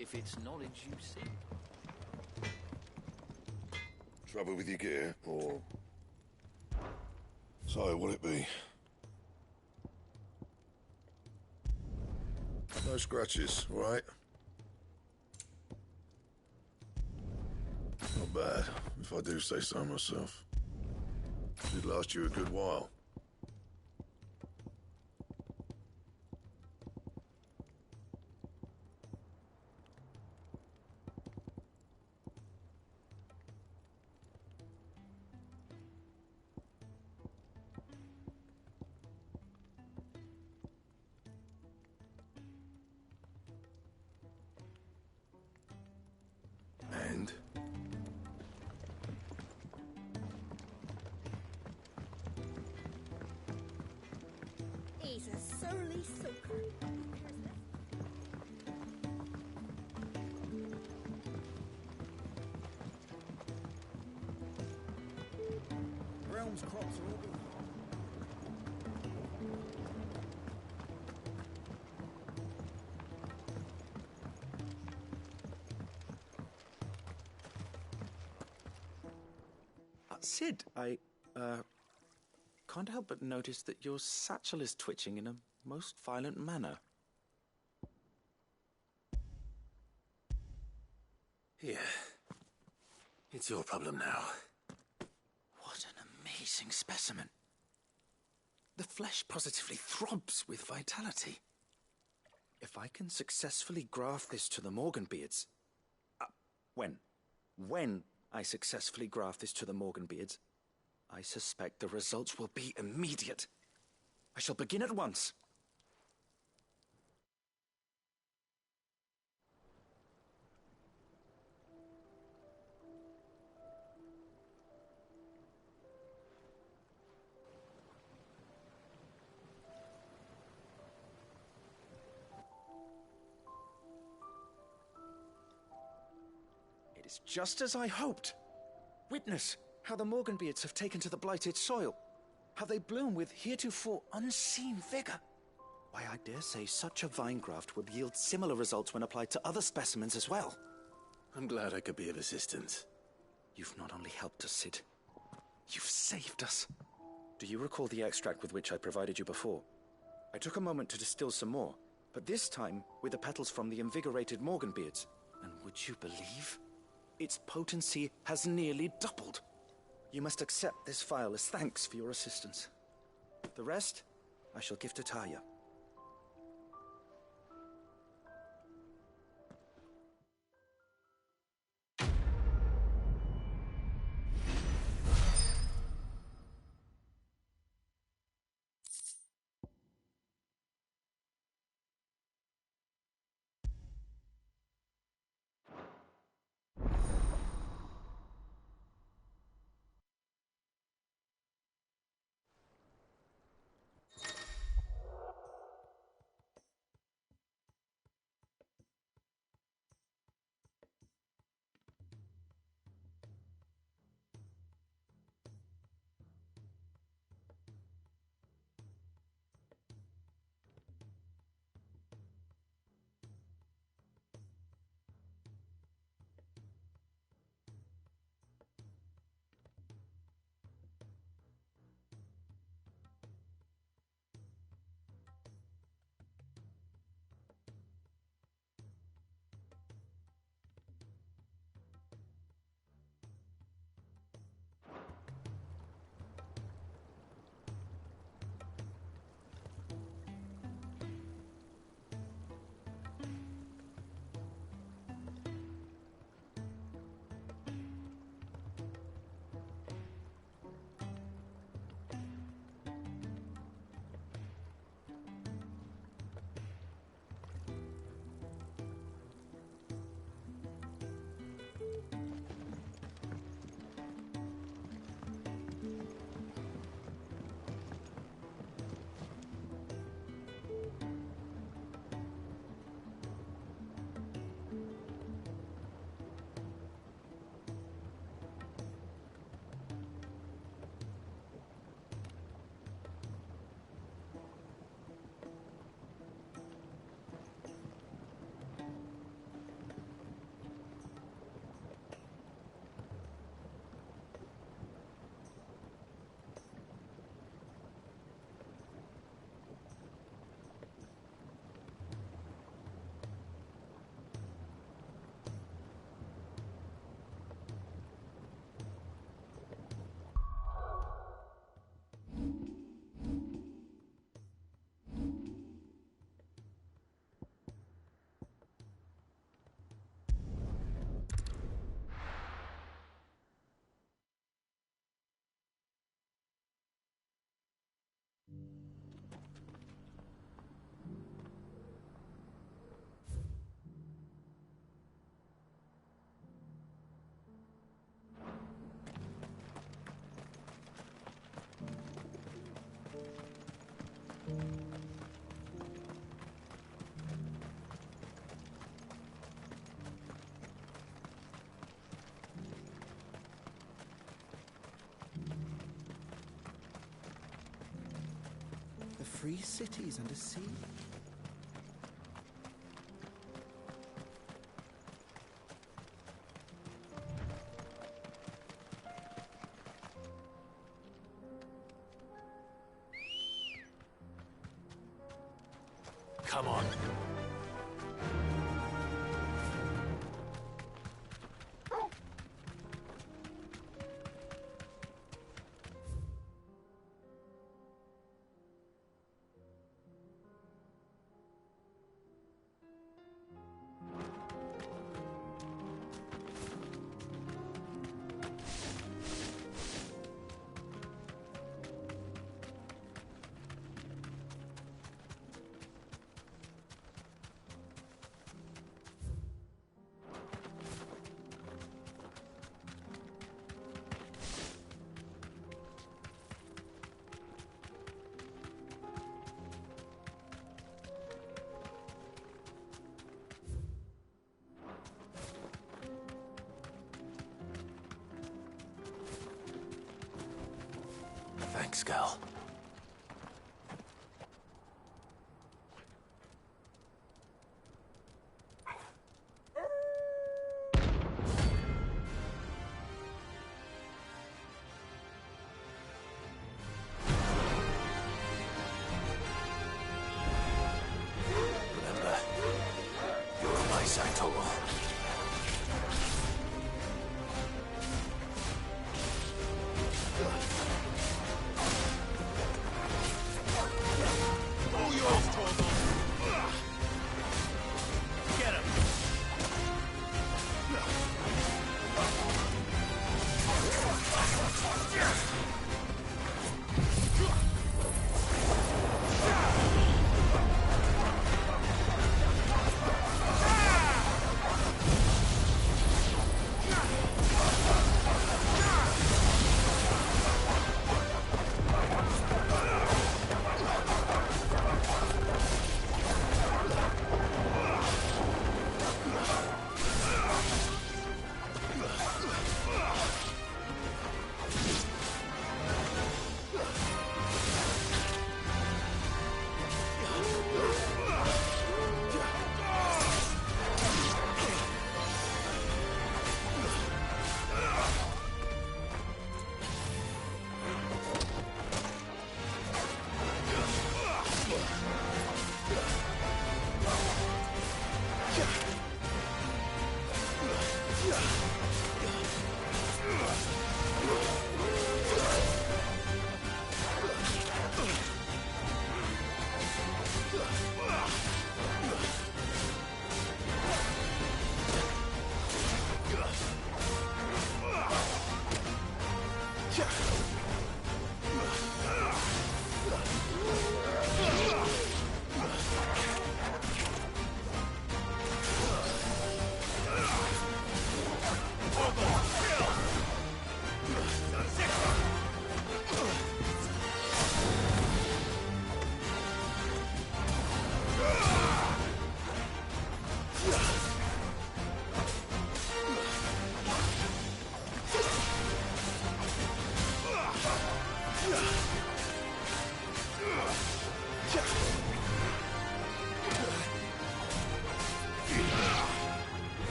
if it's knowledge you seek. Trouble with your gear, or... So, what'll it be? No scratches, all right? Not bad, if I do say so myself. Did last you a good while. And? He's a surly soaker. Realm's crops are all being Sid, I can't help but notice that your satchel is twitching in a most violent manner. Here. It's your problem now. What an amazing specimen. The flesh positively throbs with vitality. If I can successfully graft this to the Morganbeards... When I successfully graft this to the Morganbeards, I suspect the results will be immediate. I shall begin at once. It is just as I hoped. Witness how the Morganbeards have taken to the blighted soil. How they bloom with heretofore unseen vigor. Why, I dare say such a vine graft would yield similar results when applied to other specimens as well. I'm glad I could be of assistance. You've not only helped us, Sid, you've saved us. Do you recall the extract with which I provided you before? I took a moment to distill some more, but this time with the petals from the invigorated Morganbeards. And would you believe? Its potency has nearly doubled. You must accept this vial as thanks for your assistance. The rest, I shall give to Taya. 3 cities and a sea. Come on. Thanks, Gal. Remember, you're my Sanctoral.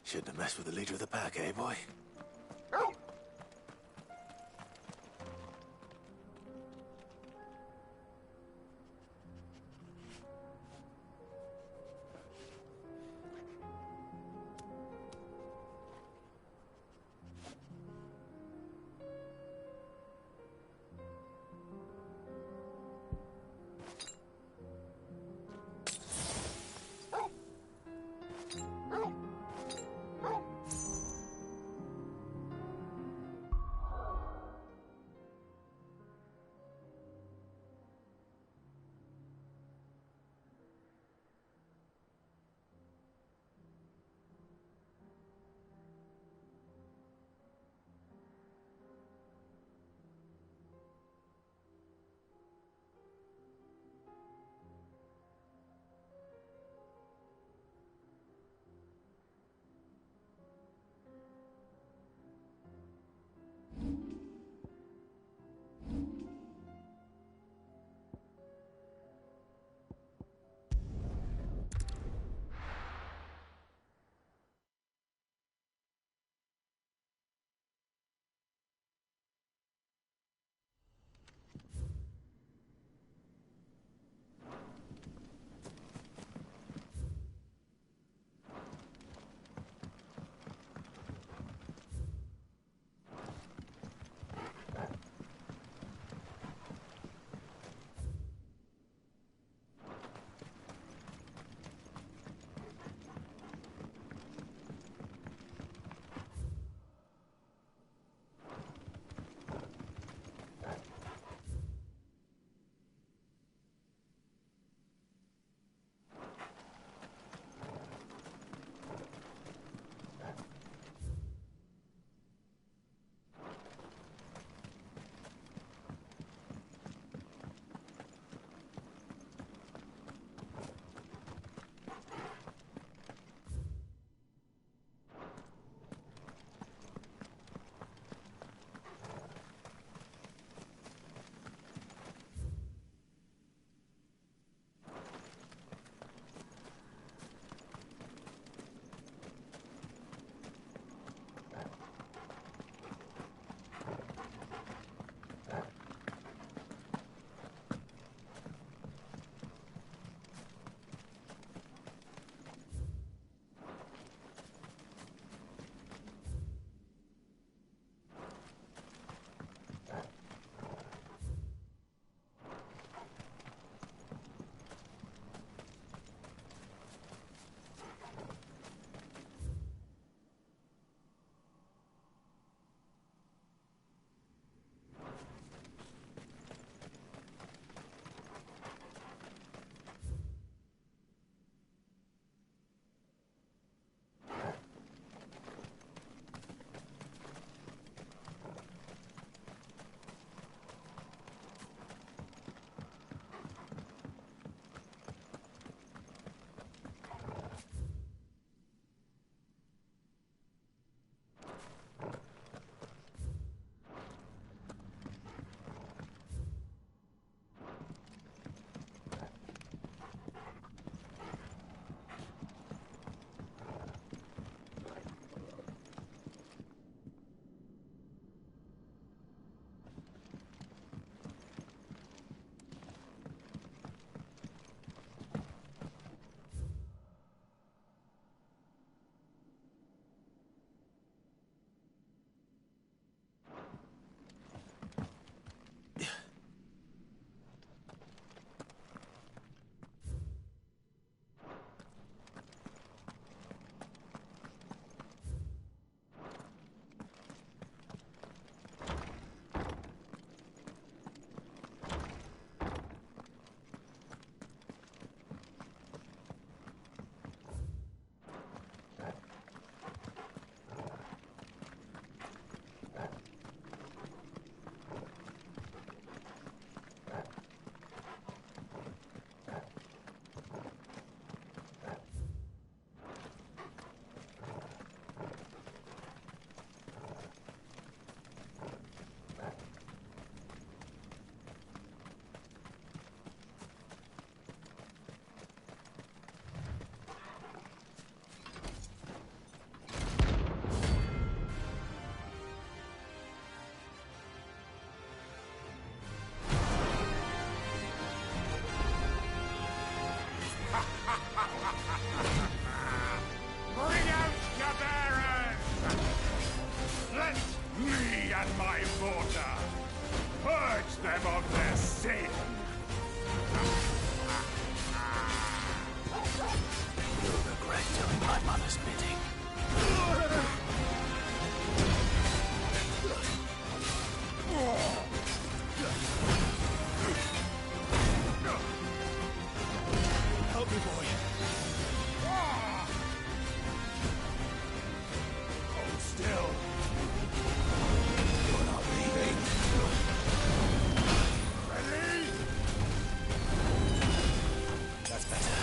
Shouldn't have messed with the leader of the pack, eh, boy? me and my water. Purge them of their sin. You'll regret doing my mother's bidding. Help me, boy. Hold still. You're not leaving. Ready? That's better.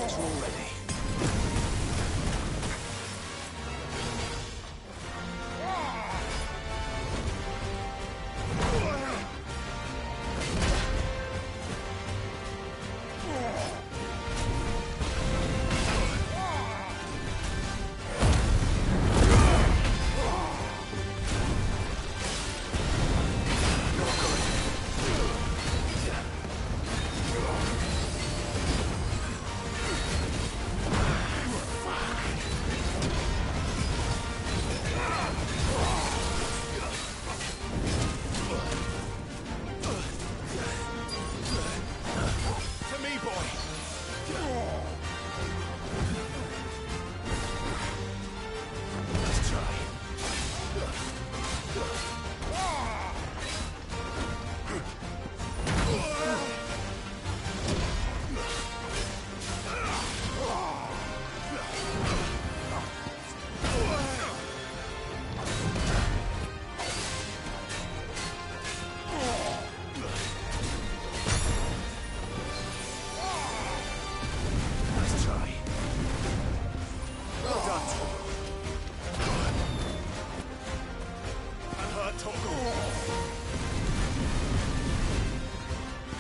It's all ready. To me, boy. Let's try. Let's try. Well done, Torgal. Unhurt, Torgal.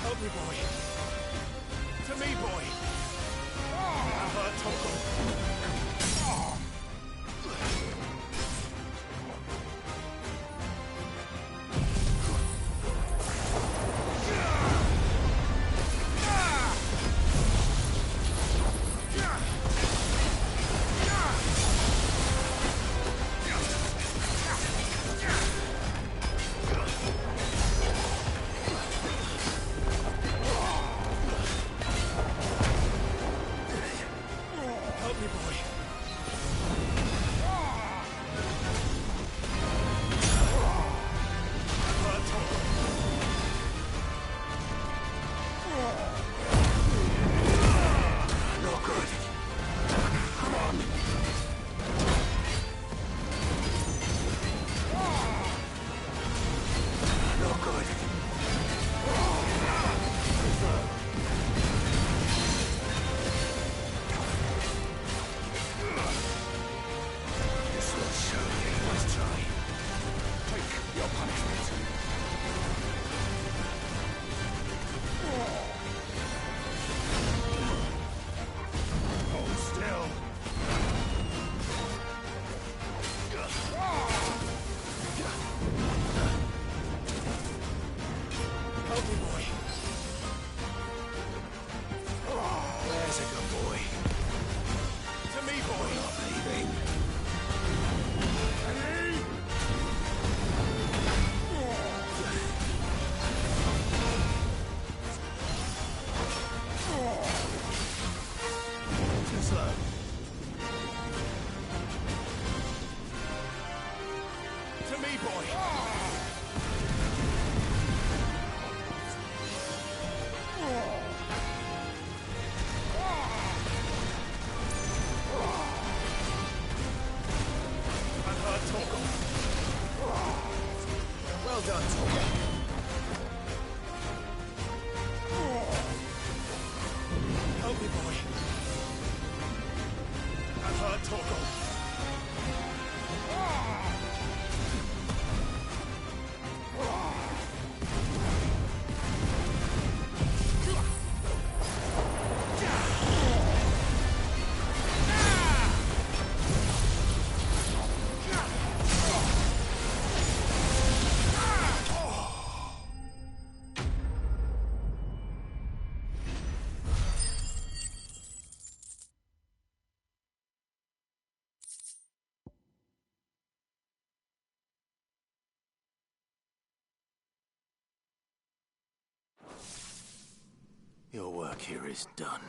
Help me, boy. To me, boy. Unhurt, Torgal. Help me, boy. Unhurt, Torgal. No good. Come on. No good. This will show you. Let's try. Take your punishment. Hold still. Help me, boy. There's a good boy. To me, boy. Not leaving. Ready? Too slow. To me, boy. Unhurt, Torgal. Well done, Torgal. Help me, boy. Unhurt, Torgal. work here is done.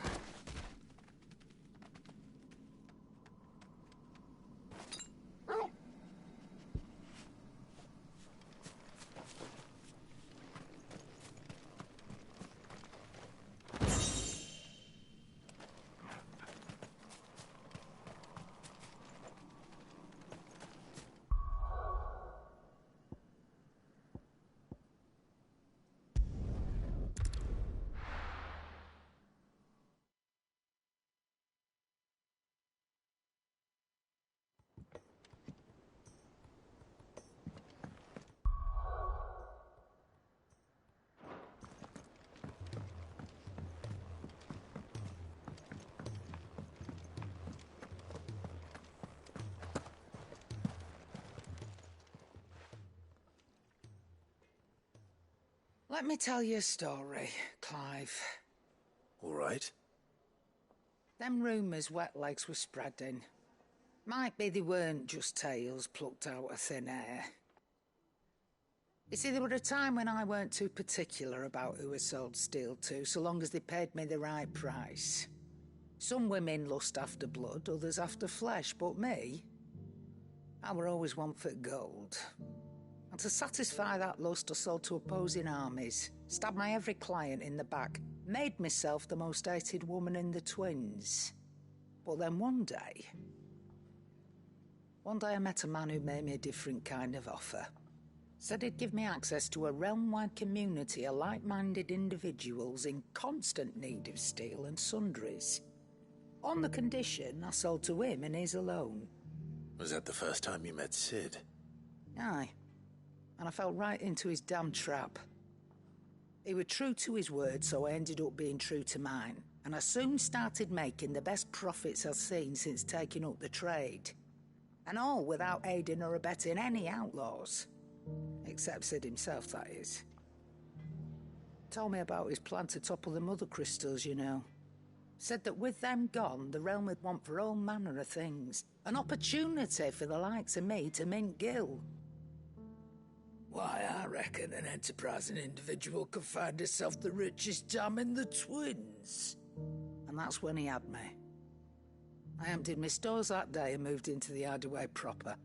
Let me tell you a story, Clive. All right? Them rumours Wetlegs were spreading. Might be they weren't just tales plucked out of thin air. You see, there were a time when I weren't too particular about who I sold steel to, so long as they paid me the right price. Some women lust after blood, others after flesh, but me, I were always one for gold. And to satisfy that lust, I sold to opposing armies, stabbed my every client in the back, made myself the most hated woman in the twins. But then one day I met a man who made me a different kind of offer. Said he'd give me access to a realm-wide community of like-minded individuals in constant need of steel and sundries. On the condition I sold to him and his alone. Was that the first time you met Sid? Aye. And I fell right into his damn trap. He was true to his word, so I ended up being true to mine. And I soon started making the best profits I've seen since taking up the trade. And all without aiding or abetting any outlaws. Except Sid himself, that is. Told me about his plan to topple the mother crystals, you know. Said that with them gone, the realm would want for all manner of things. An opportunity for the likes of me to mint gil. Why, I reckon an enterprising individual could find himself the richest dam in the twins. And that's when he had me. I emptied my stores that day and moved into the hideaway proper.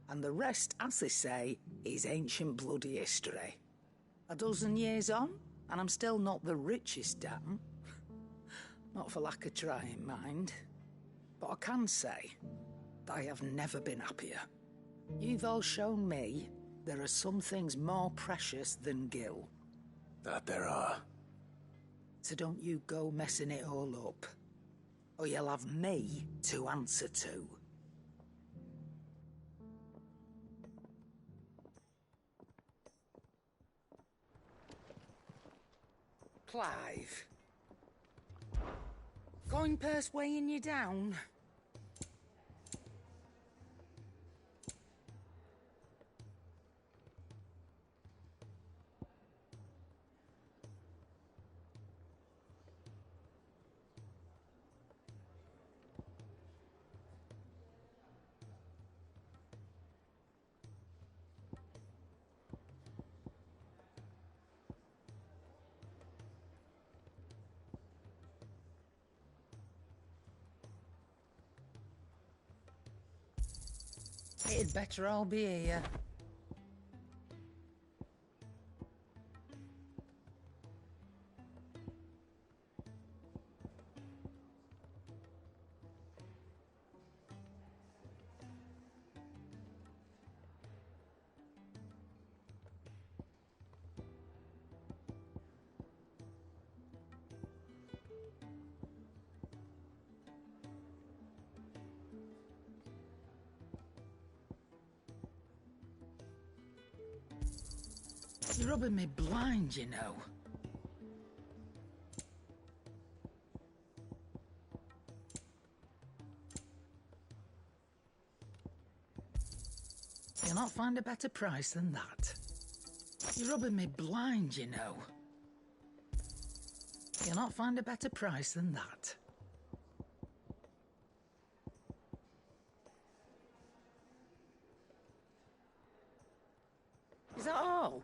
And the rest, as they say, is ancient bloody history. A dozen years on, and I'm still not the richest dam. Not for lack of trying, mind. But I can say that I have never been happier. You've all shown me there are some things more precious than gil. That there are. So don't you go messing it all up, or you'll have me to answer to. Clive. Coin purse weighing you down? It'd better all be here. You're rubbing me blind, you know. You'll not find a better price than that. You're rubbing me blind, you know. You'll not find a better price than that. Is that all?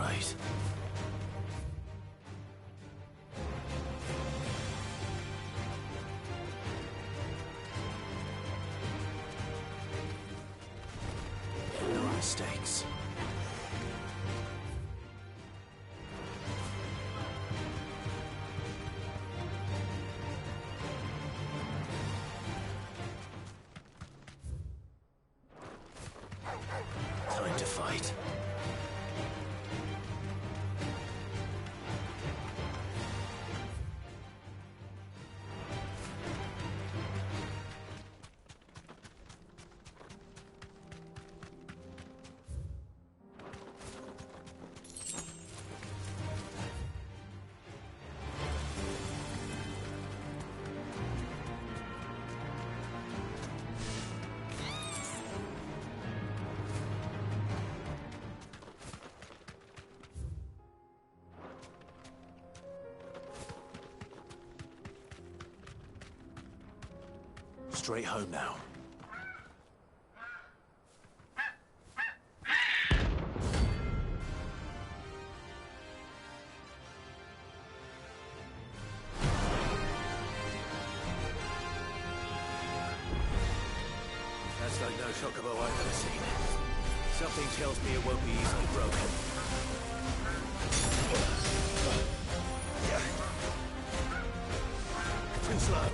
right. No mistakes. Time to fight. Straight home now. That's like no chocobo I've ever seen. Something tells me it won't be easily broken. Too slow.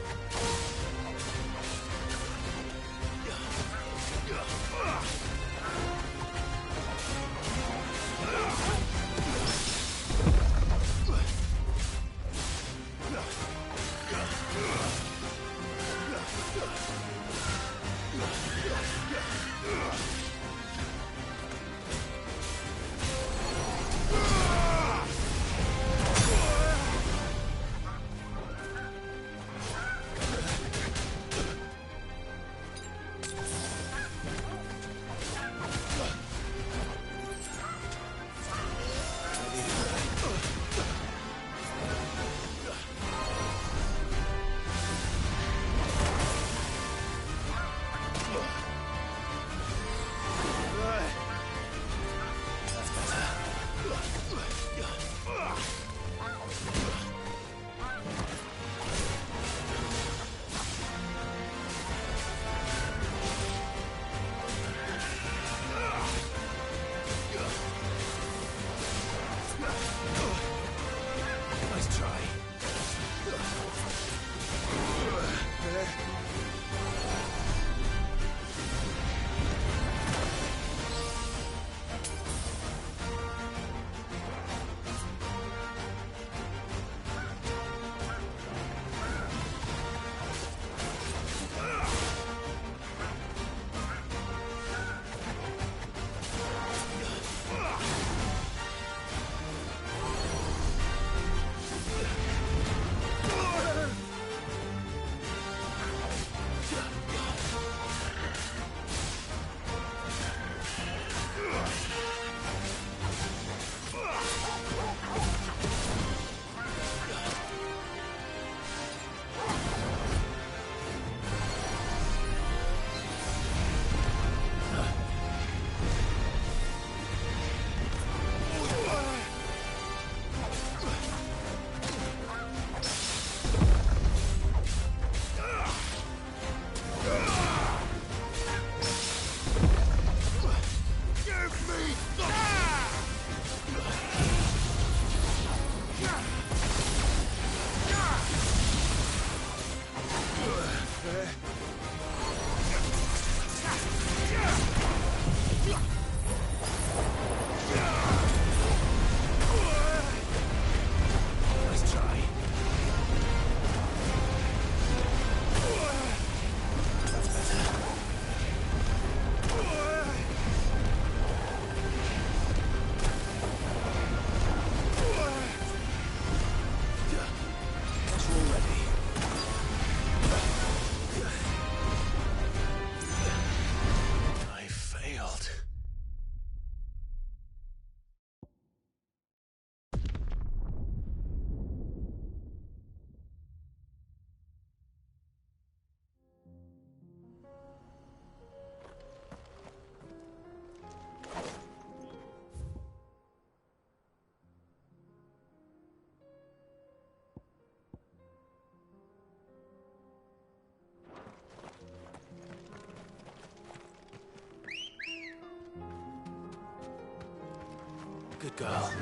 Good girl.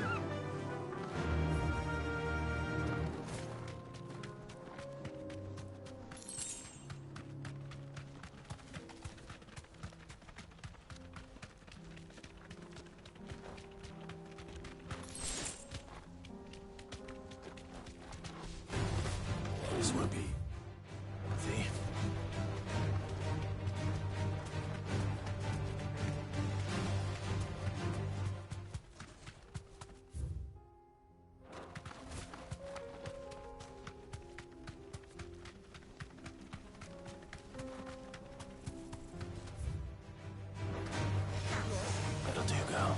This won't be... See? That'll do, girl.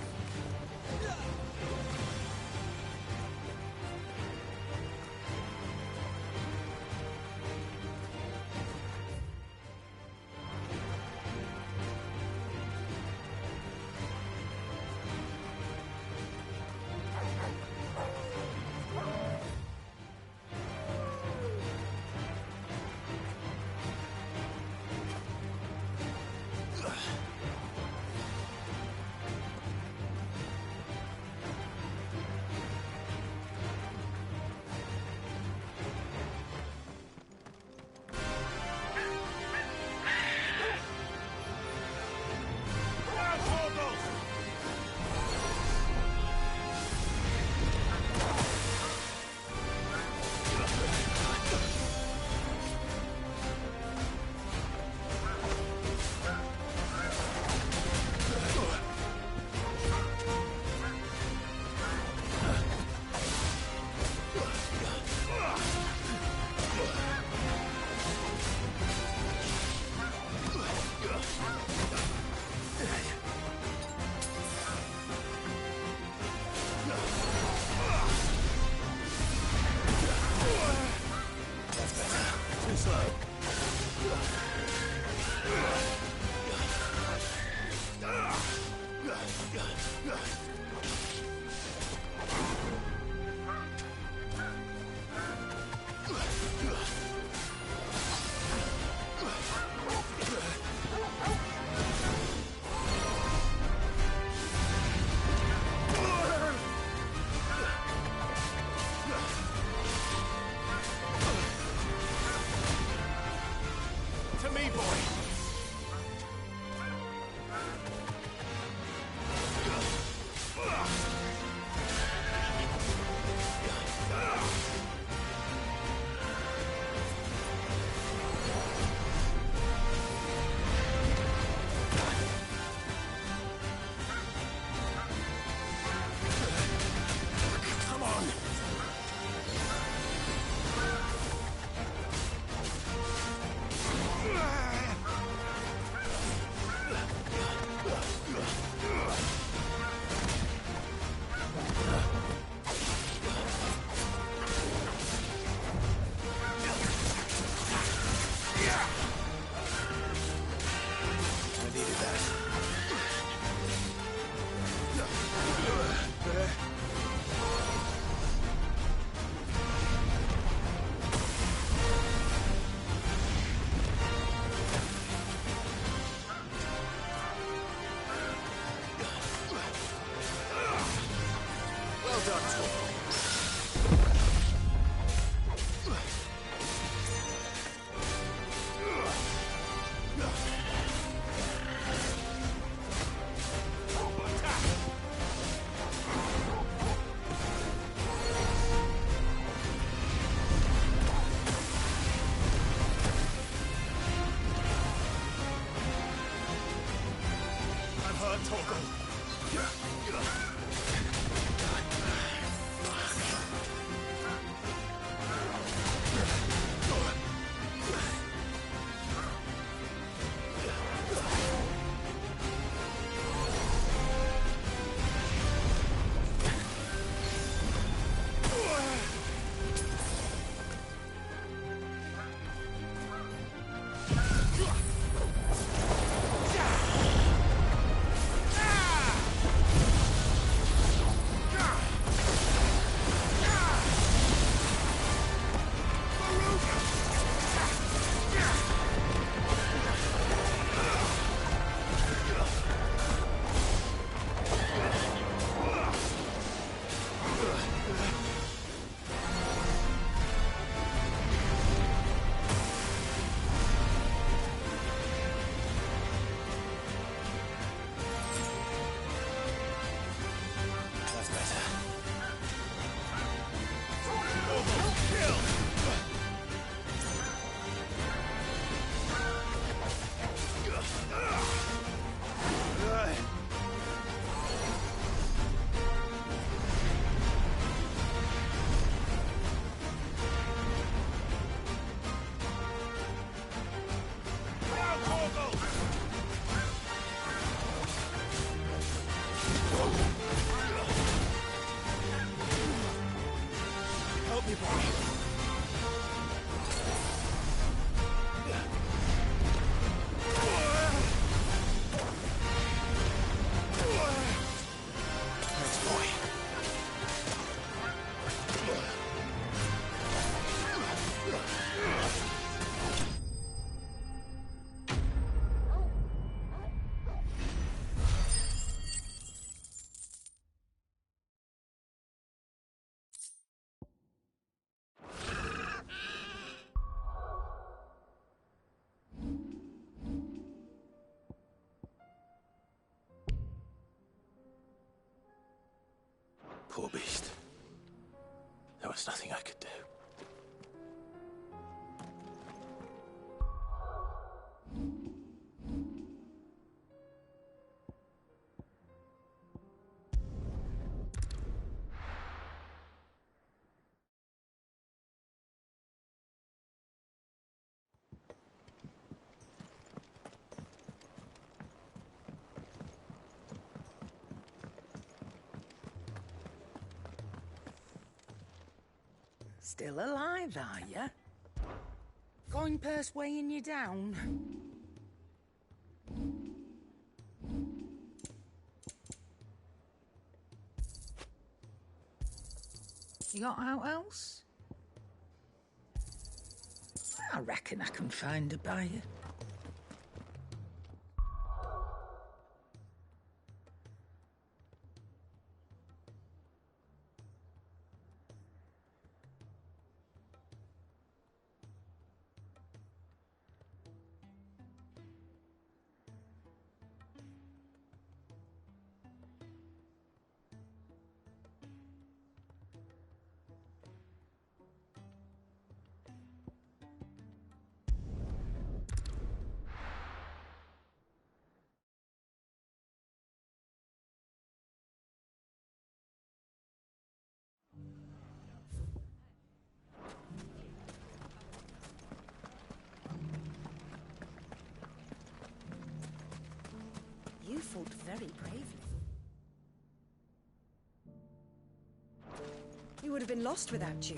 Poor beast. There was nothing I could do. Still alive, are you? Coin purse weighing you down? You got out else? I reckon I can find a buyer. You fought very bravely. You would have been lost without you.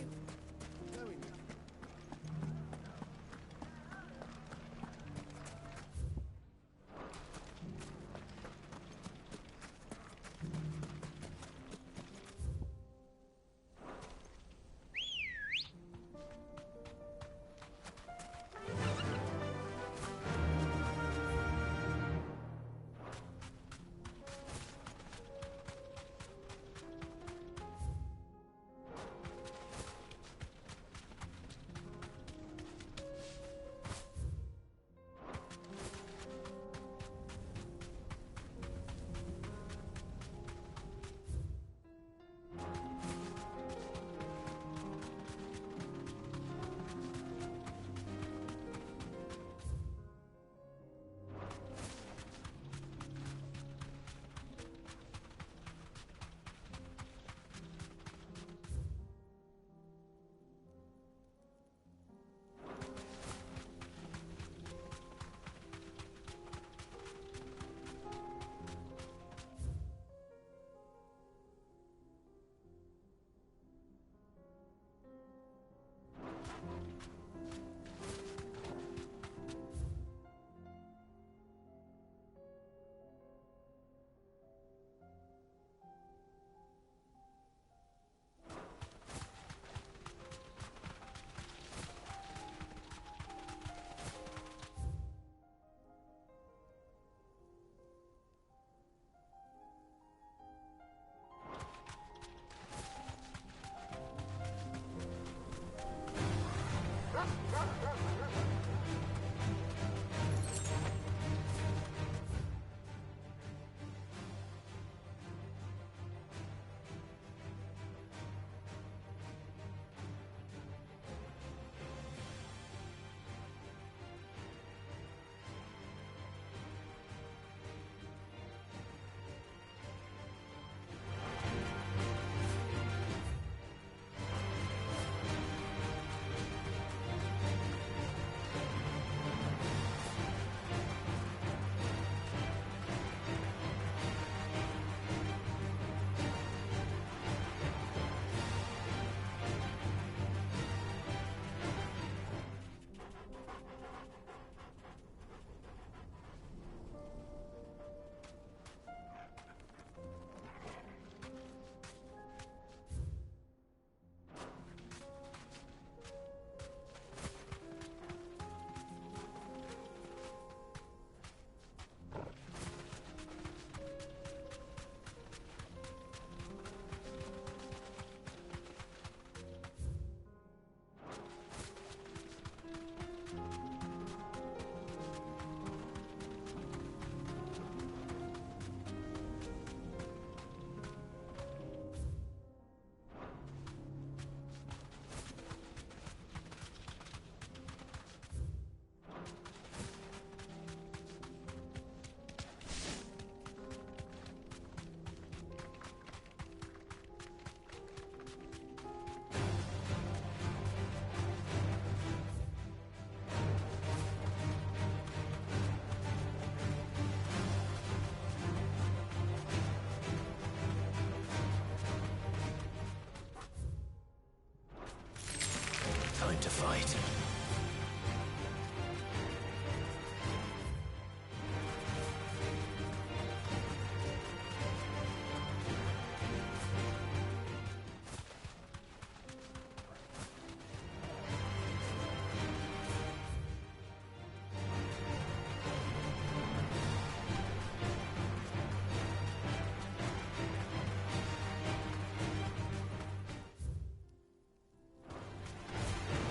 time to fight.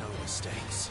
No mistakes.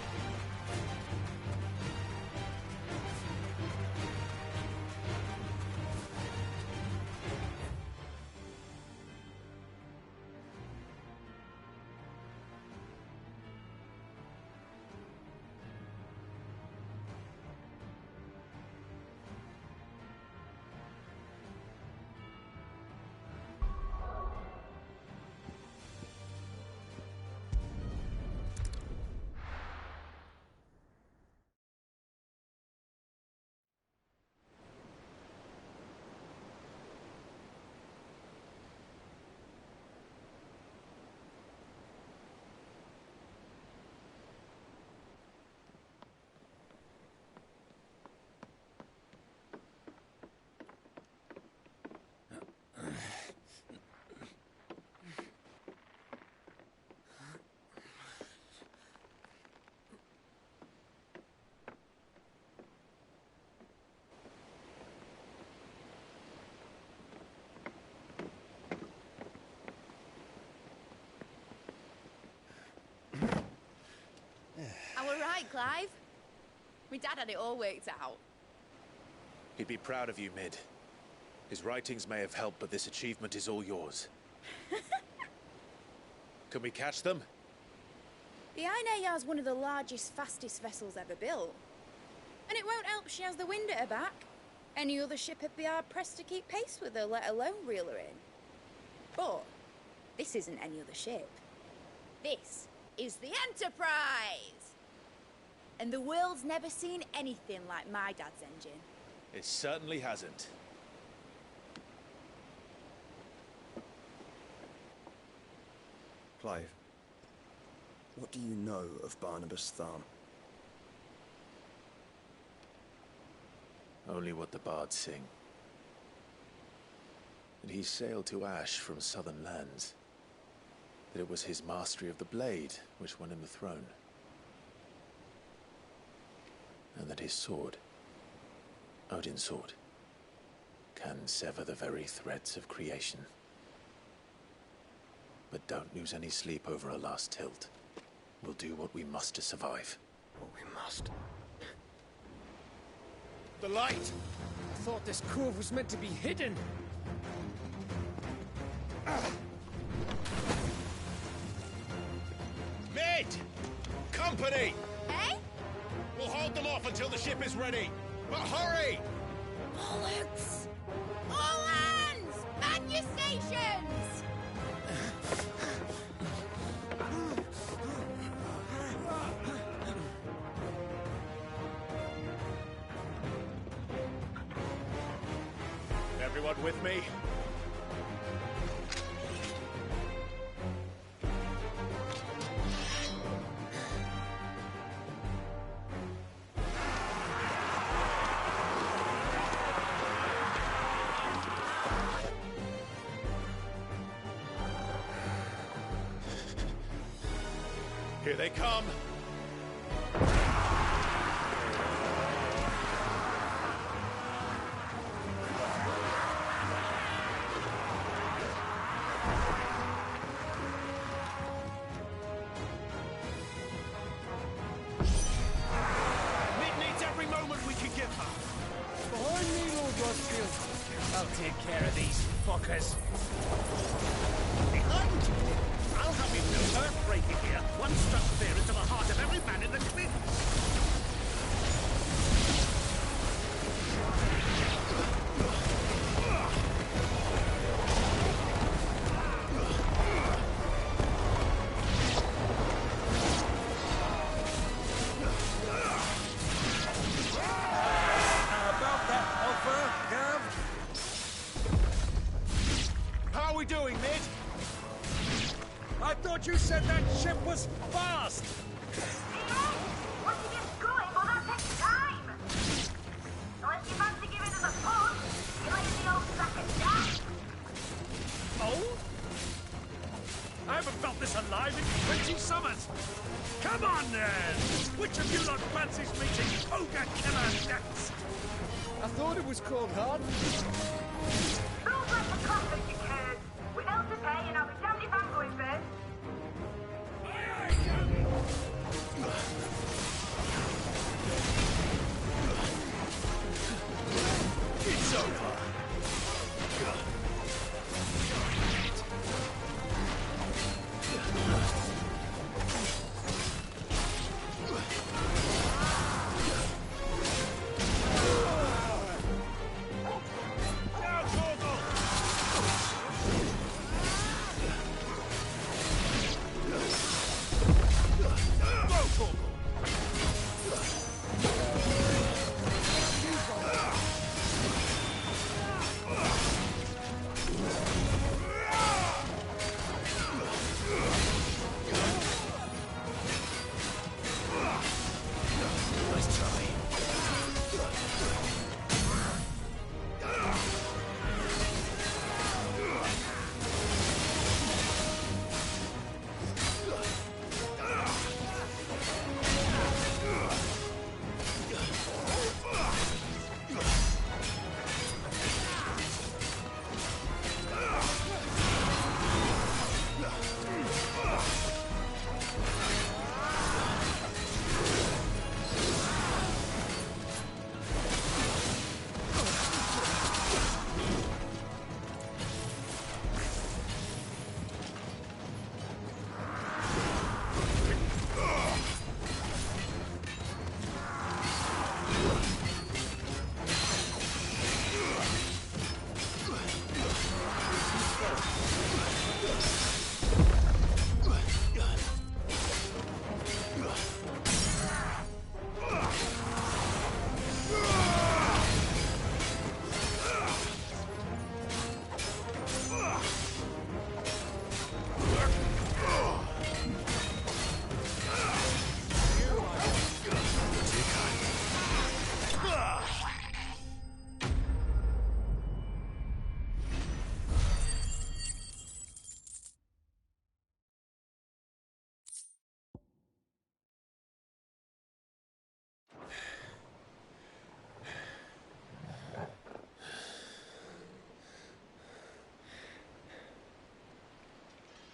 I were right, Clive. My dad had it all worked out. He'd be proud of you, Mid. His writings may have helped, but this achievement is all yours. Can we catch them? The Ainayar's one of the largest, fastest vessels ever built. And it won't help she has the wind at her back. Any other ship would be hard-pressed to keep pace with her, let alone reel her in. But this isn't any other ship. This is the Enterprise! And the world's never seen anything like my dad's engine. It certainly hasn't. Clive, what do you know of Barnabas Tharm? Only what the bards sing. That he sailed to Ash from southern lands. That it was his mastery of the blade which won him the throne. And that his sword, Odin's sword, can sever the very threads of creation. But don't lose any sleep over a last tilt. We'll do what we must to survive. What we must. The light! I thought this cove was meant to be hidden. Mid! Company! Eh? We'll hold them off until the ship is ready. But hurry! Bollocks! All hands! Man your stations! Everyone with me? Here they come! Mid needs every moment we can give her. Behind me, Lord Westfield. I'll take care of these fuckers. Behind you. I'll have you know earth-breaking here. One struck fear into the heart of every man in the cliff. About that offer, Gav? How are we doing, Mid? I thought you said that ship was fast! Once you get going, well, that takes time. Unless you fancy giving us a push, you're like the old sack of gas. Old? I haven't felt this alive in 20 summers. Come on, then! Which of you lot fancies meeting Ogre Killer next? I thought it was called hard. Rules like the clappers, you curds. With hell to pay, and I'll be damned if I'm going first. It's over.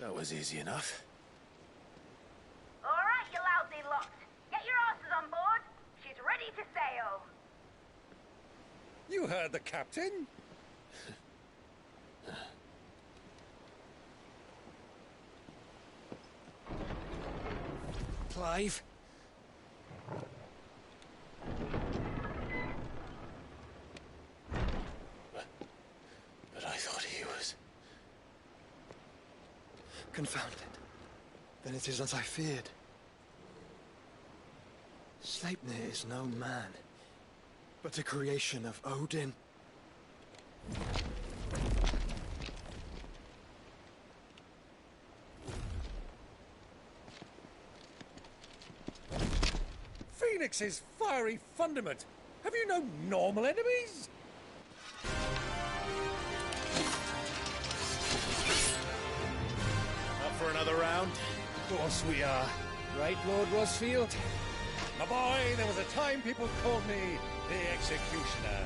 That was easy enough. All right, you lousy lot. Get your asses on board. She's ready to sail. You heard the captain. Clive? But I thought he was... Confound it. Then it is as I feared. Sleipnir is no man, but a creation of Odin. Phoenix's fiery fundament. Have you no normal enemies? Up for another round? Of course we are. Right, Lord Rosfield? My boy, there was a time people called me the Executioner.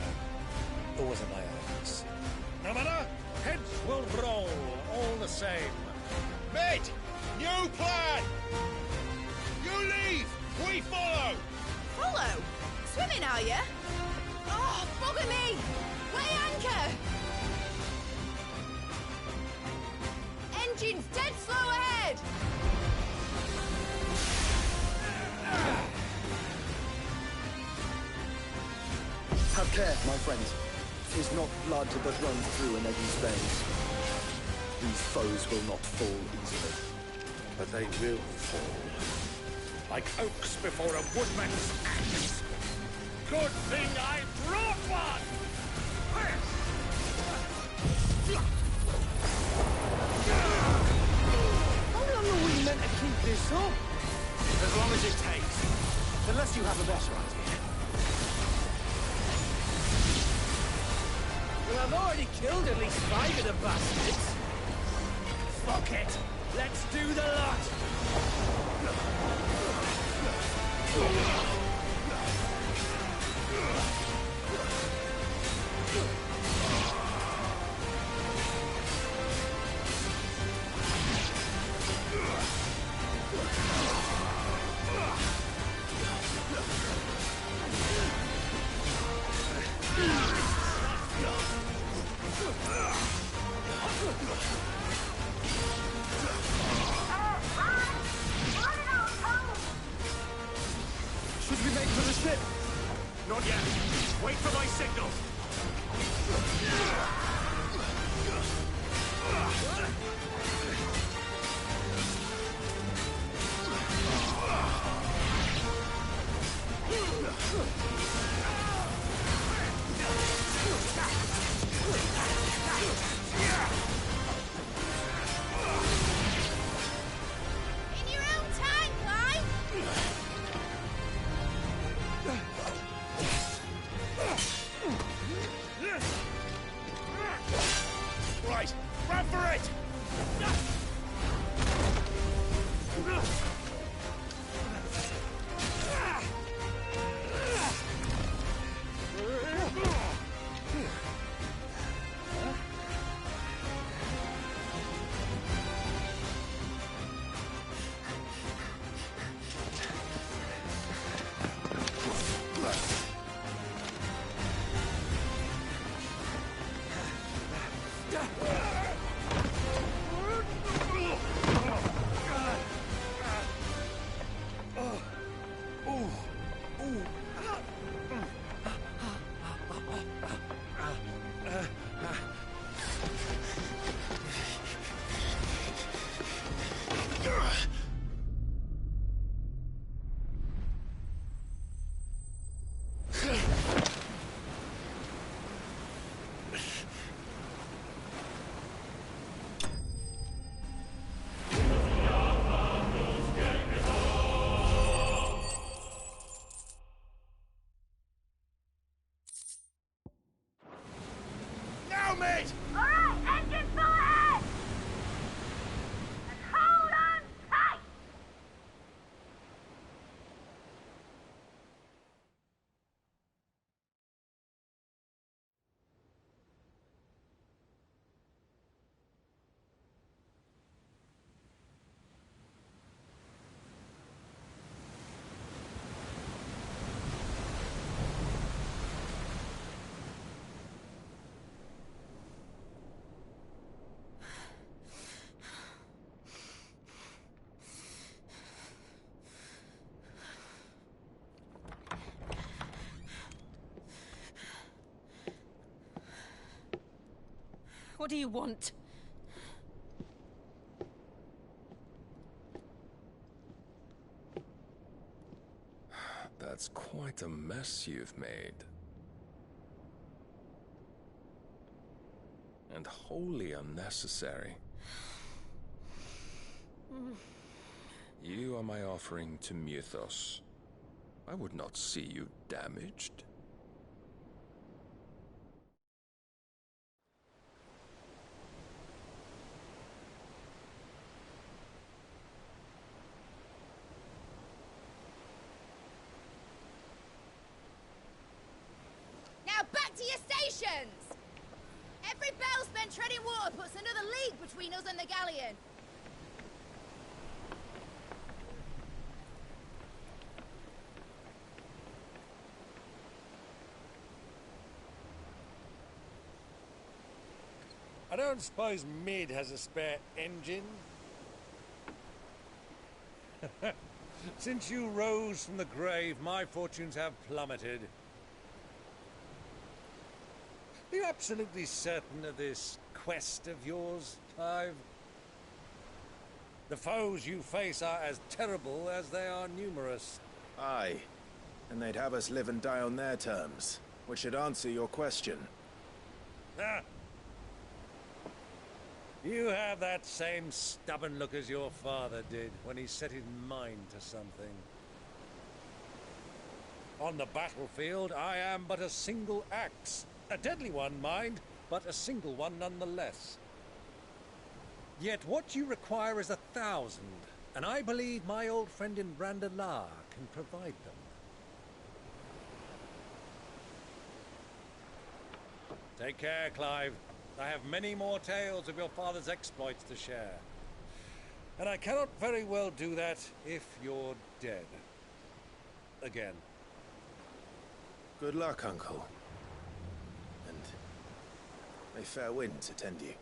Or was it my eyes? No matter, heads will roll, all the same. Mate! New plan! You leave! We follow! Follow? Swimming, are you? Oh, bugger me! Weigh anchor! Engine's dead slow ahead! Have care, my friends. 'Tis not blood that runs through an Eddie's veins. These foes will not fall easily. But they will fall. Like oaks before a woodman's axe. Good thing I brought one! How long are we meant to keep this up? As As long as it takes. Unless you have a better idea. Well, I've already killed at least 5 of the bastards. Fuck it. Let's do the lot. Should we make for the ship? Not yet. Wait for my signal. In your own time, Clive! Right, run for it! Now, mate! Alright, engine full ahead! And hold on tight! What do you want? That's quite a mess you've made. And wholly unnecessary. You are my offering to Mythos. I would not see you damaged. Now back to your stations! Every bell spent treading water puts another league between us and the galleon. I don't suppose Mid has a spare engine? Since you rose from the grave, my fortunes have plummeted. Are you absolutely certain of this quest of yours, Clive? The foes you face are as terrible as they are numerous. Aye. And they'd have us live and die on their terms, which should answer your question. Ah. You have that same stubborn look as your father did when he set his mind to something. On the battlefield, I am but a single axe. A deadly one, mind, but a single one nonetheless. Yet what you require is 1,000, and I believe my old friend in Randalar can provide them. Take care, Clive. I have many more tales of your father's exploits to share. And I cannot very well do that if you're dead. Again. Good luck, Uncle. And may fair winds attend you.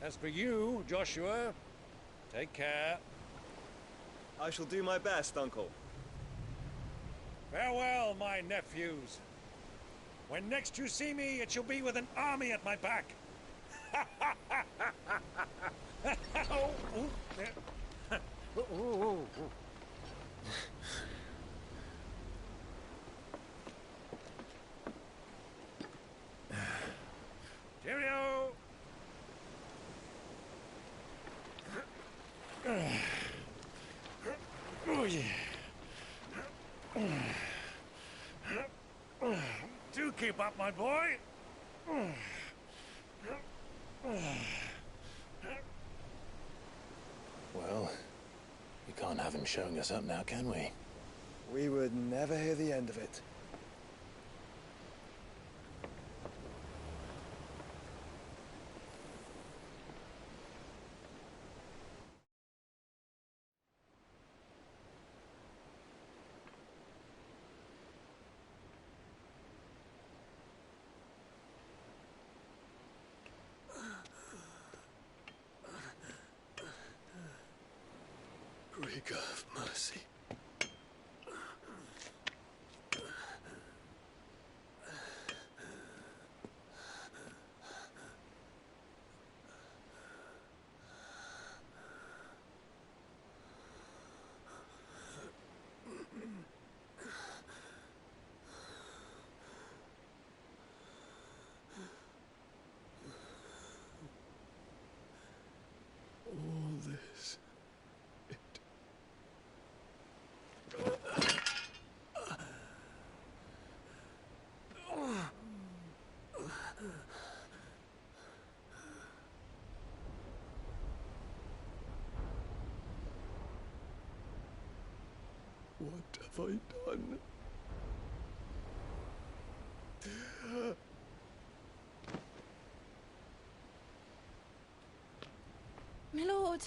As for you, Joshua, take care. I shall do my best, Uncle. Farewell, my nephews. When next you see me, it shall be with an army at my back. Cheerio! Oh, yeah. Do keep up, my boy. Well, we can't have him showing us up now, can we? We would never hear the end of it. Greek of mercy. All this. What have I done? My lord.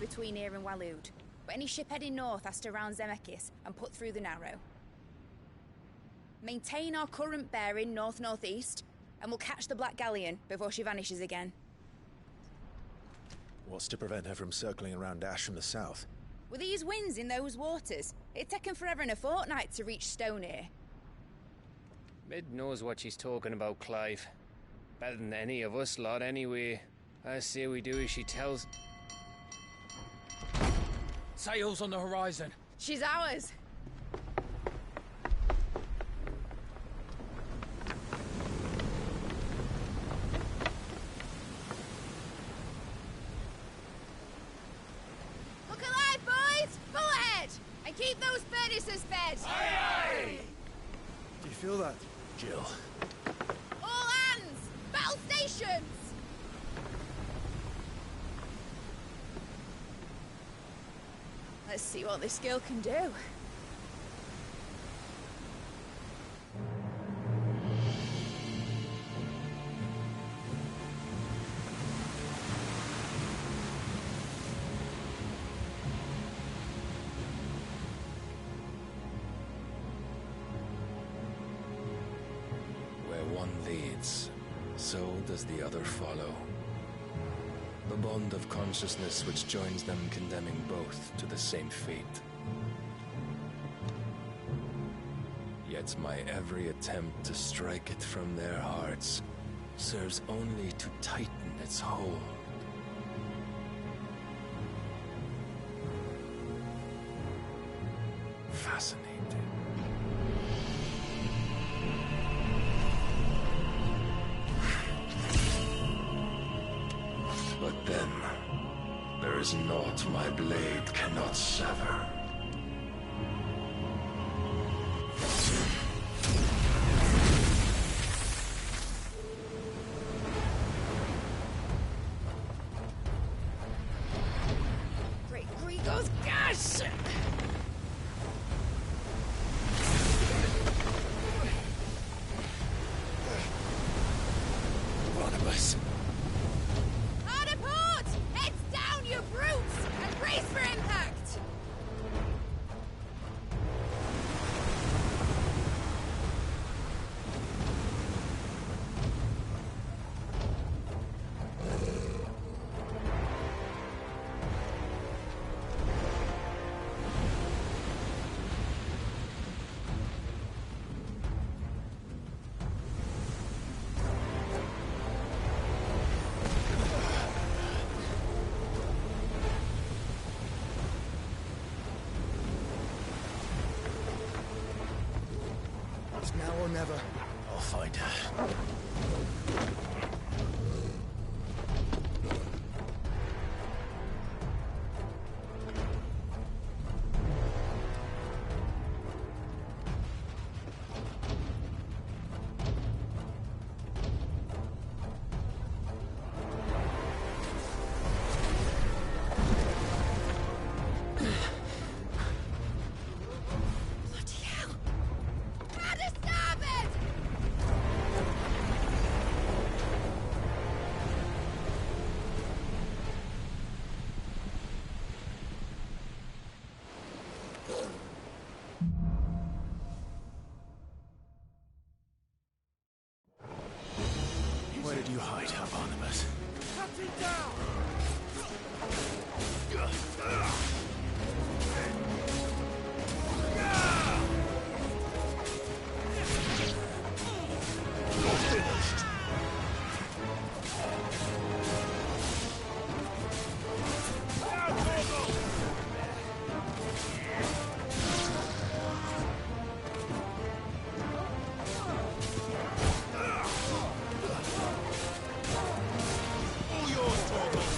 Between here and Waloed, but any ship heading north has to round Zemeckis and put through the Narrow. Maintain our current bearing north-northeast, and we'll catch the Black Galleon before she vanishes again. What's to prevent her from circling around Ash from the south? With these winds in those waters, it'd taken forever and a fortnight to reach Stonehere. Mid knows what she's talking about, Clive. Better than any of us lot, anyway. I say we do as she tells... Sails on the horizon. She's ours. Look alive, boys! Pull ahead! And keep those furnaces fed! Aye, aye! Do you feel that? Jill. All hands! Battle stations! Let's see what this girl can do. one leads, so does the other follow. The bond of consciousness which joins them condemning both to the same fate. Yet my every attempt to strike it from their hearts serves only to tighten its hold. Fascinating. But then, there is naught my blade cannot sever. Great Grigor's gas! Barnabas. Hard port! Heads down, you brutes! And brace for impact! It's now or never. I'll find her. Bloody hell! How to stop it! Where did you hide her, Barnabas? Cut him down! You're finished. All yours, Torgal!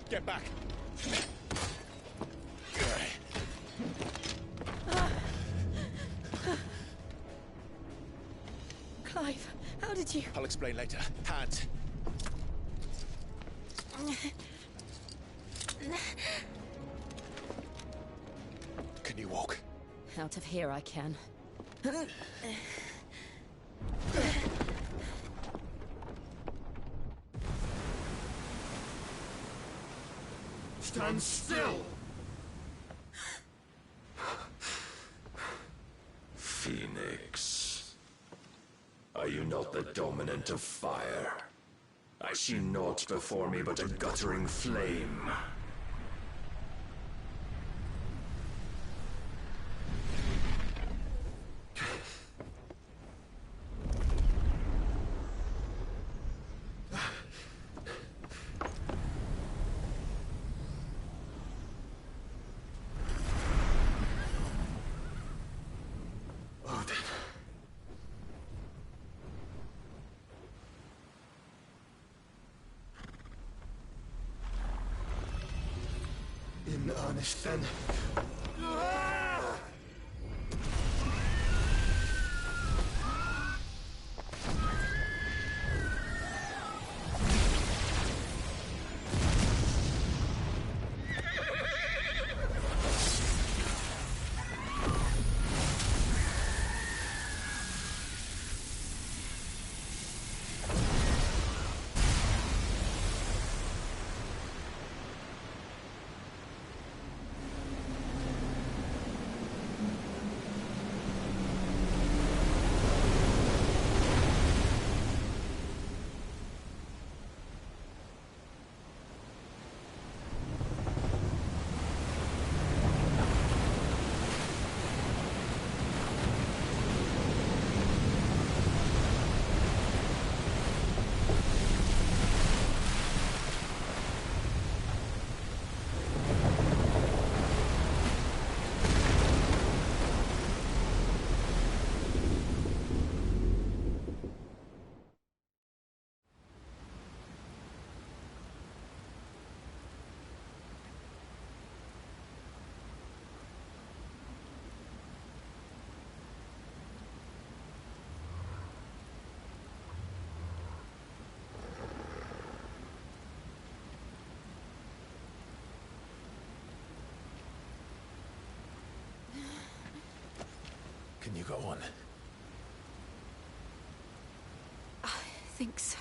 Get back! Clive, how did you... I'll explain later. Hands. Can you walk? Out of here I can. Stand still! Phoenix. Are you not the dominant of fire? I see naught before me but a guttering flame. In earnest, then. Can you go on? I think so.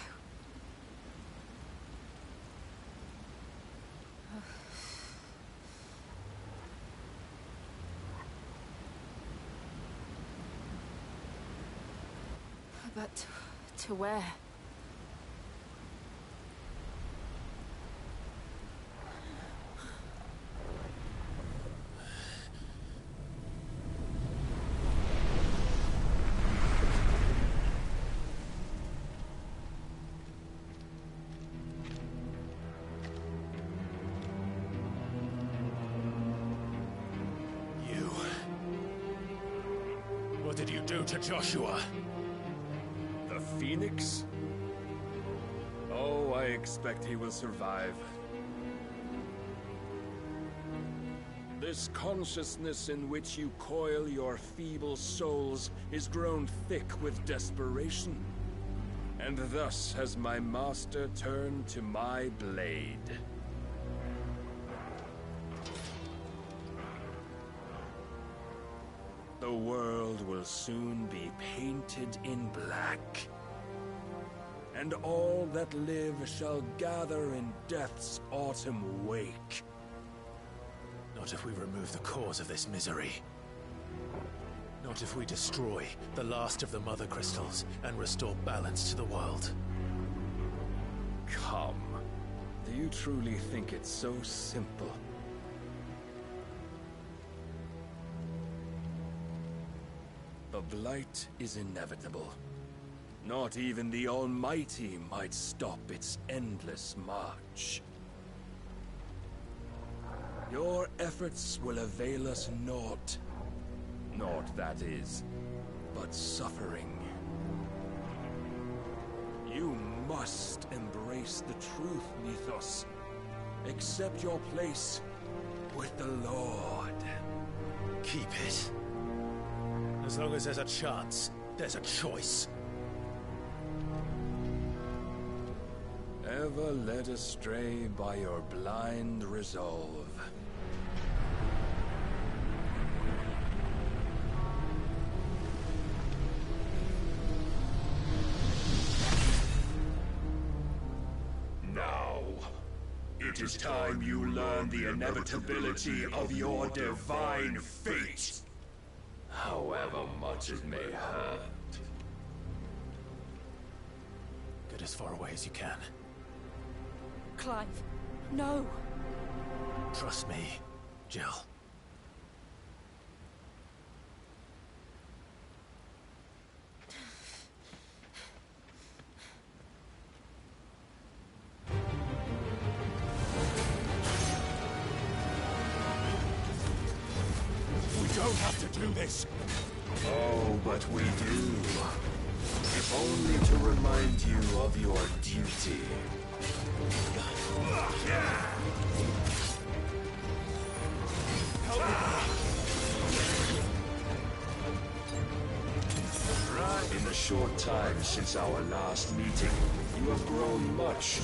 But to where? What did you do to Joshua? The Phoenix? Oh, I expect he will survive. This consciousness in which you coil your feeble souls is grown thick with desperation. And thus has my master turned to my blade. The world will soon be painted in black. And all that live shall gather in death's autumn wake. Not if we remove the cause of this misery. Not if we destroy the last of the Mother Crystals and restore balance to the world. Come. Do you truly think it's so simple? The blight is inevitable. Not even the Almighty might stop its endless march. Your efforts will avail us naught. Naught, that is, but suffering. You must embrace the truth, Mythos. Accept your place with the Lord. Keep it. As long as there's a chance, there's a choice. Ever led astray by your blind resolve. Now, it is time you learn the inevitability of your divine fate. However much it may hurt. Get as far away as you can. Clive, no. Trust me, Jill. We don't have to do this. Oh, but we do. If only to remind you of your duty. In the short time since our last meeting, you have grown much.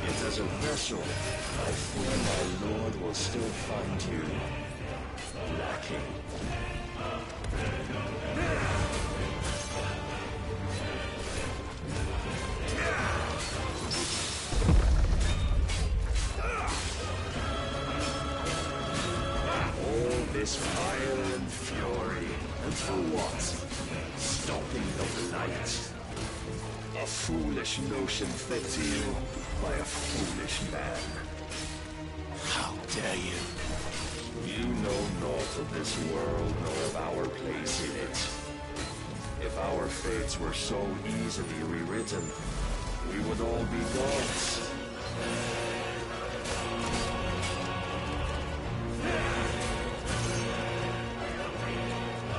Yet as a vessel, I fear my lord will still find you lacking. All this fire and fury, and for what? Stopping the blight. A foolish notion fed to you by a foolish man. How dare you? You know naught of this world nor of our place in it. If our fates were so easily rewritten, we would all be gods.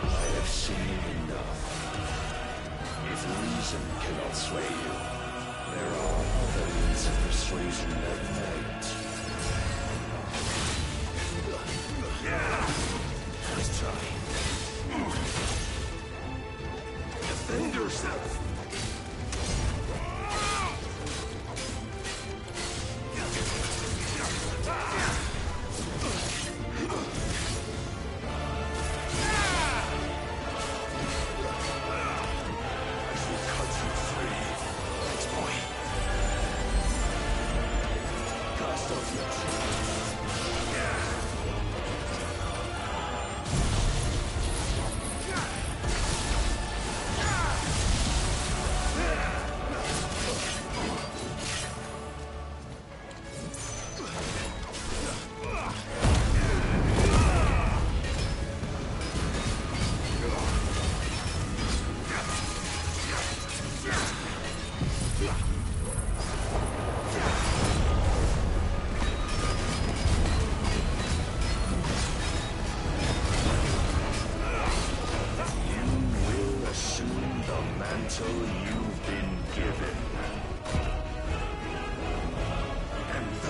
I have seen enough. If reason cannot sway you, there are other means of persuasion that might. Let's try. Defend yourself!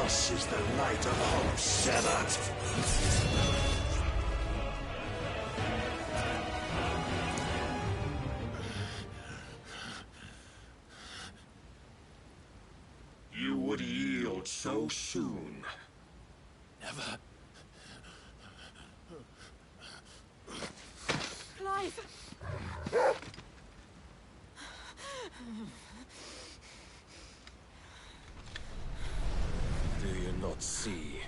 Mythos is the light of hope severed. You would yield so soon. Never. Clive! Do you not see?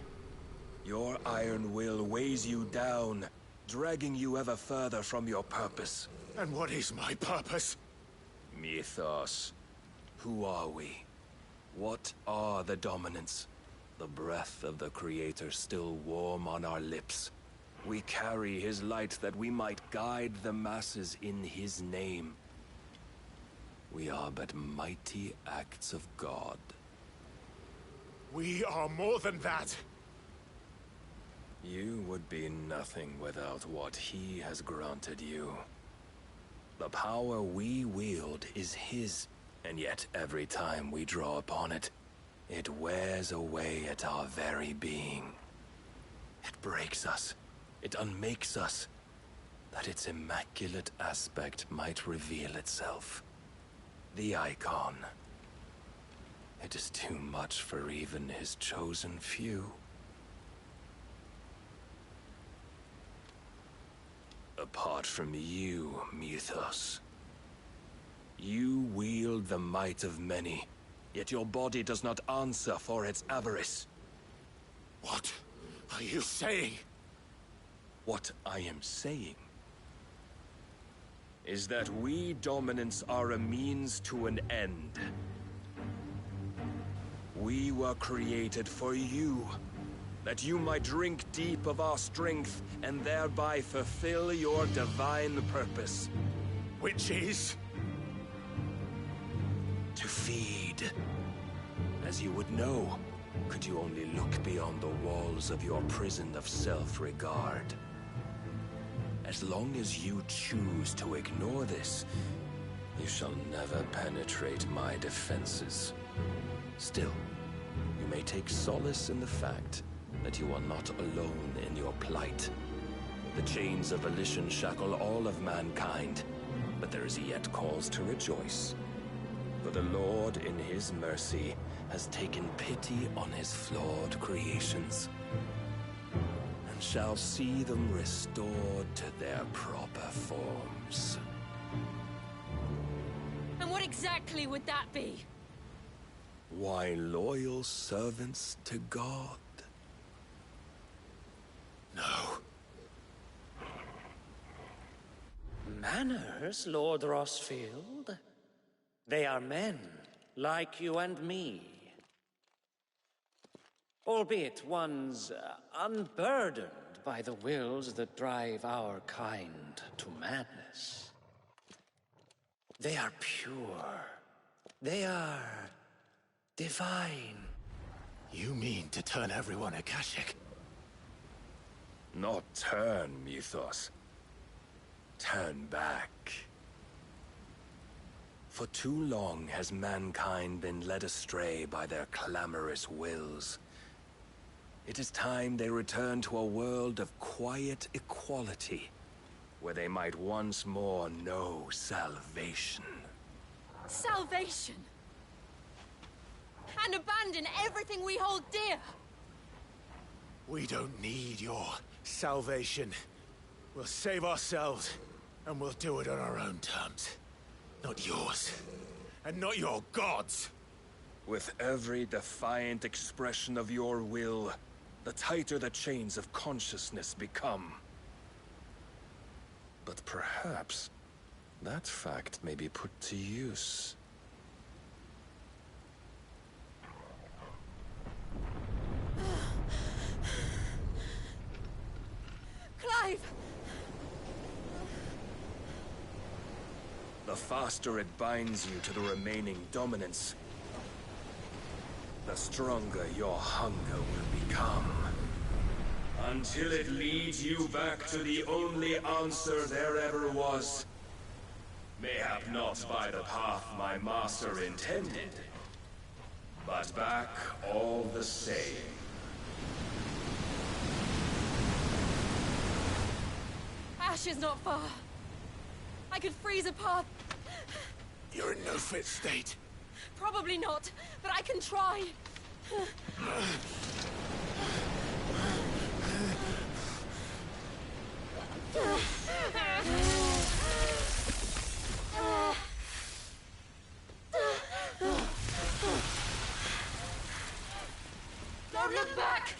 Your iron will weighs you down, dragging you ever further from your purpose. And what is my purpose? Mythos. Who are we? What are the dominants? The breath of the Creator still warm on our lips. We carry his light that we might guide the masses in his name. We are but mighty acts of God. We are more than that. You would be nothing without what he has granted you. The power we wield is his, and yet every time we draw upon it, it wears away at our very being. It breaks us. It unmakes us, that its immaculate aspect might reveal itself. The icon. It is too much for even his chosen few. Apart from you, Mythos. You wield the might of many, yet your body does not answer for its avarice. What are you saying? What I am saying is that we dominants are a means to an end. We were created for you, that you might drink deep of our strength and thereby fulfill your divine purpose. Which is? To feed. As you would know, could you only look beyond the walls of your prison of self-regard. As long as you choose to ignore this, you shall never penetrate my defenses. Still, you may take solace in the fact that you are not alone in your plight. The chains of volition shackle all of mankind, but there is yet cause to rejoice. For the Lord, in his mercy, has taken pity on his flawed creations, and shall see them restored to their proper forms. And what exactly would that be? Why, loyal servants to God. No. Manners, Lord Rossfield? They are men, like you and me. Albeit ones unburdened by the wills that drive our kind to madness. They are pure. They are divine. You mean to turn everyone Akashic? Not turn, Mythos. Turn back. For too long has mankind been led astray by their clamorous wills. It is time they return to a world of quiet equality, where they might once more know salvation. Salvation? And abandon everything we hold dear? We don't need your salvation. We'll save ourselves, and we'll do it on our own terms. Not yours, and not your gods. With every defiant expression of your will, the tighter the chains of consciousness become. But perhaps that fact may be put to use. Clive! The faster it binds you to the remaining dominance, the stronger your hunger will become. Until it leads you back to the only answer there ever was. Mayhap not by the path my master intended, but back all the same. Ash is not far. I could freeze a path. You're in no fit state. Probably not, but I can try. Don't look back!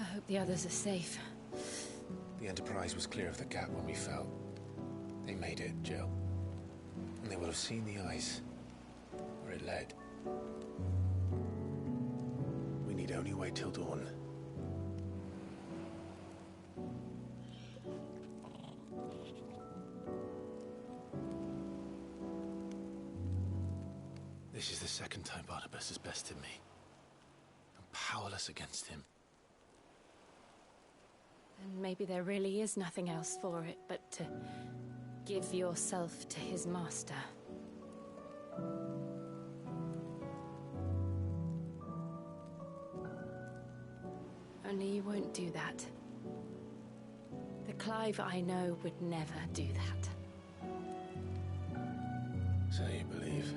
I hope the others are safe. The Enterprise was clear of the gap when we fell. They made it, Jill. And they will have seen the ice, where it led. We need only wait till dawn. This is the second time Barnabas has bested me. I'm powerless against him. And maybe there really is nothing else for it but to give yourself to his master. Only you won't do that. The Clive I know would never do that. So you believe?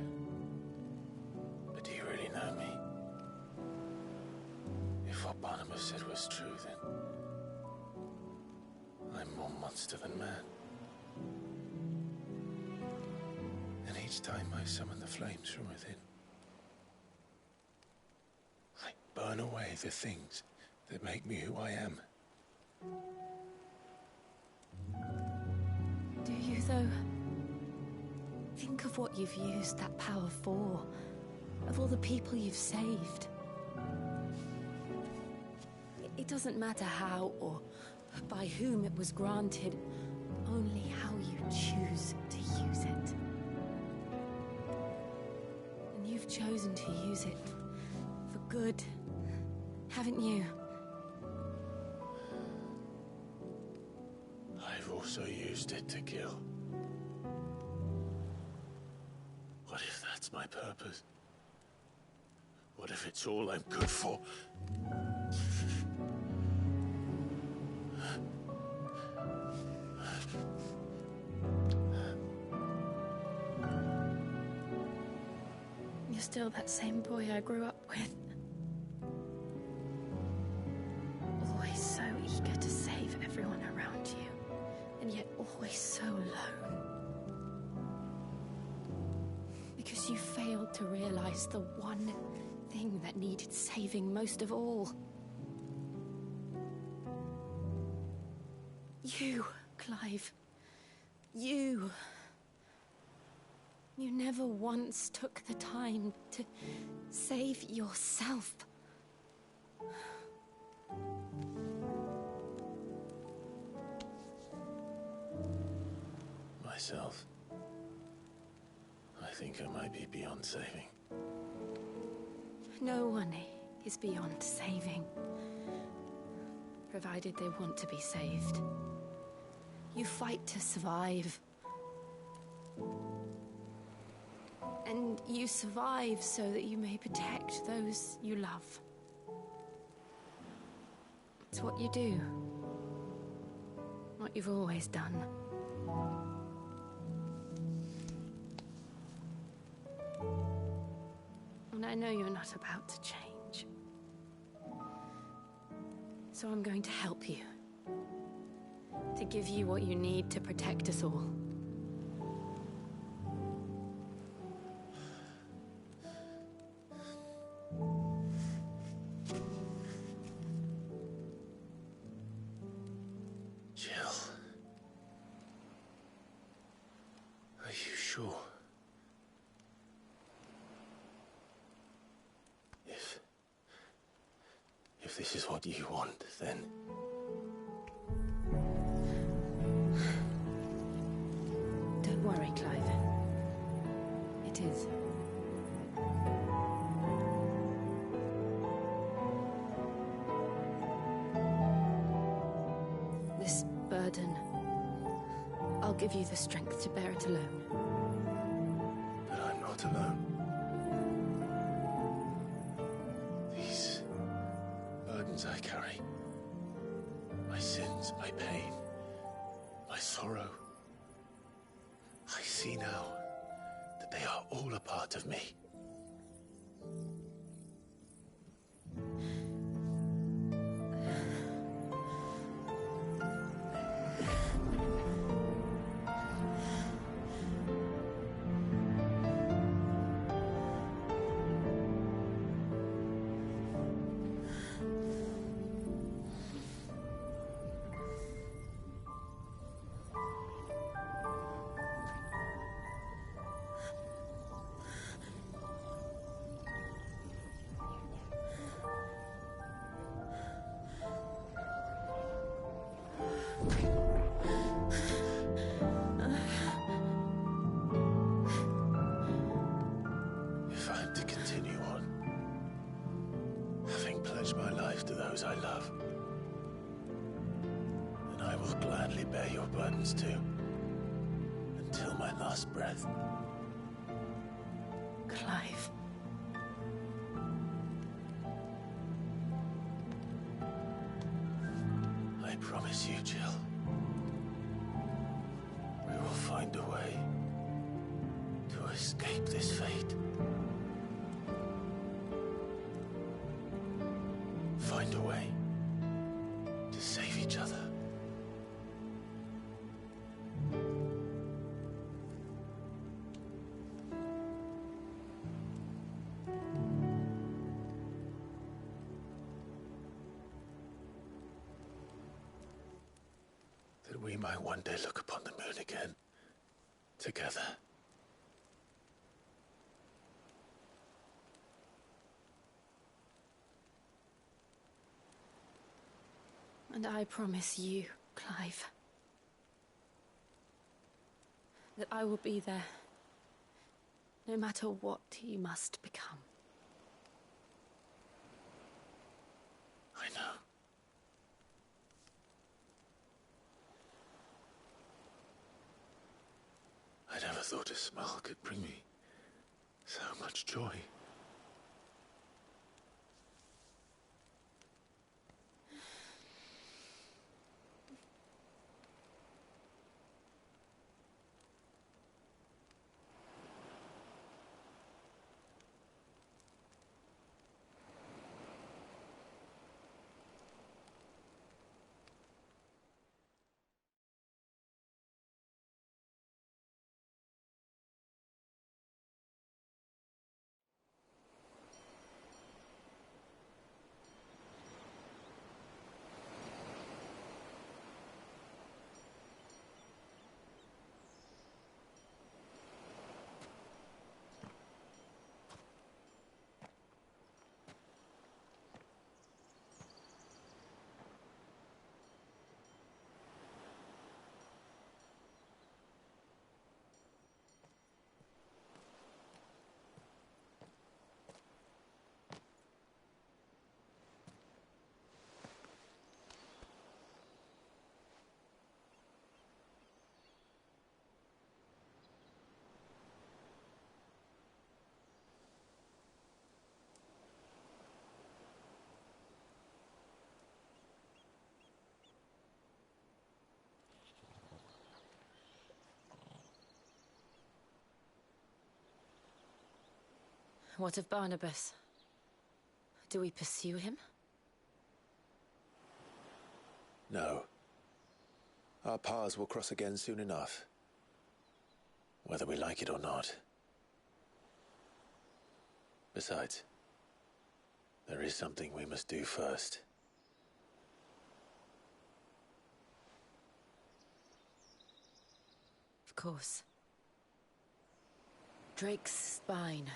But do you really know me? If what Barnabas said was true, then I'm more monster than man. And each time I summon the flames from within, I burn away the things that make me who I am. Do you, though? Think of what you've used that power for, of all the people you've saved. It doesn't matter how or by whom it was granted, only how you choose to use it. And you've chosen to use it for good, haven't you? I've also used it to kill. What if that's my purpose? What if it's all I'm good for? You're still that same boy I grew up with. Always so eager to save everyone around you, and yet always so alone. Because you failed to realize the one thing that needed saving most of all. You, Clive. You. You never once took the time to save yourself. Myself? I think I might be beyond saving. No one is beyond saving, provided they want to be saved. You fight to survive. And you survive so that you may protect those you love. It's what you do. What you've always done. And I know you're not about to change. So I'm going to help you. To give you what you need to protect us all. If this is what you want, then... Don't worry, Clive. It is. This burden, I'll give you the strength to bear it alone. But I'm not alone. These burdens I carry, my sins, my pain, my sorrow, I see now that they are all a part of me. If I'm to continue on, having pledged my life to those I love, then I will gladly bear your burdens too, until my last breath. Clive. I promise you, Jill, we will find a way to escape this fate. Find a way to save each other. That we might one day look upon the moon again, together. And I promise you, Clive, that I will be there, no matter what you must become. I know. I never thought a smile could bring me so much joy. What of Barnabas? Do we pursue him? No. Our paths will cross again soon enough, whether we like it or not. Besides, there is something we must do first. Of course. Drake's spine.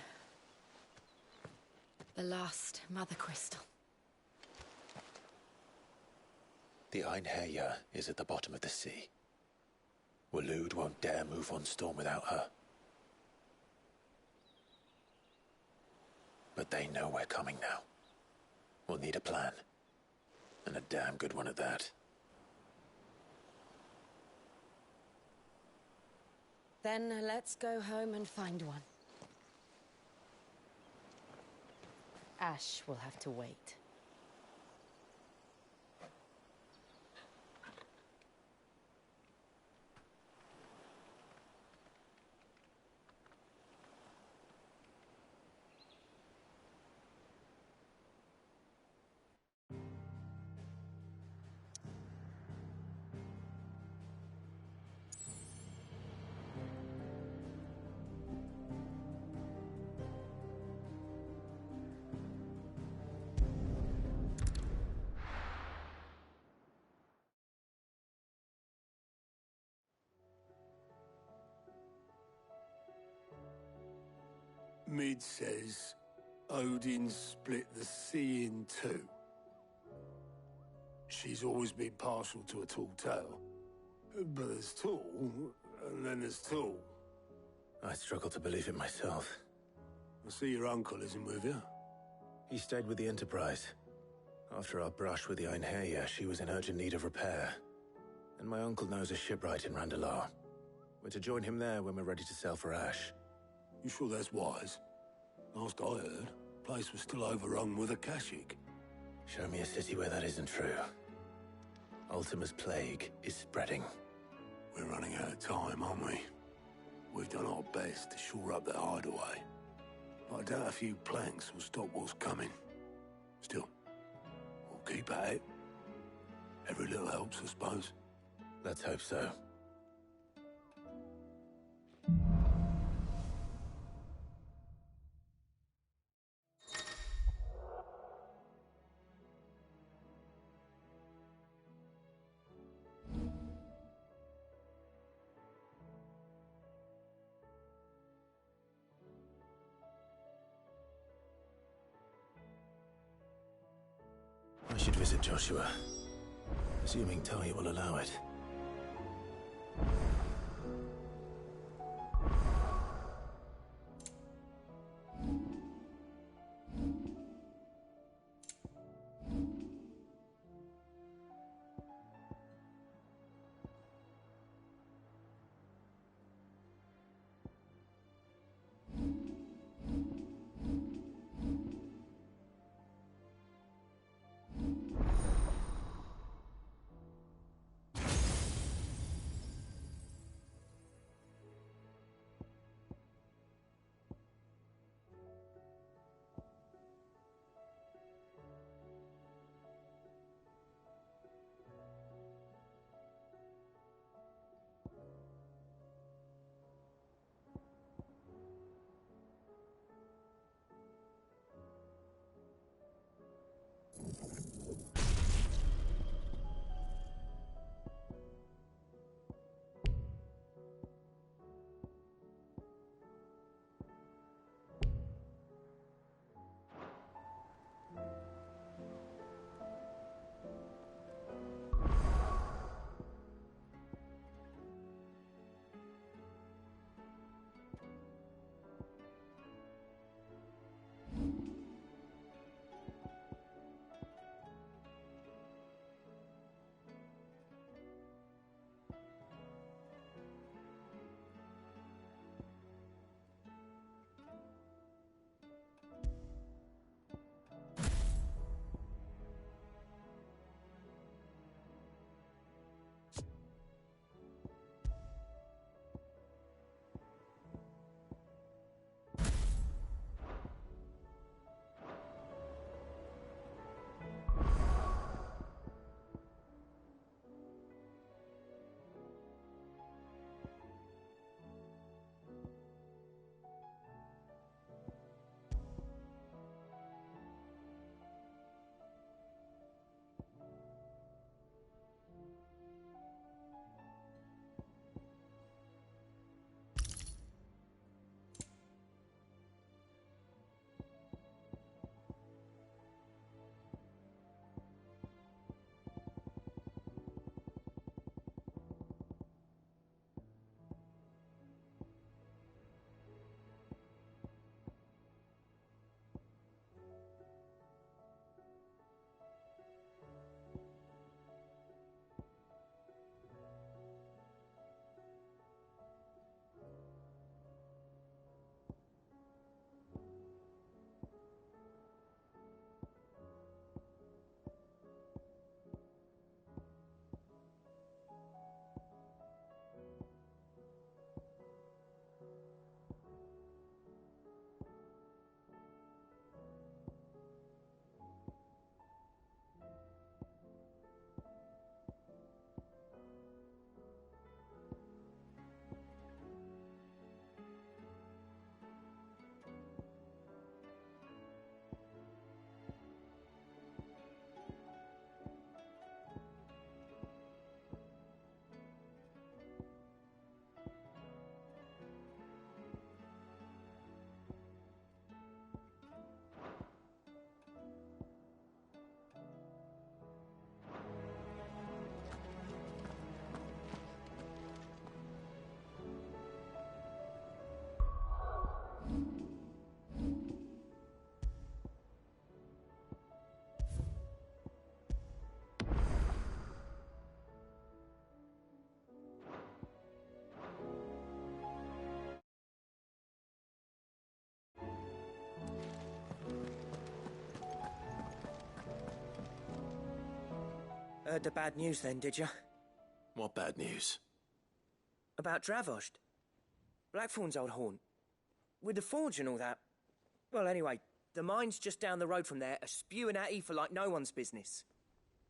The last Mother Crystal. The Einherja is at the bottom of the sea. Waloed won't dare move on Storm without her. But they know we're coming now. We'll need a plan. And a damn good one at that. Then let's go home and find one. Ash will have to wait. Mid says Odin split the sea in two. She's always been partial to a tall tale. But there's tall, and then there's tall. I struggle to believe it myself. I see your uncle isn't with you. He stayed with the Enterprise. After our brush with the Einherja, she was in urgent need of repair. And my uncle knows a shipwright in Randalar. We're to join him there when we're ready to sail for Ash. You sure that's wise? Last I heard, the place was still overrun with Akashic. Show me a city where that isn't true. Ultima's plague is spreading. We're running out of time, aren't we? We've done our best to shore up that hideaway. But I doubt a few planks will stop what's coming. Still, we'll keep at it. Every little helps, I suppose. Let's hope so. I should visit Joshua, assuming Talia will allow it. Heard the bad news then, did you? What bad news? About Dravost. Blackthorn's old haunt. With the forge and all that. Well, anyway, the mine's just down the road from there are spewing at ether like no one's business.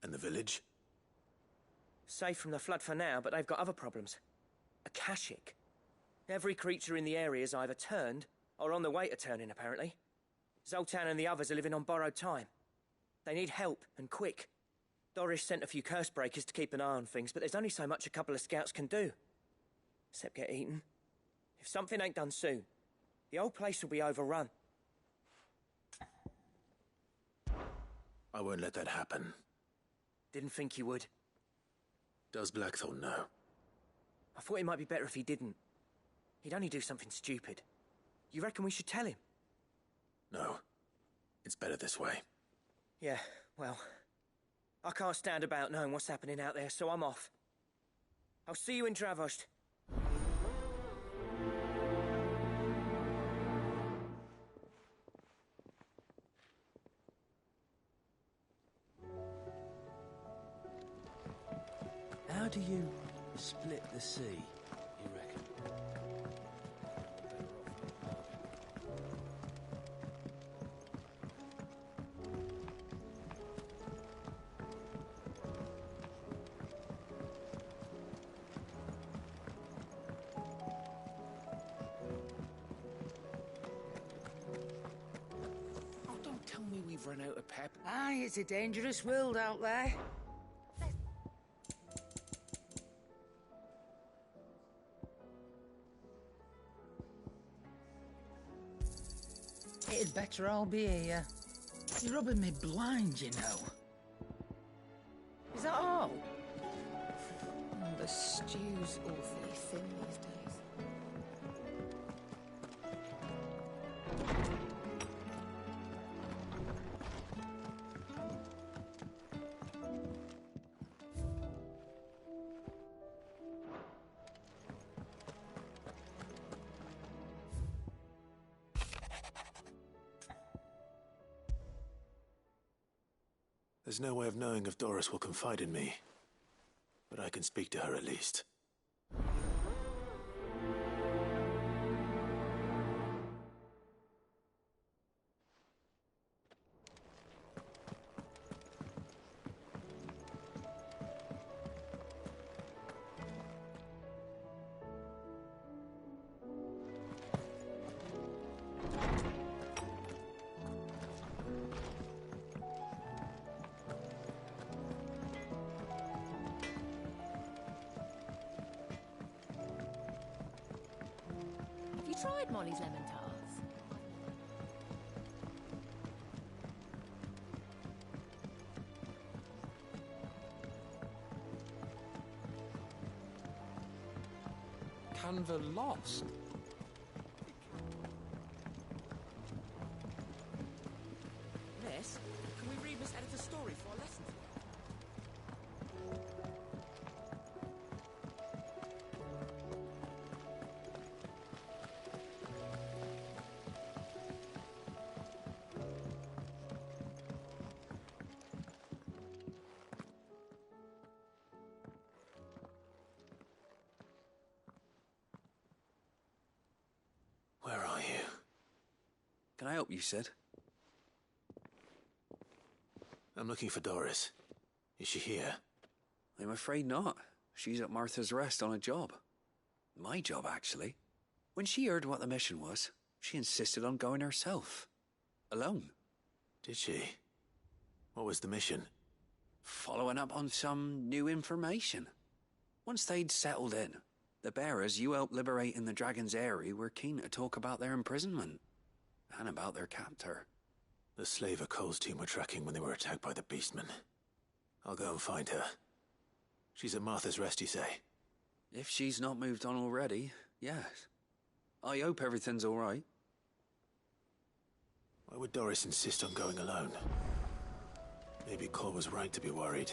And the village? Safe from the flood for now, but they've got other problems. Akashic. Every creature in the area is either turned or on the way to turning, apparently. Zoltan and the others are living on borrowed time. They need help, and quick. Doris sent a few curse breakers to keep an eye on things, but there's only so much a couple of scouts can do. Except get eaten. If something ain't done soon, the old place will be overrun. I won't let that happen. Didn't think you would. Does Blackthorn know? I thought it might be better if he didn't. He'd only do something stupid. You reckon we should tell him? No. It's better this way. Yeah, well... I can't stand about knowing what's happening out there, so I'm off. I'll see you in Dravost. How do you split the sea, you reckon? Oh, don't tell me we've run out of pep. Aye, it's a dangerous world out there. It'd better all be here. You're rubbing me blind, you know. Is that all? Oh, the stew's awfully thin these days. There's no way of knowing if Doris will confide in me. But I can speak to her at least. Tried Molly's lemon tarts? Canva lost. Miss, can we read Miss Editor's story for a lesson? Where are you? Can I help you, Sid? I'm looking for Doris. Is she here? I'm afraid not. She's at Martha's Rest on a job. My job, actually. When she heard what the mission was, she insisted on going herself. Alone. Did she? What was the mission? Following up on some new information. Once they'd settled in, the bearers you helped liberate in the Dragon's Eyrie were keen to talk about their imprisonment. And about their captor. The slaver Cole's team were tracking when they were attacked by the Beastmen. I'll go and find her. She's at Martha's Rest, you say? If she's not moved on already, yes. I hope everything's all right. Why would Doris insist on going alone? Maybe Cole was right to be worried.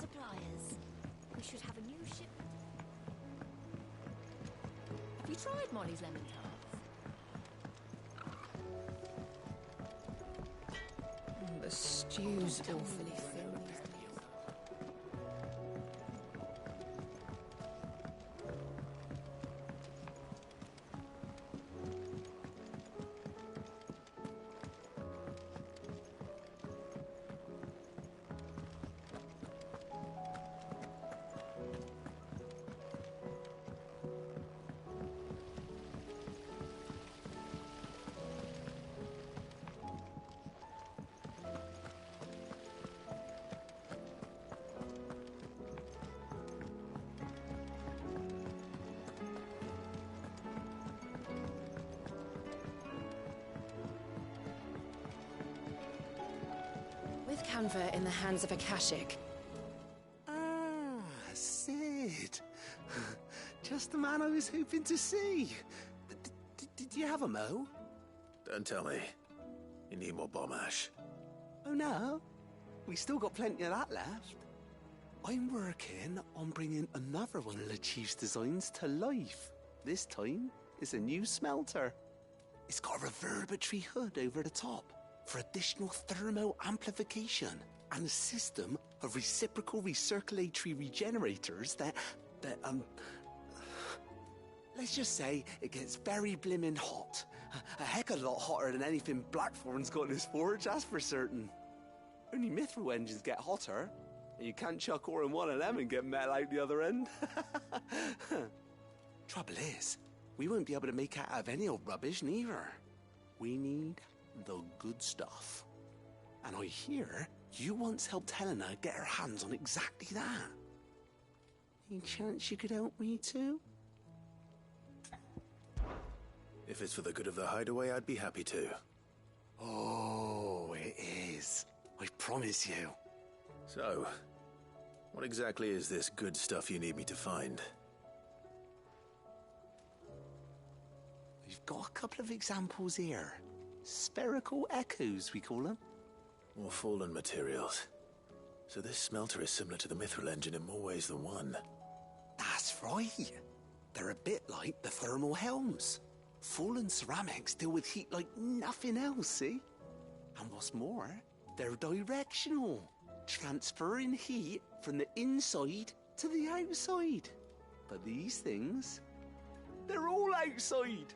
suppliers. We should have a new shipment. Have you tried Molly's lemon tarts? The stew's awfully thin. With Canva in the hands of Akashic. Ah, Sid. Just the man I was hoping to see. Did you have a mo? Don't tell me. You need more bomb ash. Oh no, we still got plenty of that left. I'm working on bringing another one of the Chief's designs to life. This time, it's a new smelter. It's got a reverberatory hood over the top for additional thermo amplification and a system of reciprocal recirculatory regenerators that let's just say it gets very blimmin' hot. A heck of a lot hotter than anything Blackthorn's got in his forge, that's for certain. Only mithril engines get hotter, and you can't chuck ore in one of them and get metal out the other end. Trouble is, we won't be able to make it out of any old rubbish neither. We need the good stuff. And I hear you once helped Helena get her hands on exactly that. Any chance you could help me too? If it's for the good of the hideaway, I'd be happy to. Oh, it is. I promise you. So, what exactly is this good stuff you need me to find? We've got a couple of examples here. Spherical echoes, we call them. More fallen materials. So this smelter is similar to the mithril engine in more ways than one. That's right. They're a bit like the thermal helms. Fallen ceramics deal with heat like nothing else, see? And what's more, they're directional, transferring heat from the inside to the outside. But these things, they're all outside.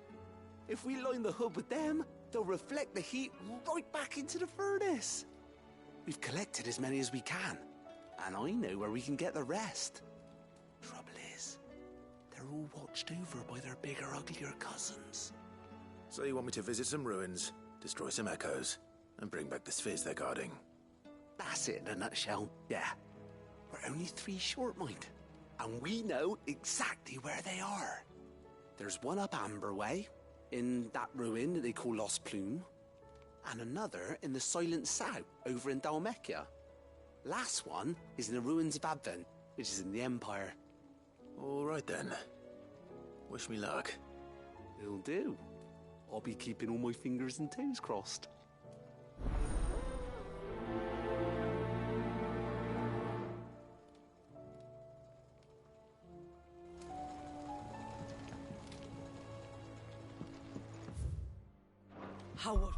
If we line the hood with them, they'll reflect the heat right back into the furnace. We've collected as many as we can, and I know where we can get the rest. Trouble is, they're all watched over by their bigger, uglier cousins. So you want me to visit some ruins, destroy some echoes, and bring back the spheres they're guarding? That's it in a nutshell, yeah. We're only 3 short, mind, and we know exactly where they are. There's one up Amber Way, in that ruin that they call Lost Plume, and another in the Silent South, over in Dalmekia. Last one is in the ruins of Advent, which is in the Empire. All right then. Wish me luck. It'll do. I'll be keeping all my fingers and toes crossed. Howard.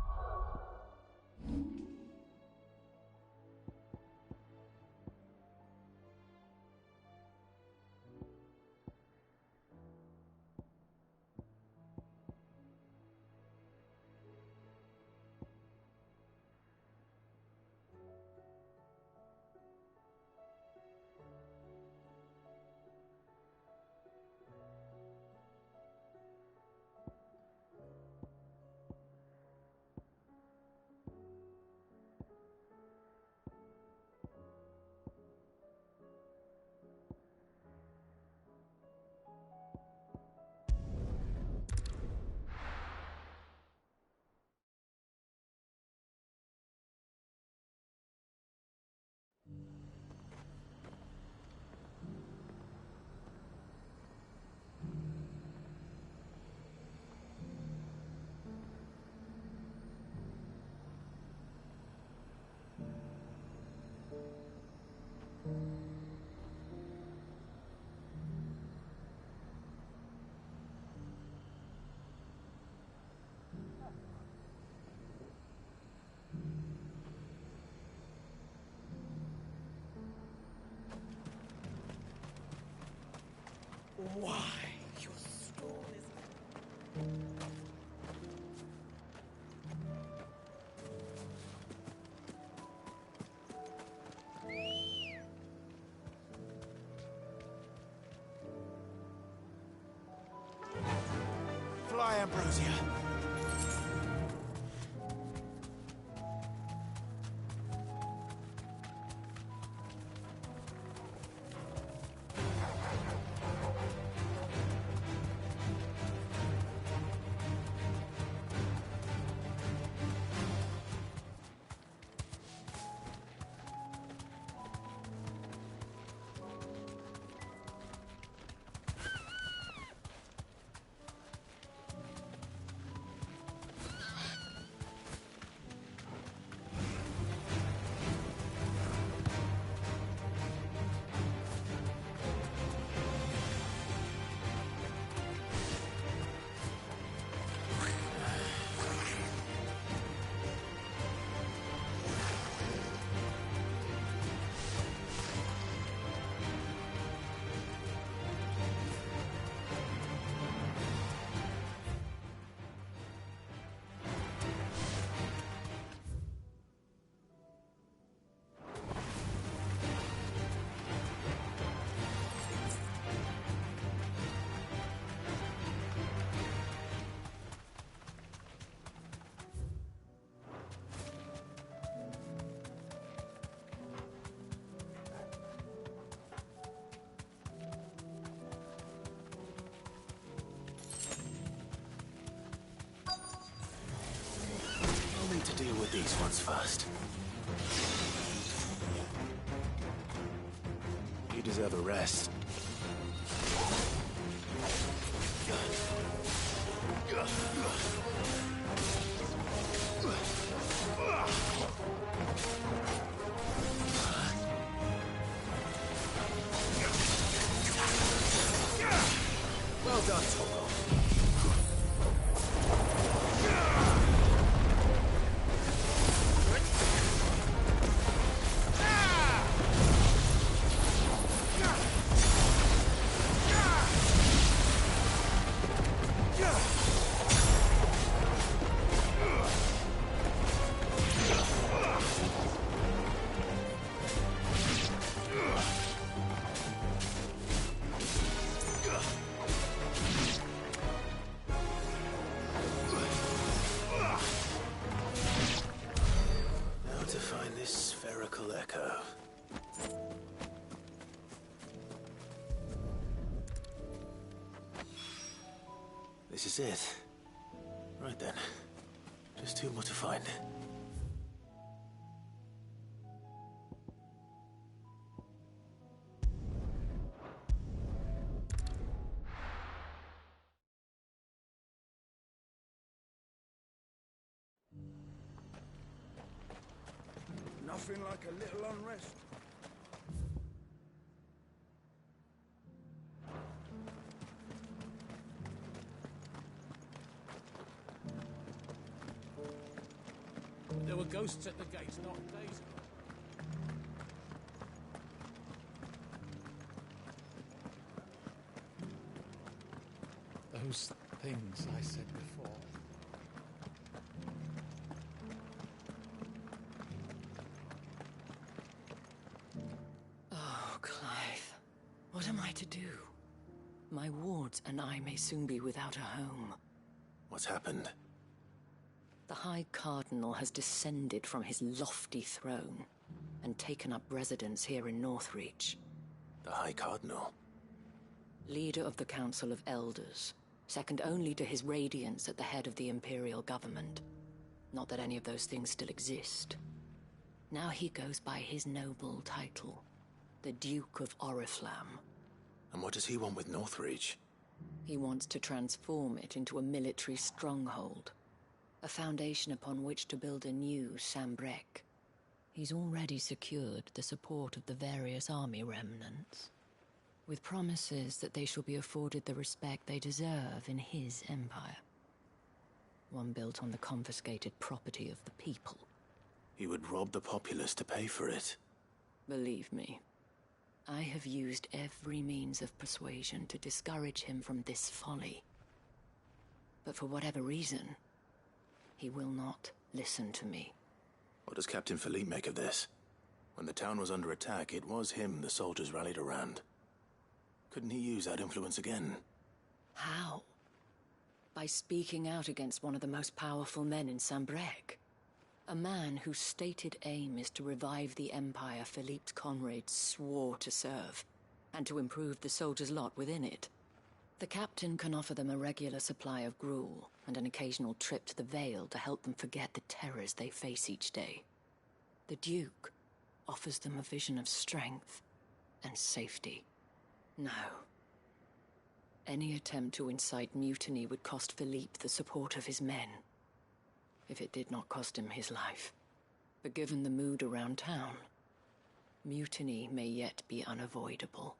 Why, your stall is... Fly, Ambrosia. To deal with these ones first. You deserve a rest. Well done, Toggle. This is it. Right then. Just two more to find. Nothing like a little unrest. There were ghosts at the gates not days ago. Those things I said before. Oh, Clive. What am I to do? My wards and I may soon be without a home. What's happened? The High Cardinal has descended from his lofty throne and taken up residence here in Northreach. The High Cardinal? Leader of the Council of Elders, second only to his Radiance at the head of the Imperial government. Not that any of those things still exist. Now he goes by his noble title, the Duke of Oriflamme. And what does he want with Northreach? He wants to transform it into a military stronghold. A foundation upon which to build a new Sambrec. He's already secured the support of the various army remnants, with promises that they shall be afforded the respect they deserve in his empire. One built on the confiscated property of the people. He would rob the populace to pay for it. Believe me, I have used every means of persuasion to discourage him from this folly. But for whatever reason, he will not listen to me. What does Captain Philippe make of this? When the town was under attack, it was him the soldiers rallied around. Couldn't he use that influence again? How? By speaking out against one of the most powerful men in Sambrec. A man whose stated aim is to revive the empire Philippe's comrades swore to serve, and to improve the soldiers' lot within it. The captain can offer them a regular supply of gruel, and an occasional trip to the Vale to help them forget the terrors they face each day. The Duke offers them a vision of strength and safety. No. Any attempt to incite mutiny would cost Philippe the support of his men, if it did not cost him his life. But given the mood around town, mutiny may yet be unavoidable.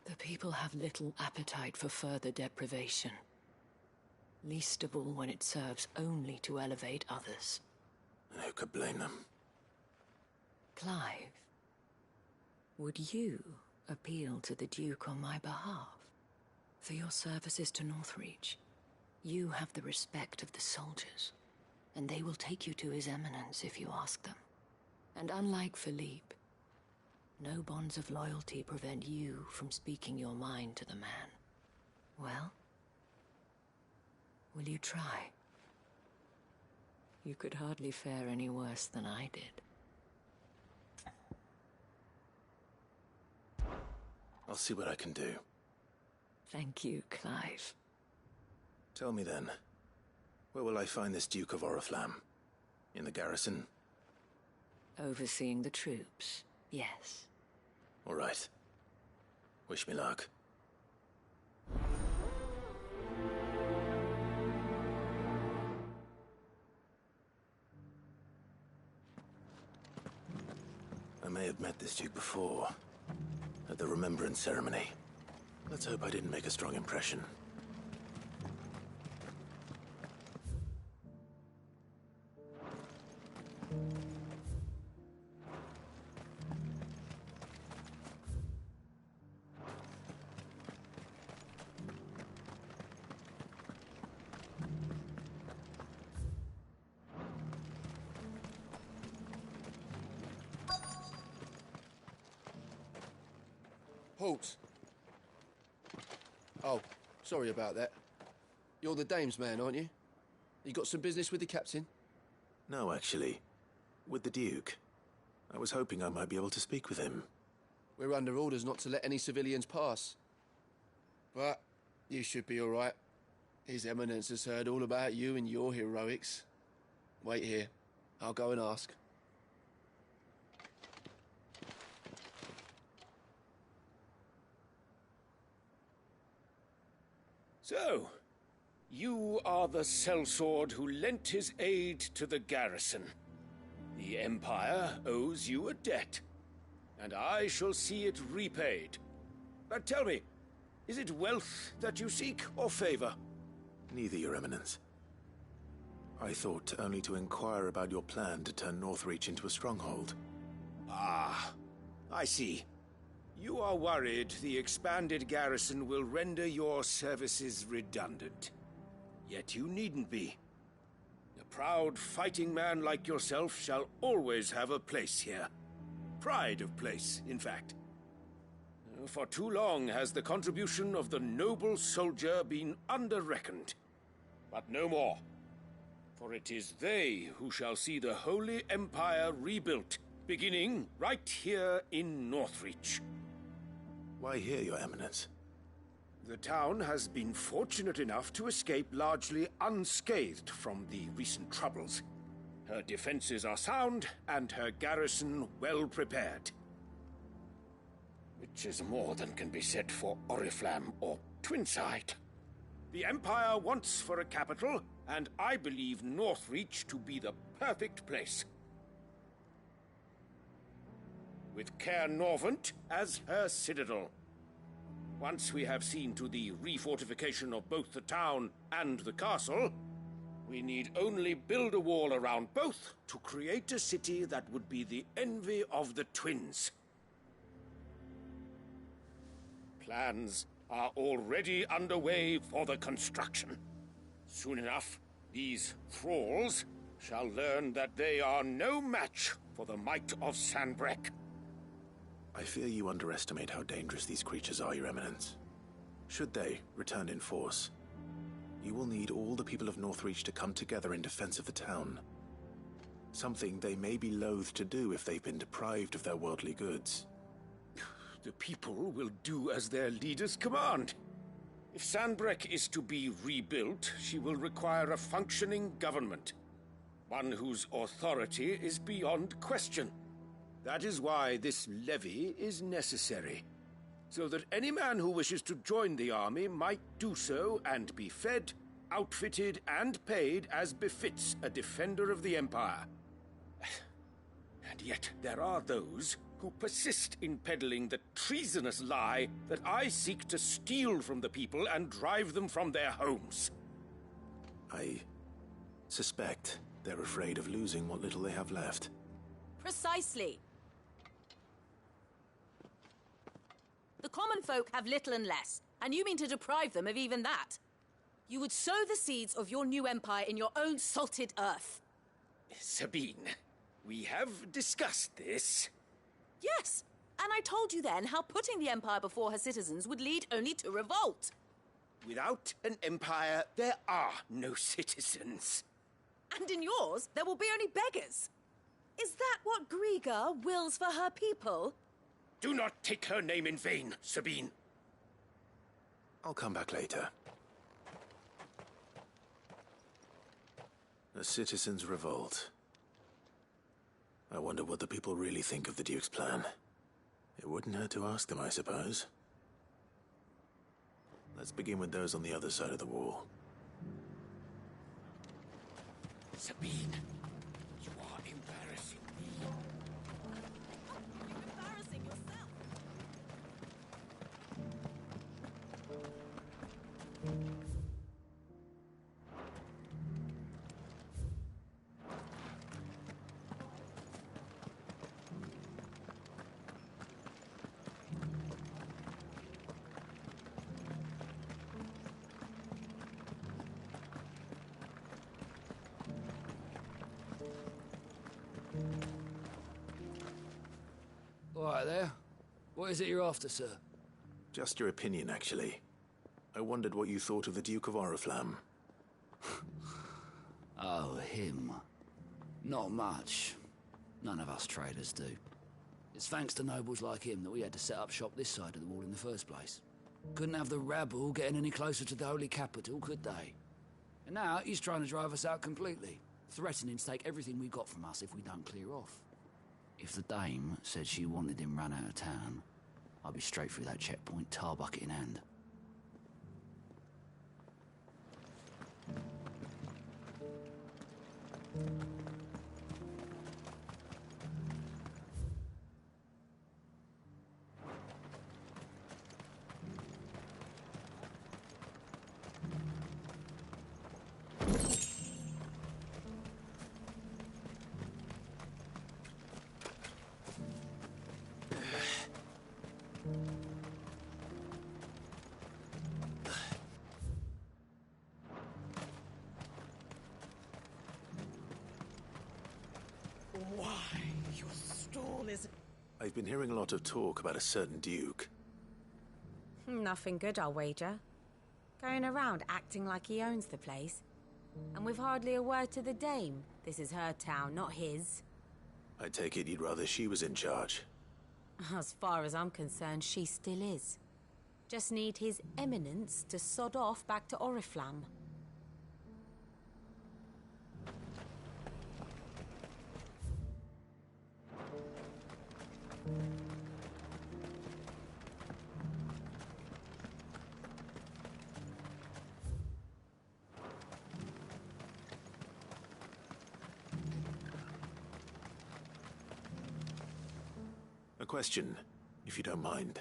The people have little appetite for further deprivation, least of all when it serves only to elevate others. And who could blame them? Clive, would you appeal to the Duke on my behalf? For your services to Northreach, you have the respect of the soldiers, and they will take you to His Eminence if you ask them. And unlike Philippe, no bonds of loyalty prevent you from speaking your mind to the man. Well, will you try? You could hardly fare any worse than I did. I'll see what I can do. Thank you, Clive. Tell me then, where will I find this Duke of Oriflamme? In the garrison? Overseeing the troops, yes. All right. Wish me luck. I may have met this Duke before, at the Remembrance Ceremony. Let's hope I didn't make a strong impression. Halt! Oh, sorry about that. You're the dame's man, aren't you? You got some business with the captain? No, actually. With the Duke. I was hoping I might be able to speak with him. We're under orders not to let any civilians pass. But you should be all right. His Eminence has heard all about you and your heroics. Wait here. I'll go and ask. So, you are the sellsword who lent his aid to the garrison. The Empire owes you a debt, and I shall see it repaid. But tell me, is it wealth that you seek, or favor? Neither, Your Eminence. I thought only to inquire about your plan to turn Northreach into a stronghold. Ah, I see. You are worried the expanded garrison will render your services redundant. Yet you needn't be. A proud fighting man like yourself shall always have a place here. Pride of place, in fact. For too long has the contribution of the noble soldier been under-reckoned. But no more. For it is they who shall see the Holy Empire rebuilt, beginning right here in Northreach. Why here, Your Eminence? The town has been fortunate enough to escape largely unscathed from the recent troubles. Her defenses are sound, and her garrison well prepared. Which is more than can be said for Oriflamme or Twinside. The Empire wants for a capital, and I believe Northreach to be the perfect place. With Caer Norvent as her citadel. Once we have seen to the refortification of both the town and the castle, we need only build a wall around both to create a city that would be the envy of the twins. Plans are already underway for the construction. Soon enough, these thralls shall learn that they are no match for the might of Sanbreque. I fear you underestimate how dangerous these creatures are, Your Eminence. Should they return in force, you will need all the people of Northreach to come together in defense of the town. Something they may be loath to do if they've been deprived of their worldly goods. The people will do as their leaders command. If Sanbreque is to be rebuilt, she will require a functioning government. One whose authority is beyond question. That is why this levy is necessary. So that any man who wishes to join the army might do so and be fed, outfitted, and paid as befits a defender of the Empire. And yet there are those who persist in peddling the treasonous lie that I seek to steal from the people and drive them from their homes. I suspect they're afraid of losing what little they have left. Precisely. The common folk have little and less, and you mean to deprive them of even that. You would sow the seeds of your new empire in your own salted earth. Sabine, we have discussed this. Yes, and I told you then how putting the empire before her citizens would lead only to revolt. Without an empire, there are no citizens. And in yours, there will be only beggars. Is that what Griga wills for her people? Do not take her name in vain, Sabine. I'll come back later. A citizens' revolt. I wonder what the people really think of the Duke's plan. It wouldn't hurt to ask them, I suppose. Let's begin with those on the other side of the wall. Sabine, you are embarrassing me. You're embarrassing yourself. All right there. What is it you're after, sir? Just your opinion, actually. I wondered what you thought of the Duke of Oriflamme. Oh, him. Not much. None of us traders do. It's thanks to nobles like him that we had to set up shop this side of the wall in the first place. Couldn't have the rabble getting any closer to the holy capital, could they? And now he's trying to drive us out completely, threatening to take everything we got from us if we don't clear off. If the dame said she wanted him run out of town, I'd be straight through that checkpoint, tar bucket in hand. Why, your stall is... I've been hearing a lot of talk about a certain Duke. Nothing good, I'll wager. Going around acting like he owns the place. And with hardly a word to the dame. This is her town, not his. I take it you'd rather she was in charge. As far as I'm concerned, she still is. Just need his eminence to sod off back to Oriflamme. A question, if you don't mind.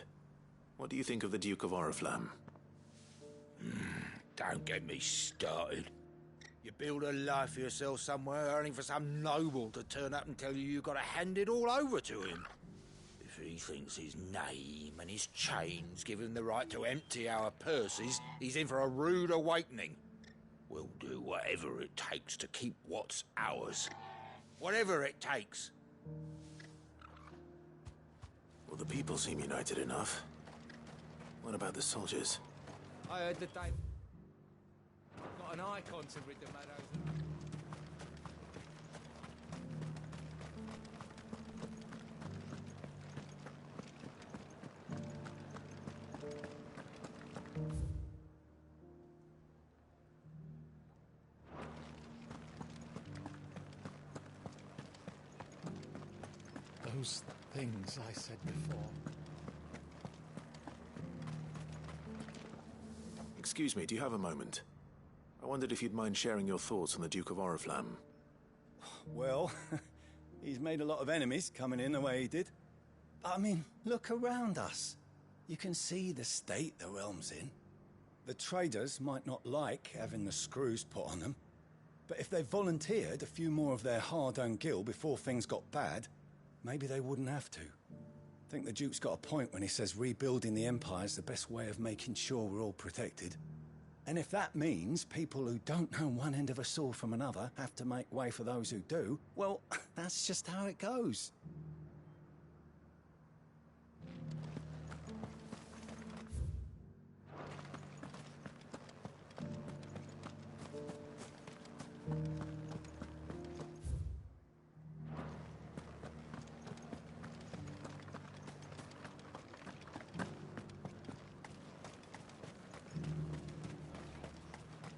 What do you think of the Duke of Oriflamme? Don't get me started. You build a life for yourself somewhere, only for some noble to turn up and tell you you've got to hand it all over to him. If he he thinks his name and his chains give him the right to empty our purses, he's in for a rude awakening. We'll do whatever it takes to keep what's ours. Whatever it takes. Well, the people seem united enough. What about the soldiers? I heard that they've got an icon to rid the meadows. Those things I said before. Excuse me, do you have a moment? I wondered if you'd mind sharing your thoughts on the Duke of Oriflamme. Well, he's made a lot of enemies coming in the way he did. I mean, look around us. You can see the state the realm's in. The traders might not like having the screws put on them, but if they volunteered a few more of their hard-earned gil before things got bad, maybe they wouldn't have to. I think the Duke's got a point when he says rebuilding the Empire's the best way of making sure we're all protected. And if that means people who don't know one end of a sword from another have to make way for those who do, well, that's just how it goes.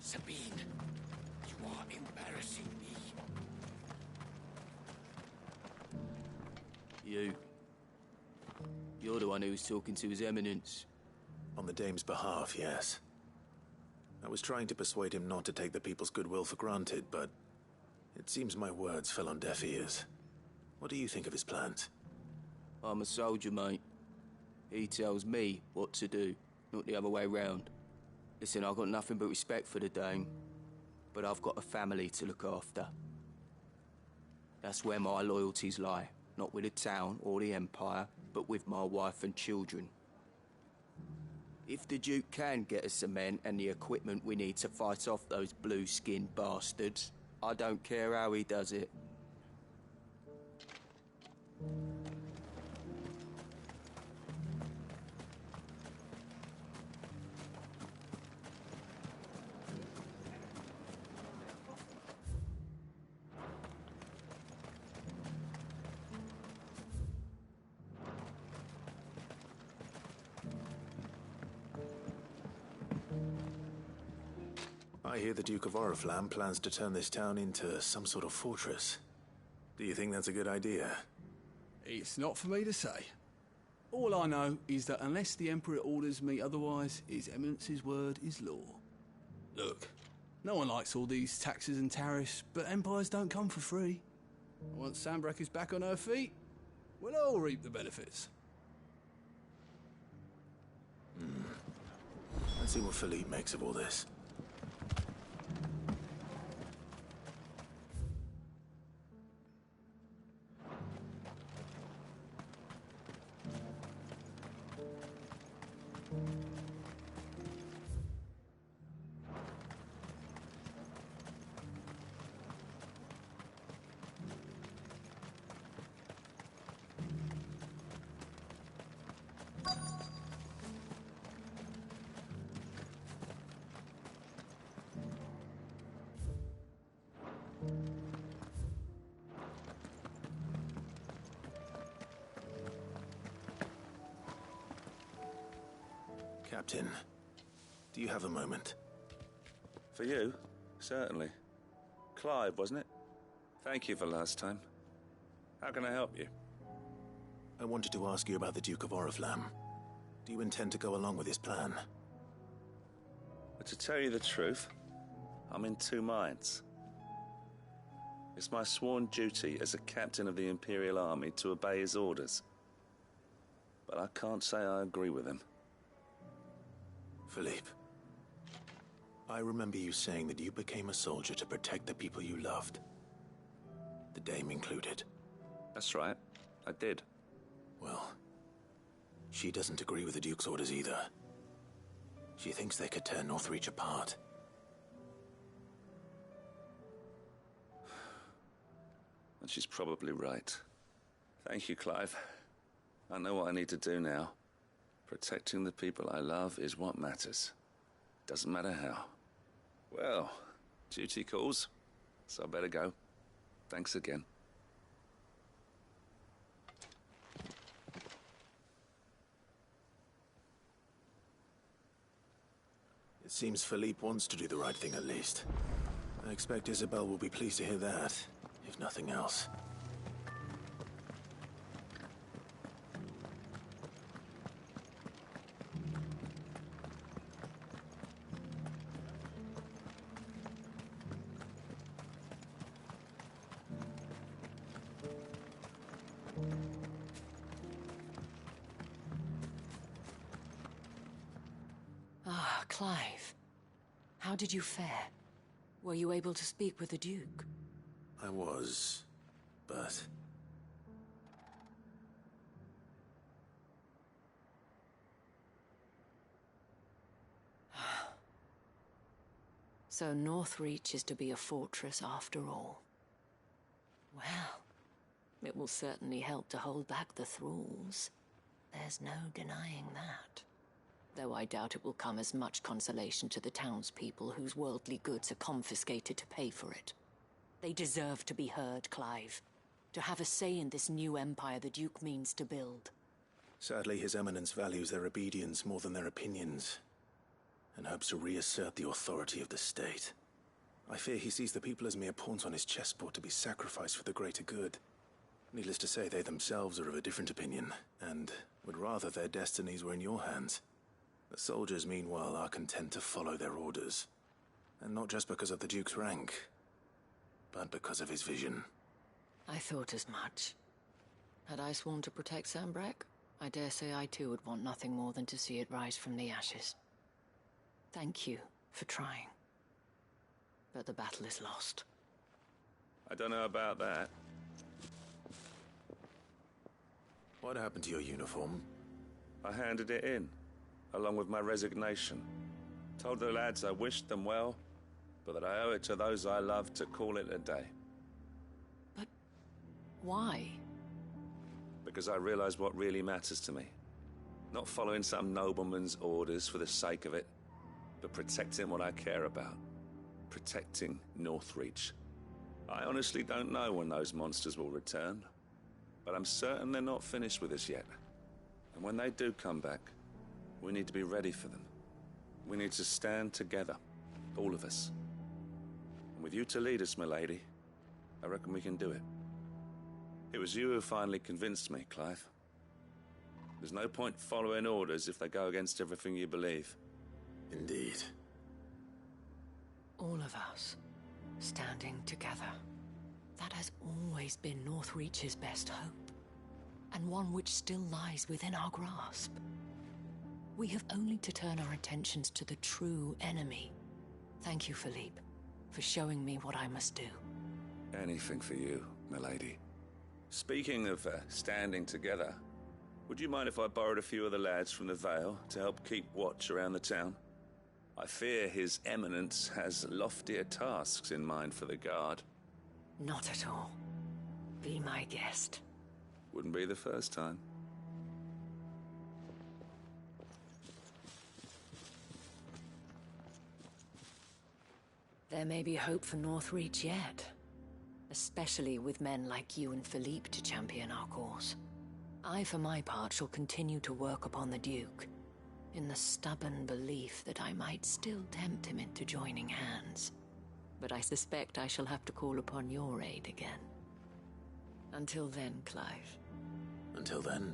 Sabine, you are embarrassing me. You're the one who was talking to His Eminence. On the Dame's behalf, yes. I was trying to persuade him not to take the people's goodwill for granted, but it seems my words fell on deaf ears. What do you think of his plans? I'm a soldier, mate. He tells me what to do, not the other way round. Listen, I've got nothing but respect for the Dame, but I've got a family to look after. That's where my loyalties lie, not with the town or the Empire, but with my wife and children. If the Duke can get us the men and the equipment we need to fight off those blue-skinned bastards, I don't care how he does it. I hear the Duke of Oriflamme plans to turn this town into some sort of fortress. Do you think that's a good idea? It's not for me to say. All I know is that unless the Emperor orders me otherwise, His Eminence's word is law. Look, no one likes all these taxes and tariffs, but empires don't come for free. Once Sanbreque is back on her feet, we'll all reap the benefits. Let's see what Philippe makes of all this. Captain, do you have a moment? For you? Certainly. Clive, wasn't it? Thank you for last time. How can I help you? I wanted to ask you about the Duke of Oriflamme. Do you intend to go along with his plan? But to tell you the truth, I'm in two minds. It's my sworn duty as a captain of the Imperial Army to obey his orders. But I can't say I agree with him. Philippe, I remember you saying that you became a soldier to protect the people you loved. The Dame included. That's right, I did. Well, She doesn't agree with the Duke's orders either. She thinks they could tear Northreach apart. And she's probably right. Thank you, Clive. I know what I need to do now. Protecting the people I love is what matters. Doesn't matter how. Well, duty calls, so I better go. Thanks again. It seems Philippe wants to do the right thing at least. I expect Isabel will be pleased to hear that, if nothing else. Ah, Clive. How did you fare? Were you able to speak with the Duke? I was, but... So Northreach is to be a fortress after all. Well, it will certainly help to hold back the thralls. There's no denying that. Though I doubt it will come as much consolation to the townspeople whose worldly goods are confiscated to pay for it. They deserve to be heard, Clive. To have a say in this new empire the Duke means to build. Sadly, His Eminence values their obedience more than their opinions, and hopes to reassert the authority of the state. I fear he sees the people as mere pawns on his chessboard to be sacrificed for the greater good. Needless to say, they themselves are of a different opinion, and would rather their destinies were in your hands. The soldiers, meanwhile, are content to follow their orders. And not just because of the Duke's rank, but because of his vision. I thought as much. Had I sworn to protect Sambrek, I dare say I too would want nothing more than to see it rise from the ashes. Thank you for trying. But the battle is lost. I don't know about that. What happened to your uniform? I handed it in, along with my resignation. Told the lads I wished them well, but that I owe it to those I love to call it a day. But why? Because I realized what really matters to me. Not following some nobleman's orders for the sake of it, but protecting what I care about. Protecting Northreach. I honestly don't know when those monsters will return, but I'm certain they're not finished with us yet. And when they do come back, we need to be ready for them. We need to stand together, all of us. And with you to lead us, milady, I reckon we can do it. It was you who finally convinced me, Clive. There's no point following orders if they go against everything you believe. Indeed. All of us, standing together. That has always been Northreach's best hope, and one which still lies within our grasp. We have only to turn our attentions to the true enemy. Thank you, Philippe, for showing me what I must do. Anything for you, milady. Speaking of standing together, would you mind if I borrowed a few of the lads from the Vale to help keep watch around the town? I fear His Eminence has loftier tasks in mind for the guard. Not at all. Be my guest. Wouldn't be the first time. There may be hope for Northreach yet. Especially with men like you and Philippe to champion our cause. I, for my part, shall continue to work upon the Duke, in the stubborn belief that I might still tempt him into joining hands. But I suspect I shall have to call upon your aid again. Until then, Clive. Until then...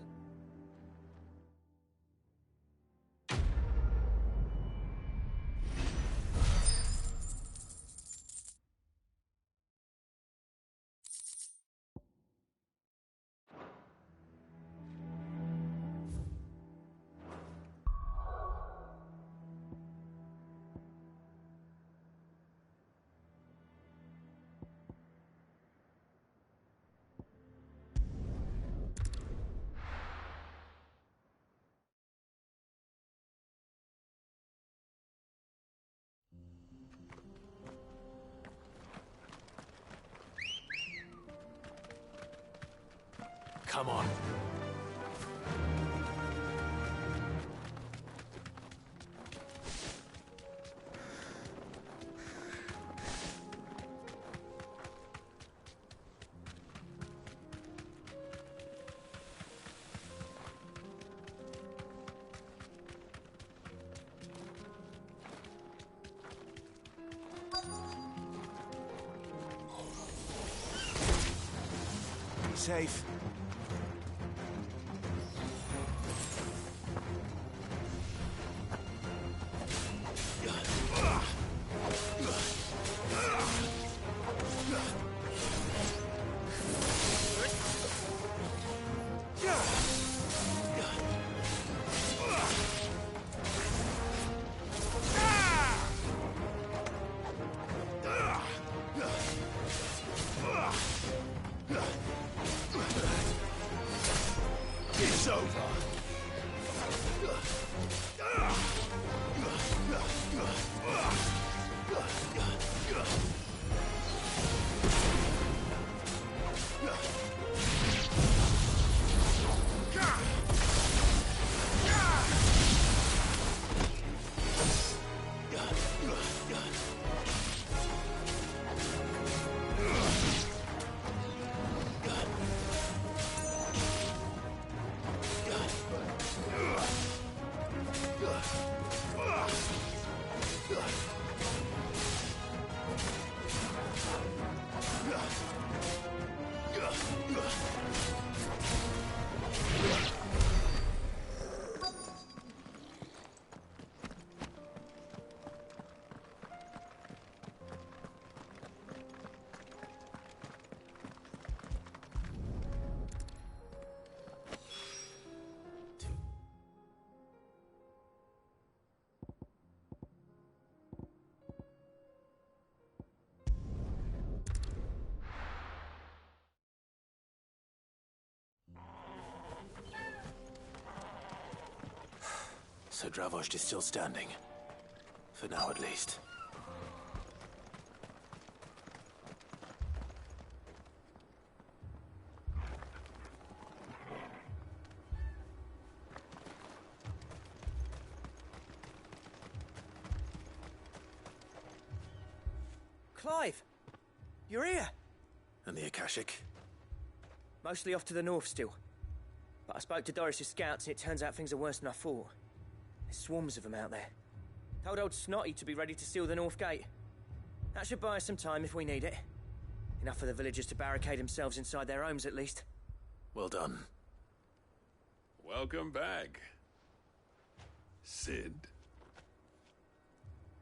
safe. It's over. So Dravost is still standing. For now, at least. Clive! You're here! And the Akashic? Mostly off to the north still. But I spoke to Doris's scouts and it turns out things are worse than I thought. There's swarms of them out there. Told old Snotty to be ready to seal the north gate. That should buy us some time if we need it. Enough for the villagers to barricade themselves inside their homes at least. Well done. Welcome back, Sid.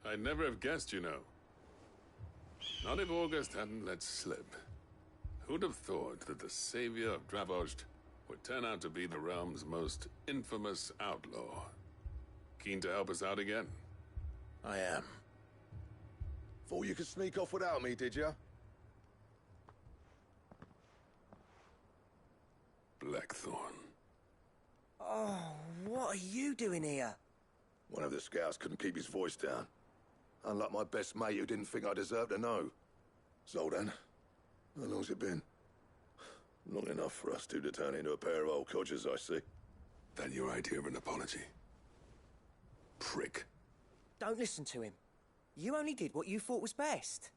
I'd never have guessed, you know. Not if August hadn't let slip. Who'd have thought that the savior of Dravost would turn out to be the realm's most infamous outlaw? Keen to help us out again? I am. Thought you could sneak off without me, did you? Blackthorn. Oh, what are you doing here? One of the scouts couldn't keep his voice down. Unlike my best mate who didn't think I deserved to know. Zoldan, how long's it been? Long enough for us two to turn into a pair of old codgers, I see. That your idea of an apology? Prick. Don't listen to him. You only did what you thought was best.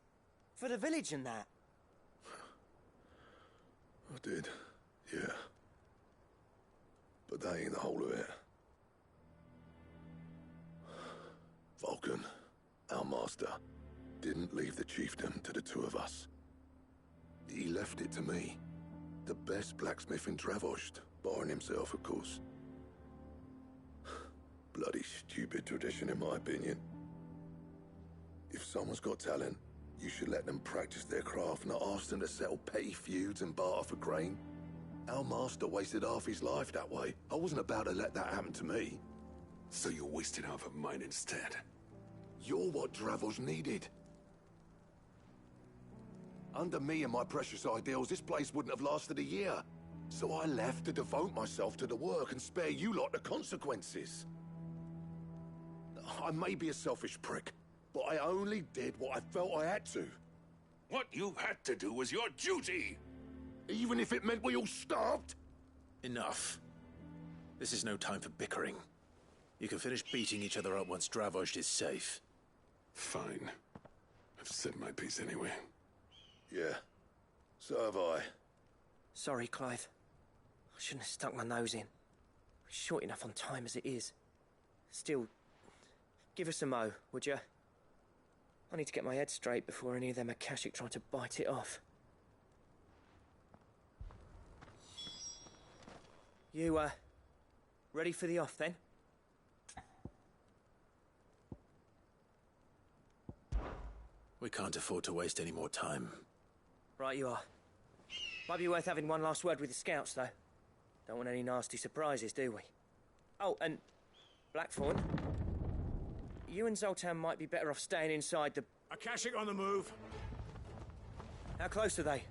For the village and that. I did, yeah. But that ain't the whole of it. Vulcan, our master, didn't leave the chiefdom to the two of us. He left it to me. The best blacksmith in Dravost, barring himself, of course. Bloody stupid tradition, in my opinion. If someone's got talent, you should let them practice their craft, not ask them to settle petty feuds and barter for grain. Our master wasted half his life that way. I wasn't about to let that happen to me. So you wasted half of mine instead? You're what Dravost needed. Under me and my precious ideals, this place wouldn't have lasted a year. So I left to devote myself to the work and spare you lot the consequences. I may be a selfish prick, but I only did what I felt I had to. What you had to do was your duty! Even if it meant we all starved? Enough. This is no time for bickering. You can finish beating each other up once Dravost is safe. Fine. I've said my piece anyway. Yeah. So have I. Sorry, Clive. I shouldn't have stuck my nose in. We're short enough on time as it is. Still, give us a mo, would you? I need to get my head straight before any of them Akashic try to bite it off. You, ready for the off, then? We can't afford to waste any more time. Right you are. Might be worth having one last word with the scouts, though. Don't want any nasty surprises, do we? Oh, and Blackthorn, you and Zoltan might be better off staying inside the... Akashic on the move. How close are they?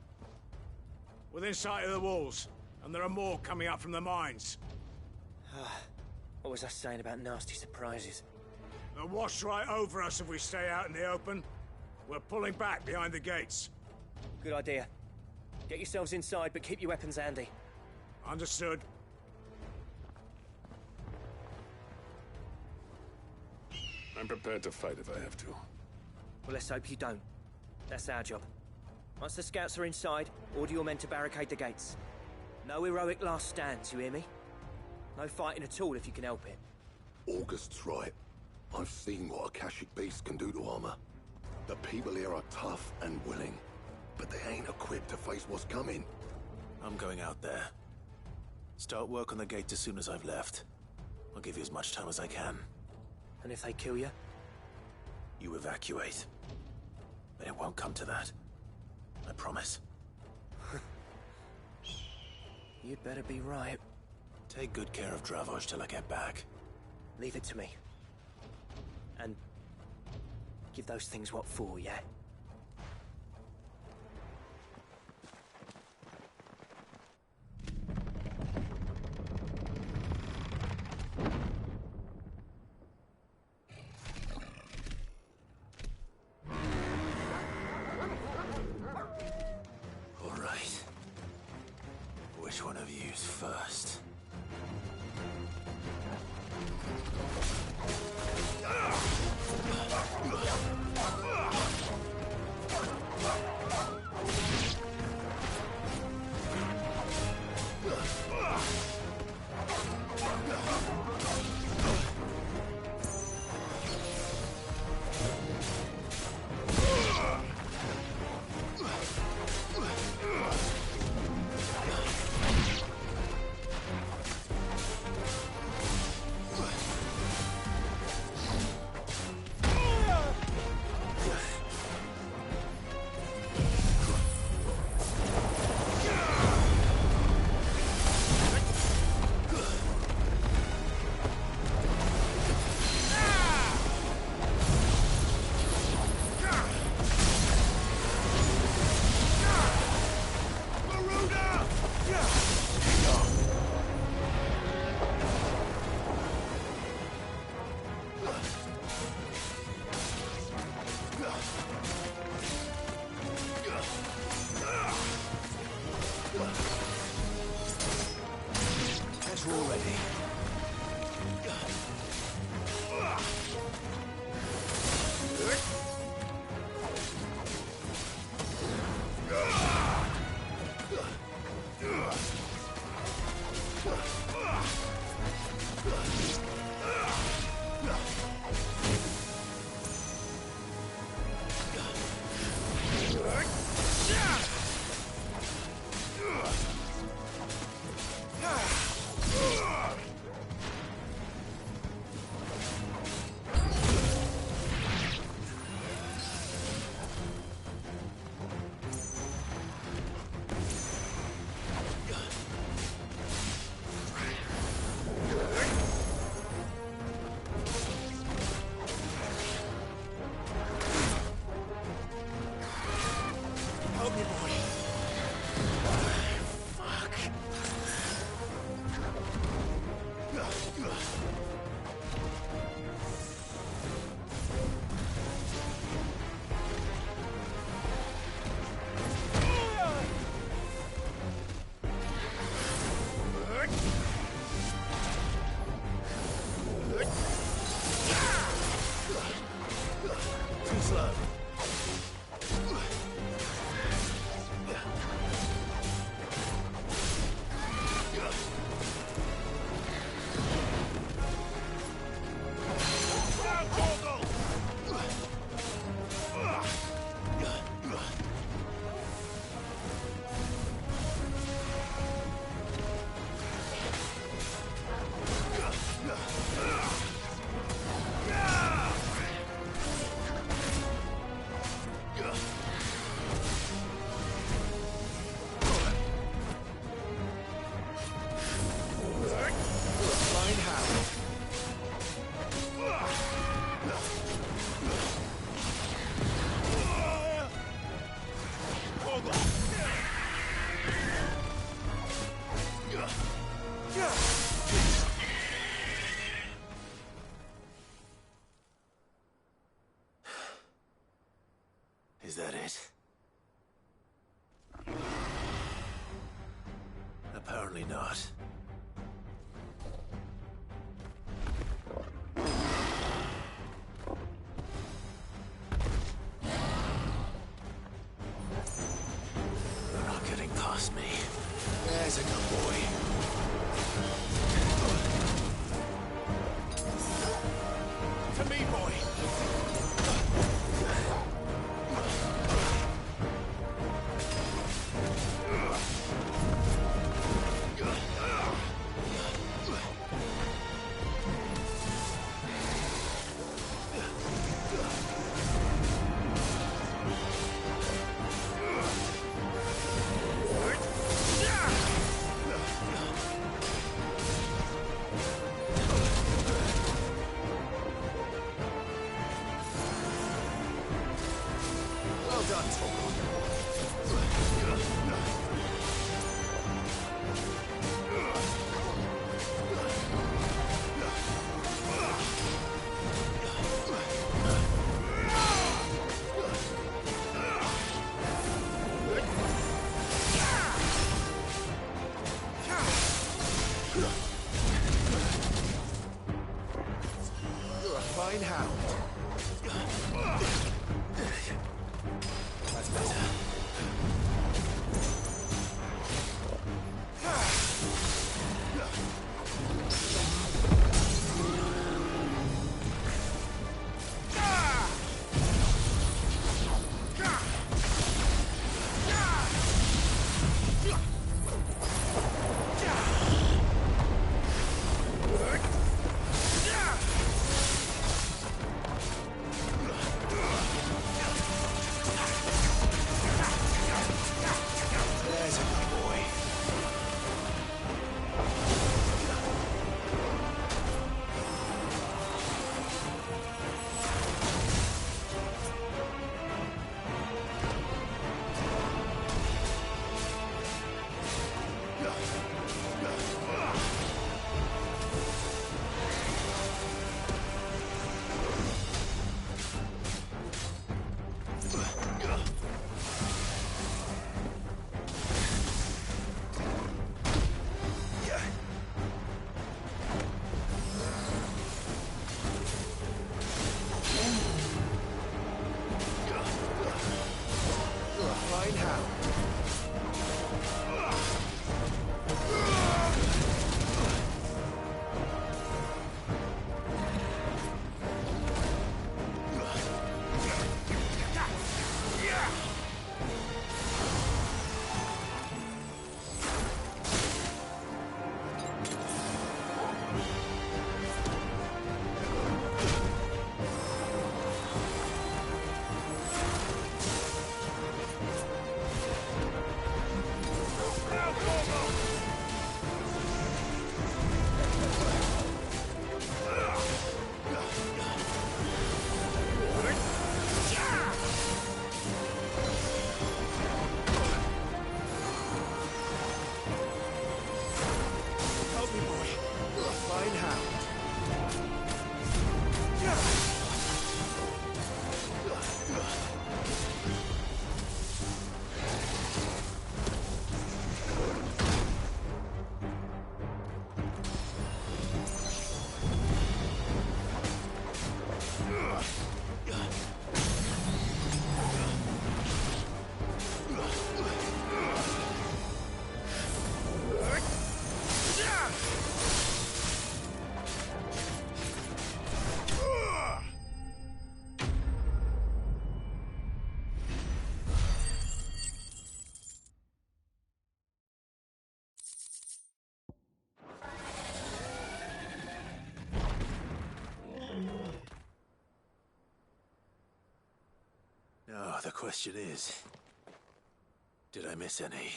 Within sight of the walls, and there are more coming up from the mines. What was I saying about nasty surprises? They'll wash right over us if we stay out in the open. We're pulling back behind the gates. Good idea. Get yourselves inside, but keep your weapons handy. Understood. I'm prepared to fight if I have to. Well, let's hope you don't. That's our job. Once the scouts are inside, order your men to barricade the gates. No heroic last stands, you hear me? No fighting at all if you can help it. August's right. I've seen what Akashic beasts can do to armor. The people here are tough and willing, but they ain't equipped to face what's coming. I'm going out there. Start work on the gate as soon as I've left. I'll give you as much time as I can. And if they kill you? You evacuate. But it won't come to that. I promise. You'd better be right. Take good care of Dravoj till I get back. Leave it to me. And give those things what for, yeah? All right. Which one of you's first? Is that it? Apparently not. You're not getting past me. There's a good boy. To me, boy. Well done, Torgon. You're a fine hound. That's better. There's a good boy. You're a fine hound. Help me, boy. You're a fine hound. Now, the question is, did I miss any?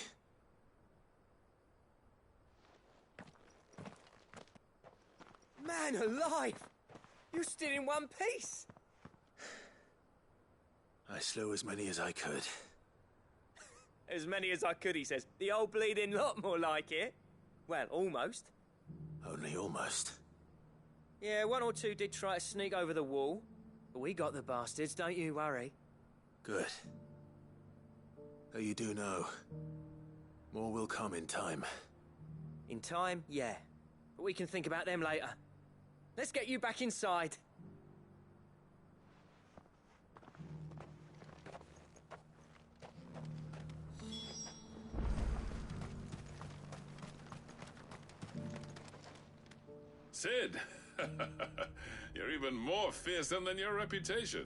Man alive! You stood in one piece! I slew as many as I could. As many as I could, he says. The old bleeding lot, more like it. Well, almost. Only almost. Yeah, one or two did try to sneak over the wall. But we got the bastards, don't you worry. Good. Though you do know, more will come in time. In time, yeah. But we can think about them later. Let's get you back inside. Sid! You're even more fearsome than your reputation.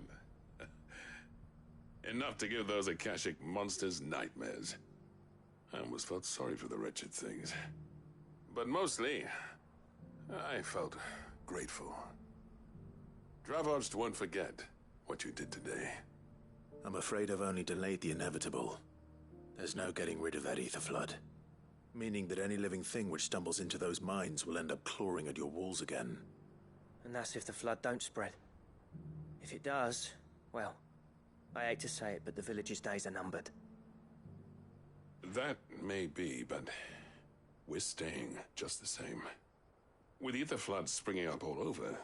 Enough to give those Akashic monsters nightmares. I almost felt sorry for the wretched things. But mostly, I felt grateful. Dravoged won't forget what you did today. I'm afraid I've only delayed the inevitable. There's no getting rid of that ether flood. Meaning that any living thing which stumbles into those mines will end up clawing at your walls again. And that's if the flood don't spread. If it does, well, I hate to say it, but the village's days are numbered. That may be, but we're staying just the same. With ether floods springing up all over,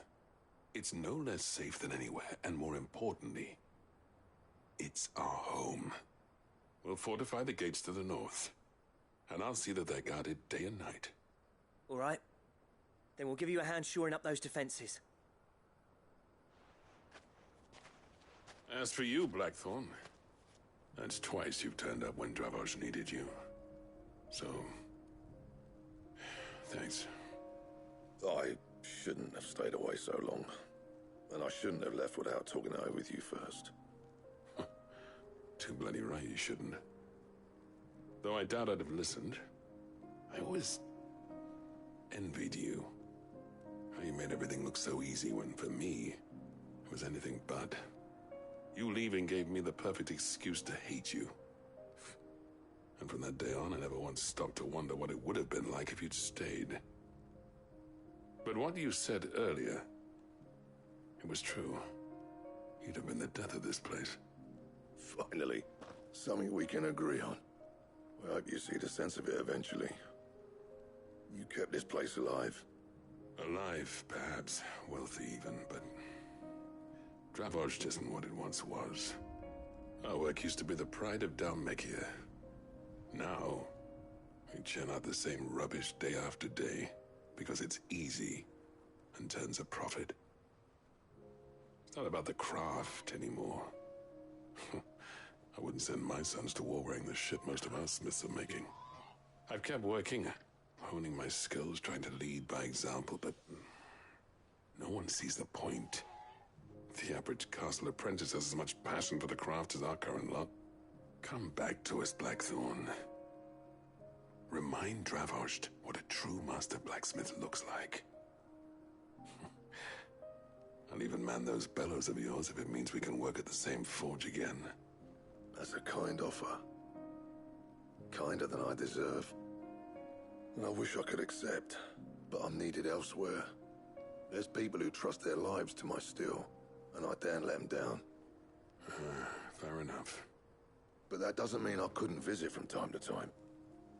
it's no less safe than anywhere, and more importantly, it's our home. We'll fortify the gates to the north, and I'll see that they're guarded day and night. All right. Then we'll give you a hand shoring up those defenses. As for you, Blackthorn, that's twice you've turned up when Dravos needed you. So, thanks. I shouldn't have stayed away so long. And I shouldn't have left without talking it over with you first. Too bloody right you shouldn't. Though I doubt I'd have listened. I always envied you. How you made everything look so easy when, for me, it was anything but. You leaving gave me the perfect excuse to hate you. And from that day on, I never once stopped to wonder what it would have been like if you'd stayed. But what you said earlier, it was true. You'd have been the death of this place. Finally, something we can agree on. I hope you see the sense of it eventually. You kept this place alive. Alive, perhaps. Wealthy even, but Dravoged isn't what it once was. Our work used to be the pride of Dalmekia. Now, we churn out the same rubbish day after day because it's easy and turns a profit. It's not about the craft anymore. I wouldn't send my sons to war wearing the shit most of our smiths are making. I've kept working, honing my skills, trying to lead by example, but no one sees the point. The average castle apprentice has as much passion for the craft as our current lot. Come back to us, Blackthorn. Remind Dravoged what a true master blacksmith looks like. I'll even man those bellows of yours if it means we can work at the same forge again. That's a kind offer. Kinder than I deserve. And I wish I could accept, but I'm needed elsewhere. There's people who trust their lives to my steel, and I daren't let them down. Fair enough. But that doesn't mean I couldn't visit from time to time.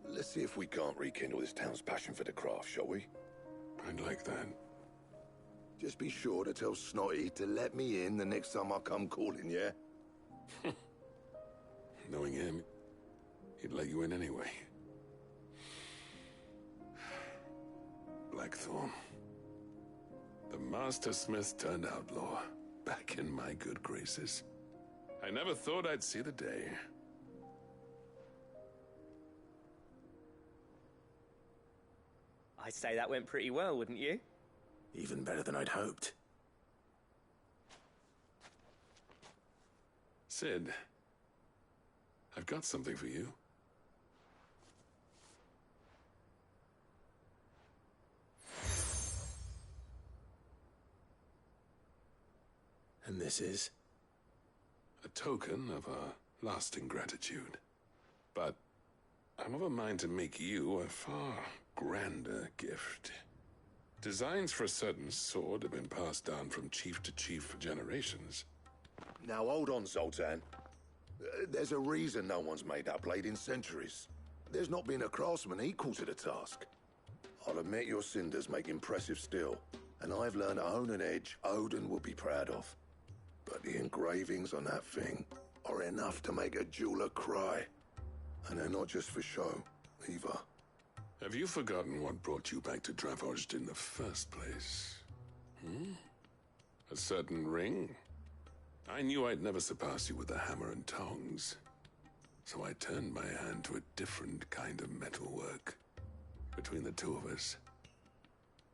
Let's see if we can't rekindle this town's passion for the craft, shall we? I'd like that. Just be sure to tell Snotty to let me in the next time I come calling, yeah? Knowing him, he'd let you in anyway. Blackthorn. The Master Smith turned outlaw, back in my good graces. I never thought I'd see the day. I'd say that went pretty well, wouldn't you? Even better than I'd hoped. Sid, I've got something for you. And this is? A token of our lasting gratitude. But I'm of a mind to make you a far grander gift. Designs for a certain sword have been passed down from chief to chief for generations. Now hold on, Zoltan. There's a reason no one's made that blade in centuries. There's not been a craftsman equal to the task. I'll admit your cinders make impressive steel, and I've learned to own an edge Odin will be proud of. But the engravings on that thing, are enough to make a jeweler cry. And they're not just for show, either. Have you forgotten what brought you back to Dravozd in the first place? A certain ring? I knew I'd never surpass you with a hammer and tongs. So I turned my hand to a different kind of metalwork. Between the two of us,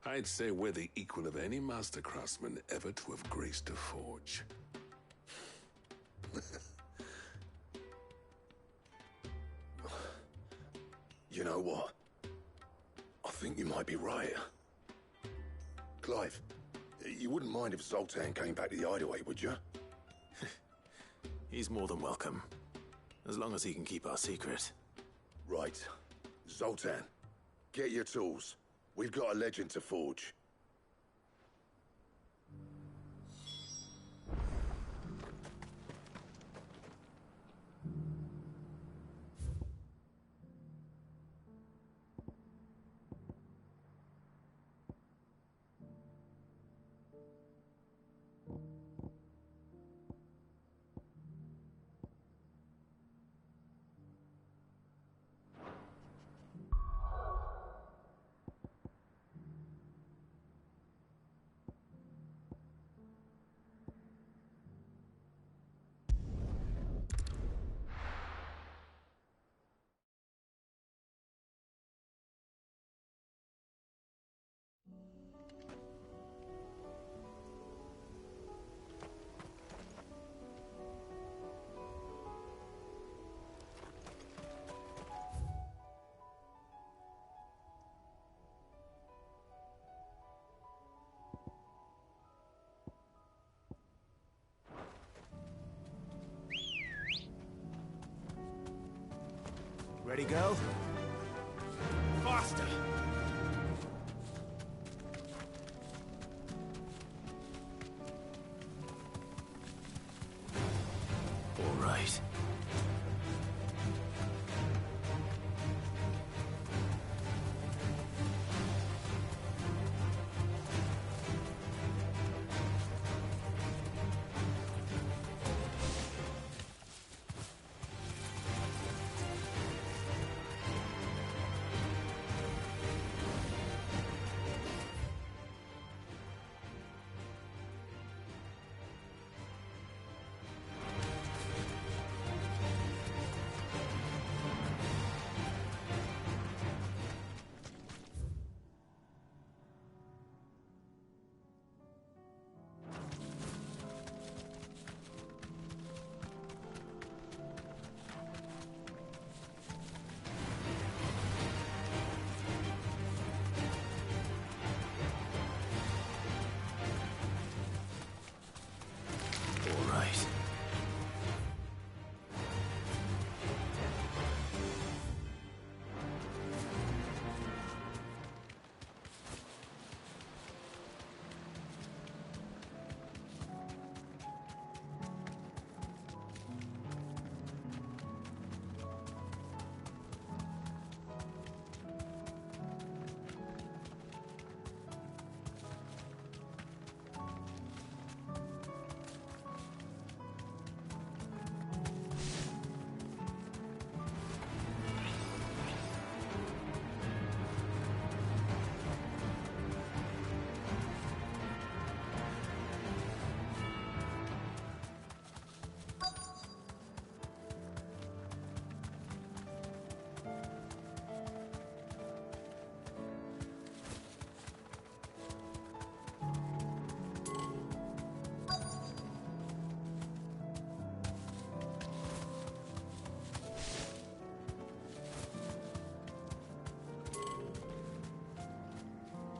I'd say we're the equal of any master craftsman ever to have graced a forge. You know what? I think you might be right. Clive, you wouldn't mind if Zoltan came back to the hideaway, would you? He's more than welcome. As long as he can keep our secret. Right. Zoltan, get your tools. We've got a legend to forge. Ready, go? Faster! All right.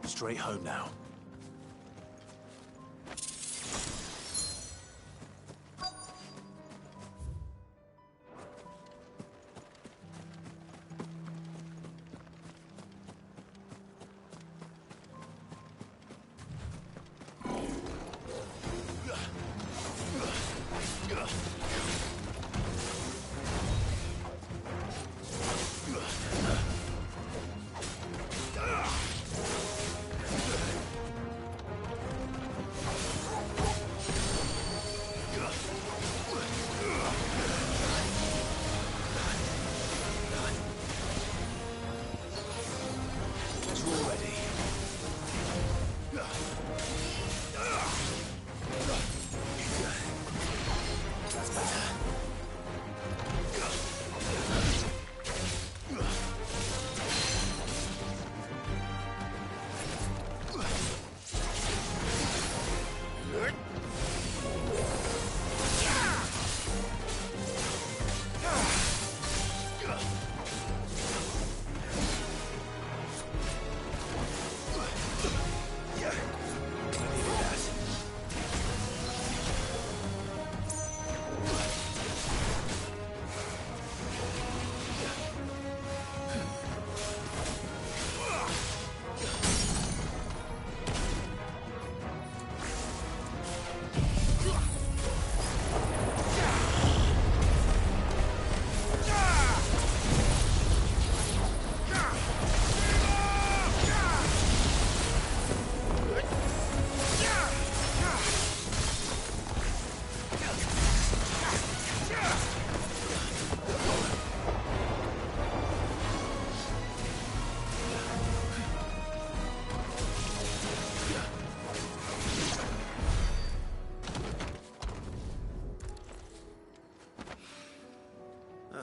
Straight home now.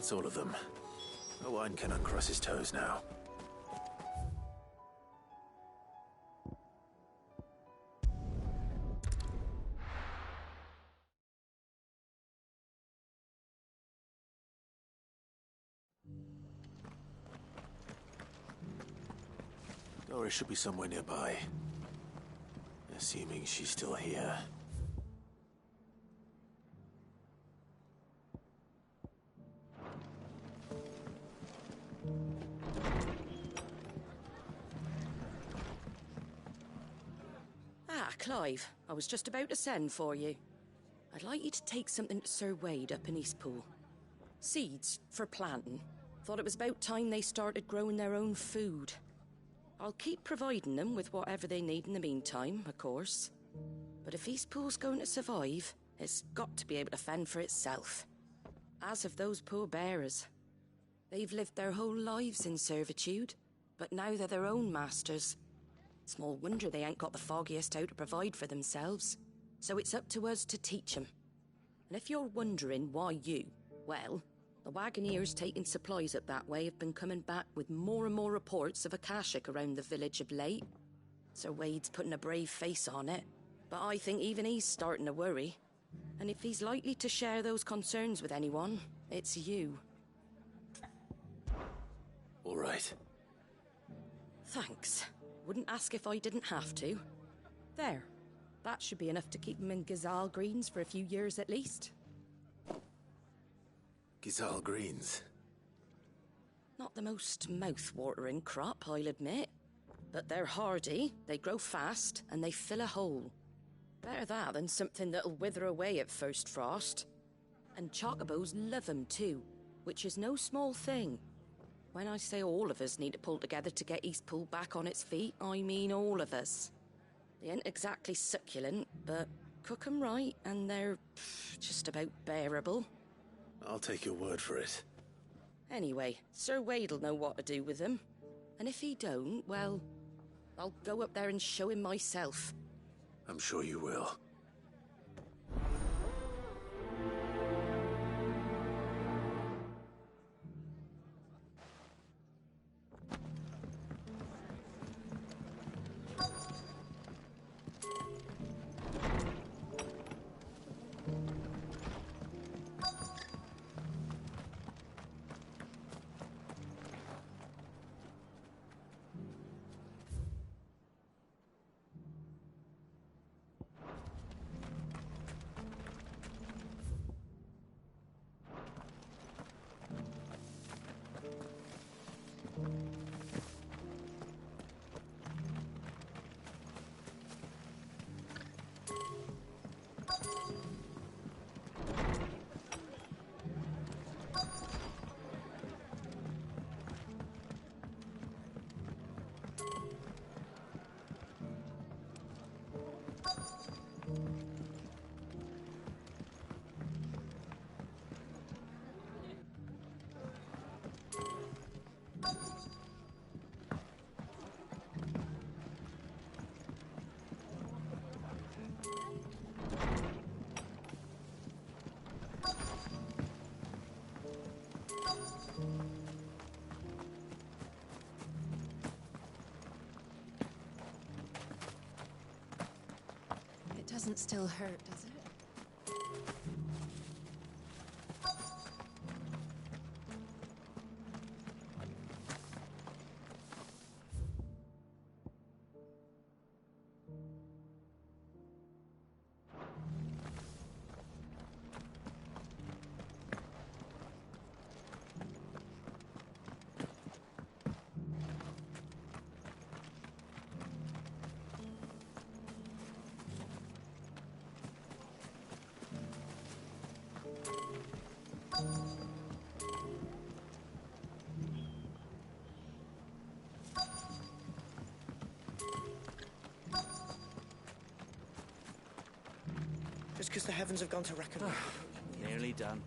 That's all of them. No one can uncross his toes now. Dora should be somewhere nearby. Assuming she's still here. Ah, Clive. I was just about to send for you. I'd like you to take something to Sir Wade up in Eastpool. Seeds for planting. Thought it was about time they started growing their own food. I'll keep providing them with whatever they need in the meantime, of course. But if Eastpool's going to survive, it's got to be able to fend for itself. As of those poor bearers. They've lived their whole lives in servitude, but now they're their own masters. Small wonder they ain't got the foggiest how to provide for themselves. So it's up to us to teach them. And if you're wondering why you, well, the Wagoneers taking supplies up that way have been coming back with more and more reports of Akashic around the village of late. Sir Wade's putting a brave face on it, but I think even he's starting to worry. And if he's likely to share those concerns with anyone, it's you. All right. Thanks. Wouldn't ask if I didn't have to. There. That should be enough to keep him in Gazal Greens for a few years at least. Gazal Greens. Not the most mouth-watering crop, I'll admit. But they're hardy, they grow fast, and they fill a hole. Better that than something that'll wither away at first frost. And chocobos love 'em too, which is no small thing. When I say all of us need to pull together to get Eastpool back on its feet, I mean all of us. They ain't exactly succulent, but cook 'em right, and they're just about bearable. I'll take your word for it. Anyway, Sir Wade'll know what to do with them. And if he don't, well, I'll go up there and show him myself. I'm sure you will. It doesn't still hurt, does it? Just because the heavens have gone to reckoning. Nearly done.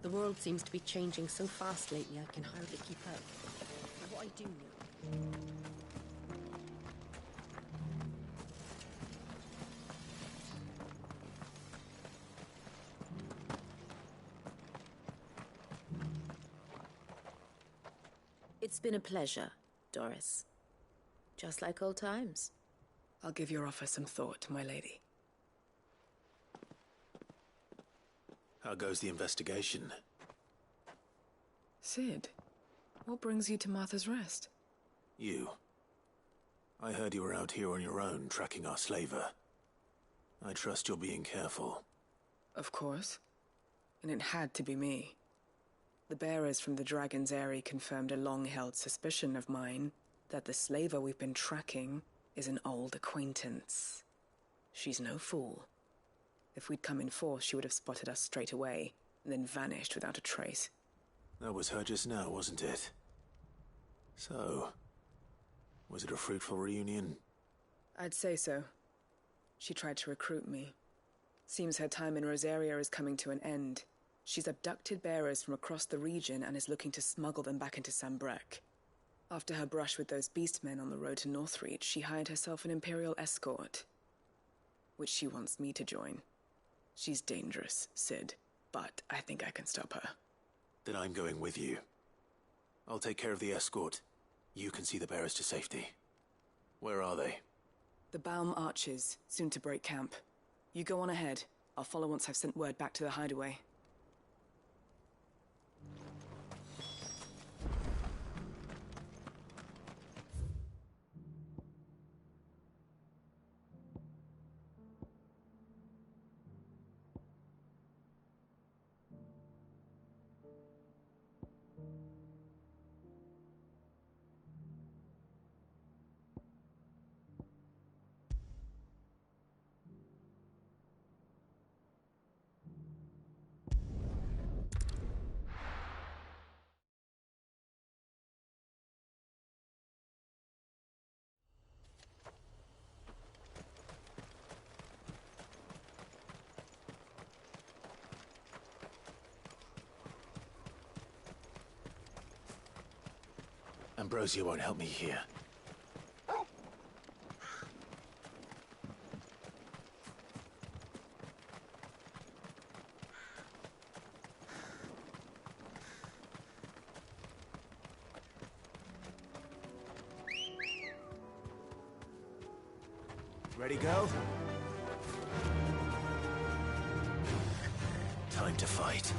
The world seems to be changing so fast lately, I can hardly keep up. But what I do know... It's been a pleasure, Doris. Just like old times. I'll give your offer some thought, my lady. How goes the investigation? Sid, what brings you to Martha's Rest? You. I heard you were out here on your own, tracking our slaver. I trust you're being careful. Of course. And it had to be me. The bearers from the Dragon's Eyrie confirmed a long-held suspicion of mine that the slaver we've been tracking is an old acquaintance. She's no fool. If we'd come in force, she would have spotted us straight away, and then vanished without a trace. That was her just now, wasn't it? So, was it a fruitful reunion? I'd say so. She tried to recruit me. Seems her time in Rosaria is coming to an end. She's abducted bearers from across the region and is looking to smuggle them back into Sambrec. After her brush with those beastmen on the road to Northreach, she hired herself an Imperial escort, which she wants me to join. She's dangerous, Sid, but I think I can stop her. Then I'm going with you. I'll take care of the escort. You can see the bearers to safety. Where are they? The Baum Archers, soon to break camp. You go on ahead. I'll follow once I've sent word back to the hideaway. Ambrosia won't help me here. Ready, go? Time to fight.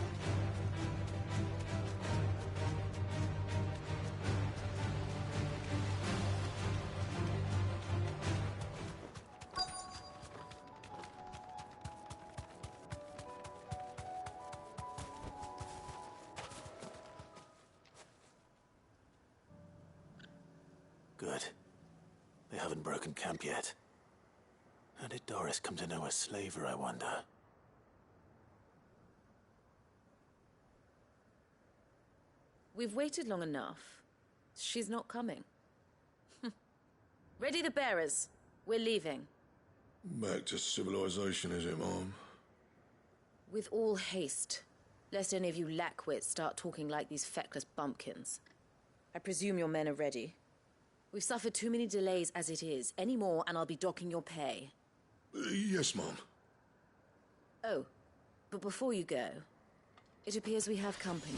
Good. They haven't broken camp yet. How did Doris come to know a slaver, I wonder? We've waited long enough. She's not coming. Ready the bearers. We're leaving. Back to civilization, is it, Mom? With all haste. Lest any of you lackwits start talking like these feckless bumpkins. I presume your men are ready. We've suffered too many delays as it is. Any more and I'll be docking your pay. Yes, Mom. Oh, but before you go, it appears we have company.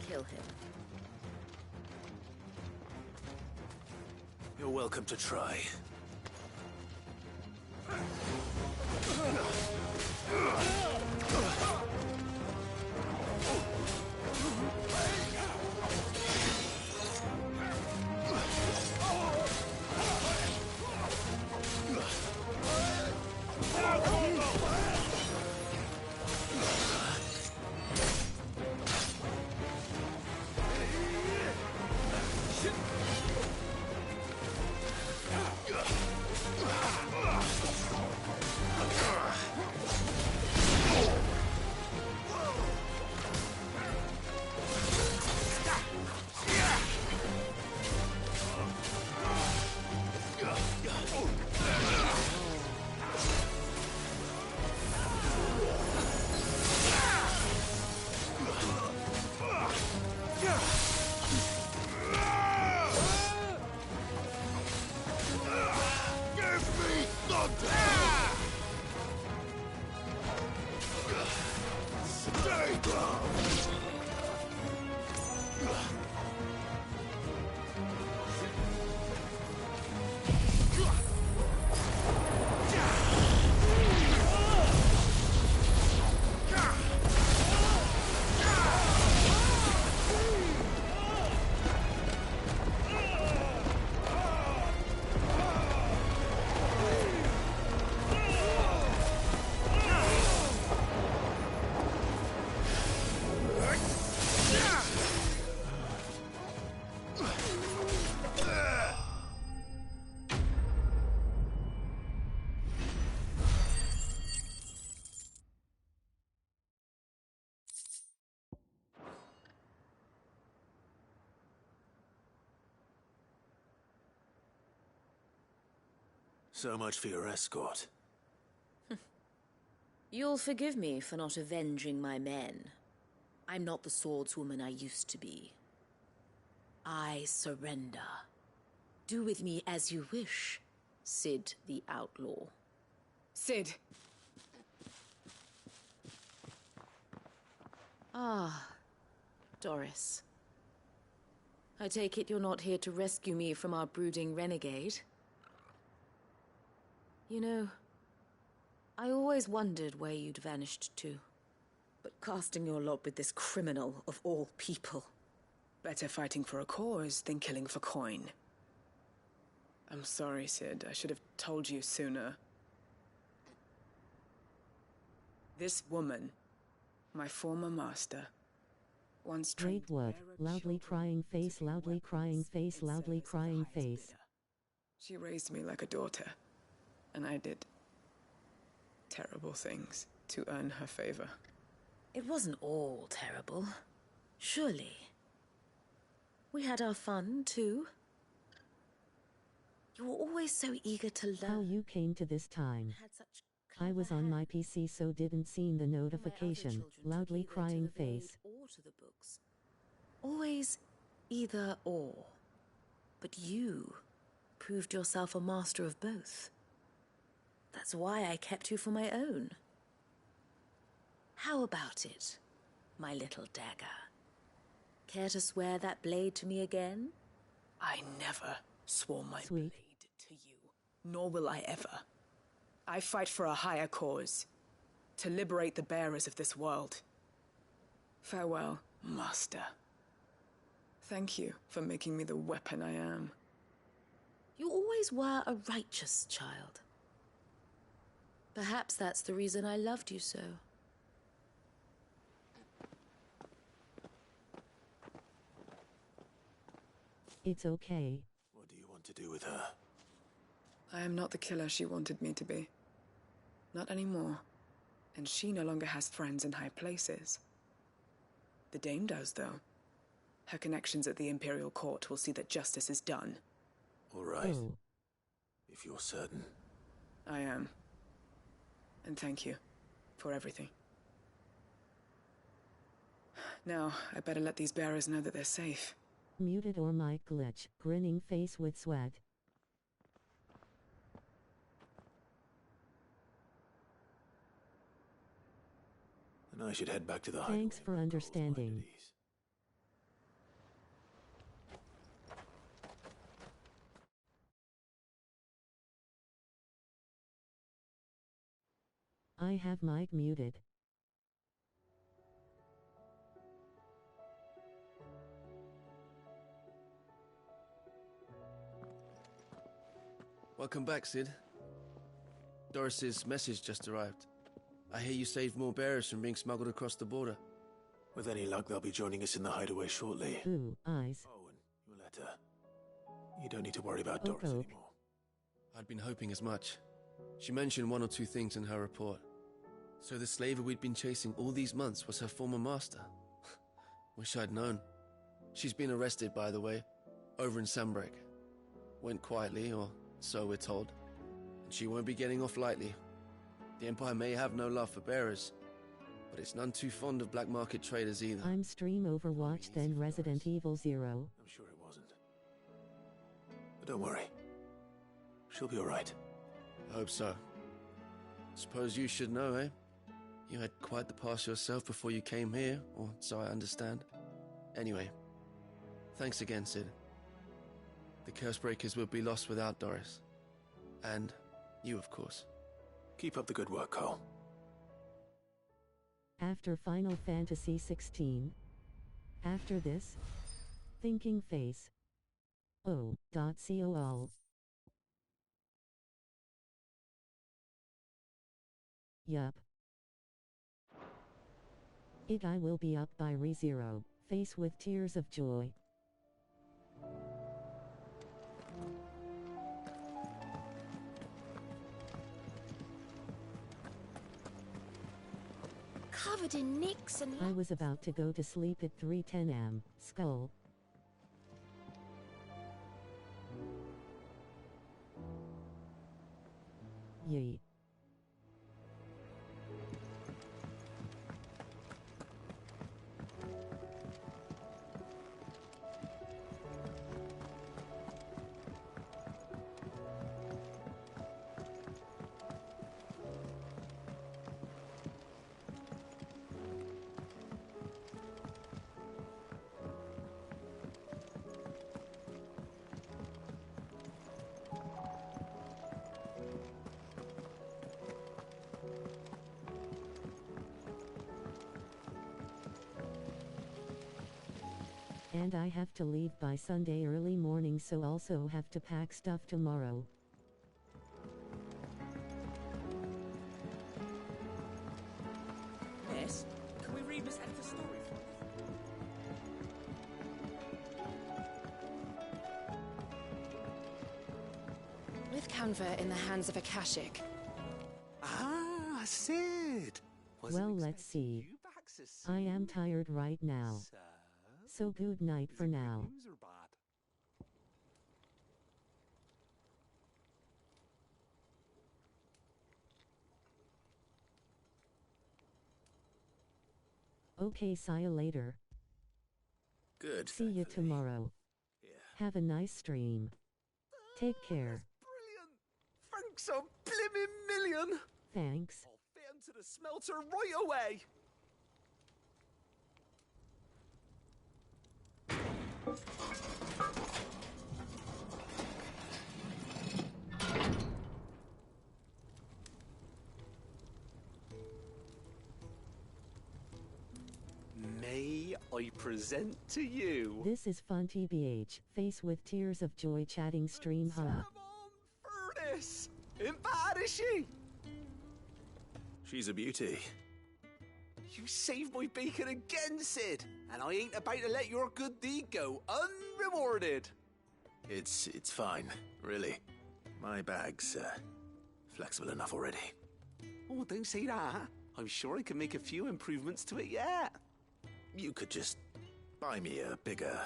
Kill him. You're welcome to try. So much for your escort. You'll forgive me for not avenging my men. I'm not the swordswoman I used to be. I surrender. Do with me as you wish, Sid the Outlaw. Sid! Ah, Doris. I take it you're not here to rescue me from our brooding renegade? You know, I always wondered where you'd vanished to. But casting your lot with this criminal of all people... Better fighting for a cause than killing for coin. I'm sorry, Sid. I should have told you sooner. This woman, my former master, once trained... Great what? Loudly crying face, loudly crying face, loudly crying face. She raised me like a daughter, and I did terrible things to earn her favor. It wasn't all terrible, surely. We had our fun, too. You were always so eager to learn. How you came to this time. I was on my PC, so didn't see the notification. Loudly crying face. Or to the books. Always either or. But you proved yourself a master of both. That's why I kept you for my own. How about it, my little dagger? Care to swear that blade to me again? I never swore my blade to you, nor will I ever. I fight for a higher cause, to liberate the bearers of this world. Farewell, Master. Thank you for making me the weapon I am. You always were a righteous child. Perhaps that's the reason I loved you so. It's okay. What do you want to do with her? I am not the killer she wanted me to be. Not anymore. And she no longer has friends in high places. The Dame does, though. Her connections at the Imperial Court will see that justice is done. All right. If you're certain. I am. And thank you for everything. Now, I better let these bearers know that they're safe. Muted or mic glitch. Grinning face with sweat. And I should head back to the hideaway. Thanks for understanding. I have mic muted. Welcome back, Sid. Doris's message just arrived. I hear you saved more bearers from being smuggled across the border. With any luck, they'll be joining us in the hideaway shortly. Ooh, eyes. Owen, your letter. You don't need to worry about Doris anymore. I'd been hoping as much. She mentioned one or two things in her report. So the slaver we'd been chasing all these months was her former master. Wish I'd known. She's been arrested, by the way, over in Sambrek. Went quietly, or so we're told. And she won't be getting off lightly. The Empire may have no love for bearers, but it's none too fond of black market traders either. I'm stream Overwatch then Resident Evil 0. I'm sure it wasn't. But don't worry. She'll be alright. I hope so. Suppose you should know, eh? You had quite the past yourself before you came here, or so I understand. Anyway, thanks again, Sid. The Cursebreakers would be lost without Doris. And you, of course. Keep up the good work, Cole. After Final Fantasy XVI. After this. Thinking face. Oh.col. Yup. I will be up by ReZero, face with tears of joy. Covered in nicks and... I was about to go to sleep at 3:10 am. Skull. Yeet. And I have to leave by Sunday early morning, so also have to pack stuff tomorrow. Miss, can we read Miss Hector's story for you? With Canva in the hands of Akashic. Ah, Sid! Well, let's see. I am tired right now. So good night for now. Okay, see you later. Good. See you tomorrow. Have a nice stream. Take care. Thanks a blimmin' million! Thanks. I'll fit 'em to the smelter right away! May I present to you... This is fun TBH, face with tears of joy chatting stream, huh? Furnace! Ain't bad, is she? She's a beauty. You saved my bacon again, Sid, and I ain't about to let your good deed go unrewarded. It's fine, really. My bag's flexible enough already. Oh, don't say that. I'm sure I can make a few improvements to it yet. You could just buy me a bigger...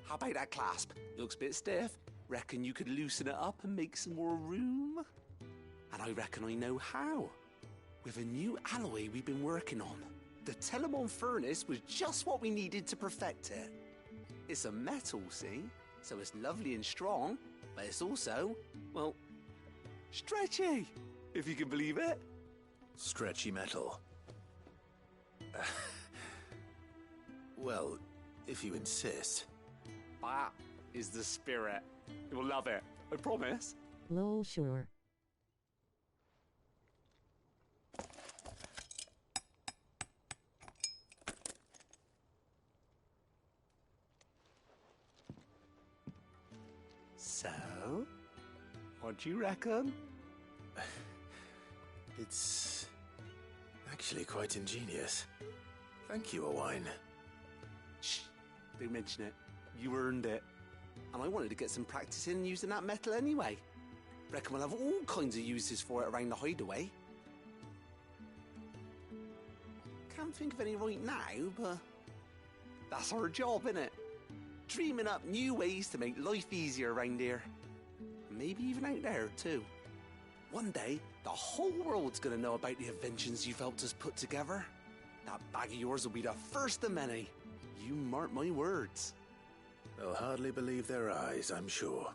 How about that clasp? Looks a bit stiff. Reckon you could loosen it up and make some more room? And I reckon I know how. With a new alloy we've been working on. The Telemon furnace was just what we needed to perfect it. It's a metal, see? So it's lovely and strong, but it's also, well, stretchy, if you can believe it. Stretchy metal. Well, if you insist. That is the spirit. You'll love it, I promise. Lol, sure. So, what do you reckon? It's actually quite ingenious. Thank you, Owain. Shh, don't mention it. You earned it. And I wanted to get some practice in using that metal anyway. Reckon we'll have all kinds of uses for it around the hideaway. Can't think of any right now, but that's our job, innit? Dreaming up new ways to make life easier around here. Maybe even out there, too. One day, the whole world's gonna know about the inventions you've helped us put together. That bag of yours will be the first of many. You mark my words. They'll hardly believe their eyes, I'm sure.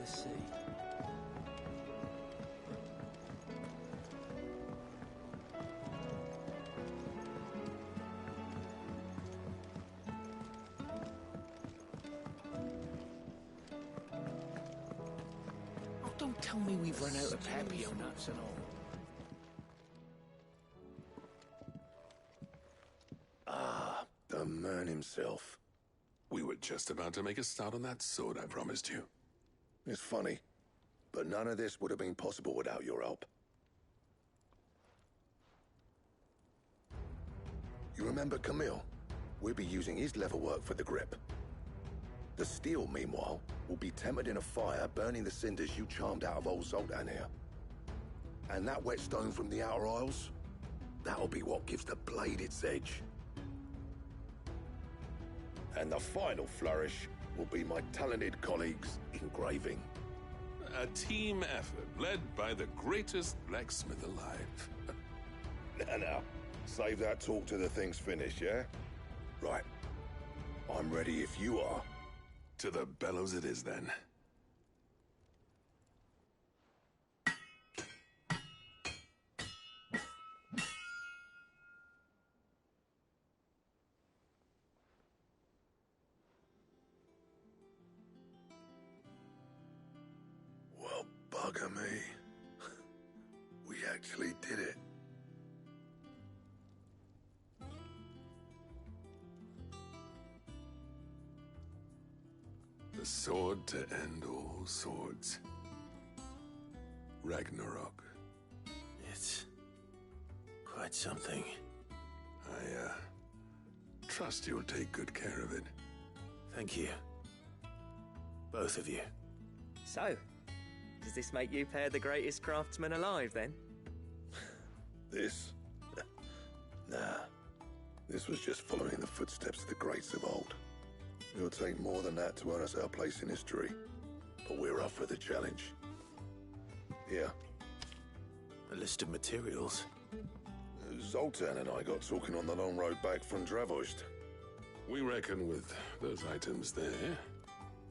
see. Oh, don't tell me we've run out of papio nuts and all. Ah, the man himself. We were just about to make a start on that sword I promised you. It's funny, but none of this would have been possible without your help. You remember Camille? We'll be using his leather work for the grip. The steel, meanwhile, will be tempered in a fire, burning the cinders you charmed out of old Zoltan here. And that whetstone from the Outer Isles, that'll be what gives the blade its edge. And the final flourish will be my talented colleagues' engraving. A team effort led by the greatest blacksmith alive. Now, save that talk till the thing's finished, yeah? Right. I'm ready if you are. To the bellows it is, then. Well, bugger me. We actually did it. The sword to end all swords. Ragnarok. It's quite something. I trust you'll take good care of it. Thank you. Both of you. So, does this make you pair the greatest craftsman alive, then? This? Nah. This was just following the footsteps of the greats of old. It'll take more than that to earn us our place in history. But we're up for the challenge. Here. A list of materials. Zoltan and I got talking on the long road back from Dravost. We reckon with those items there,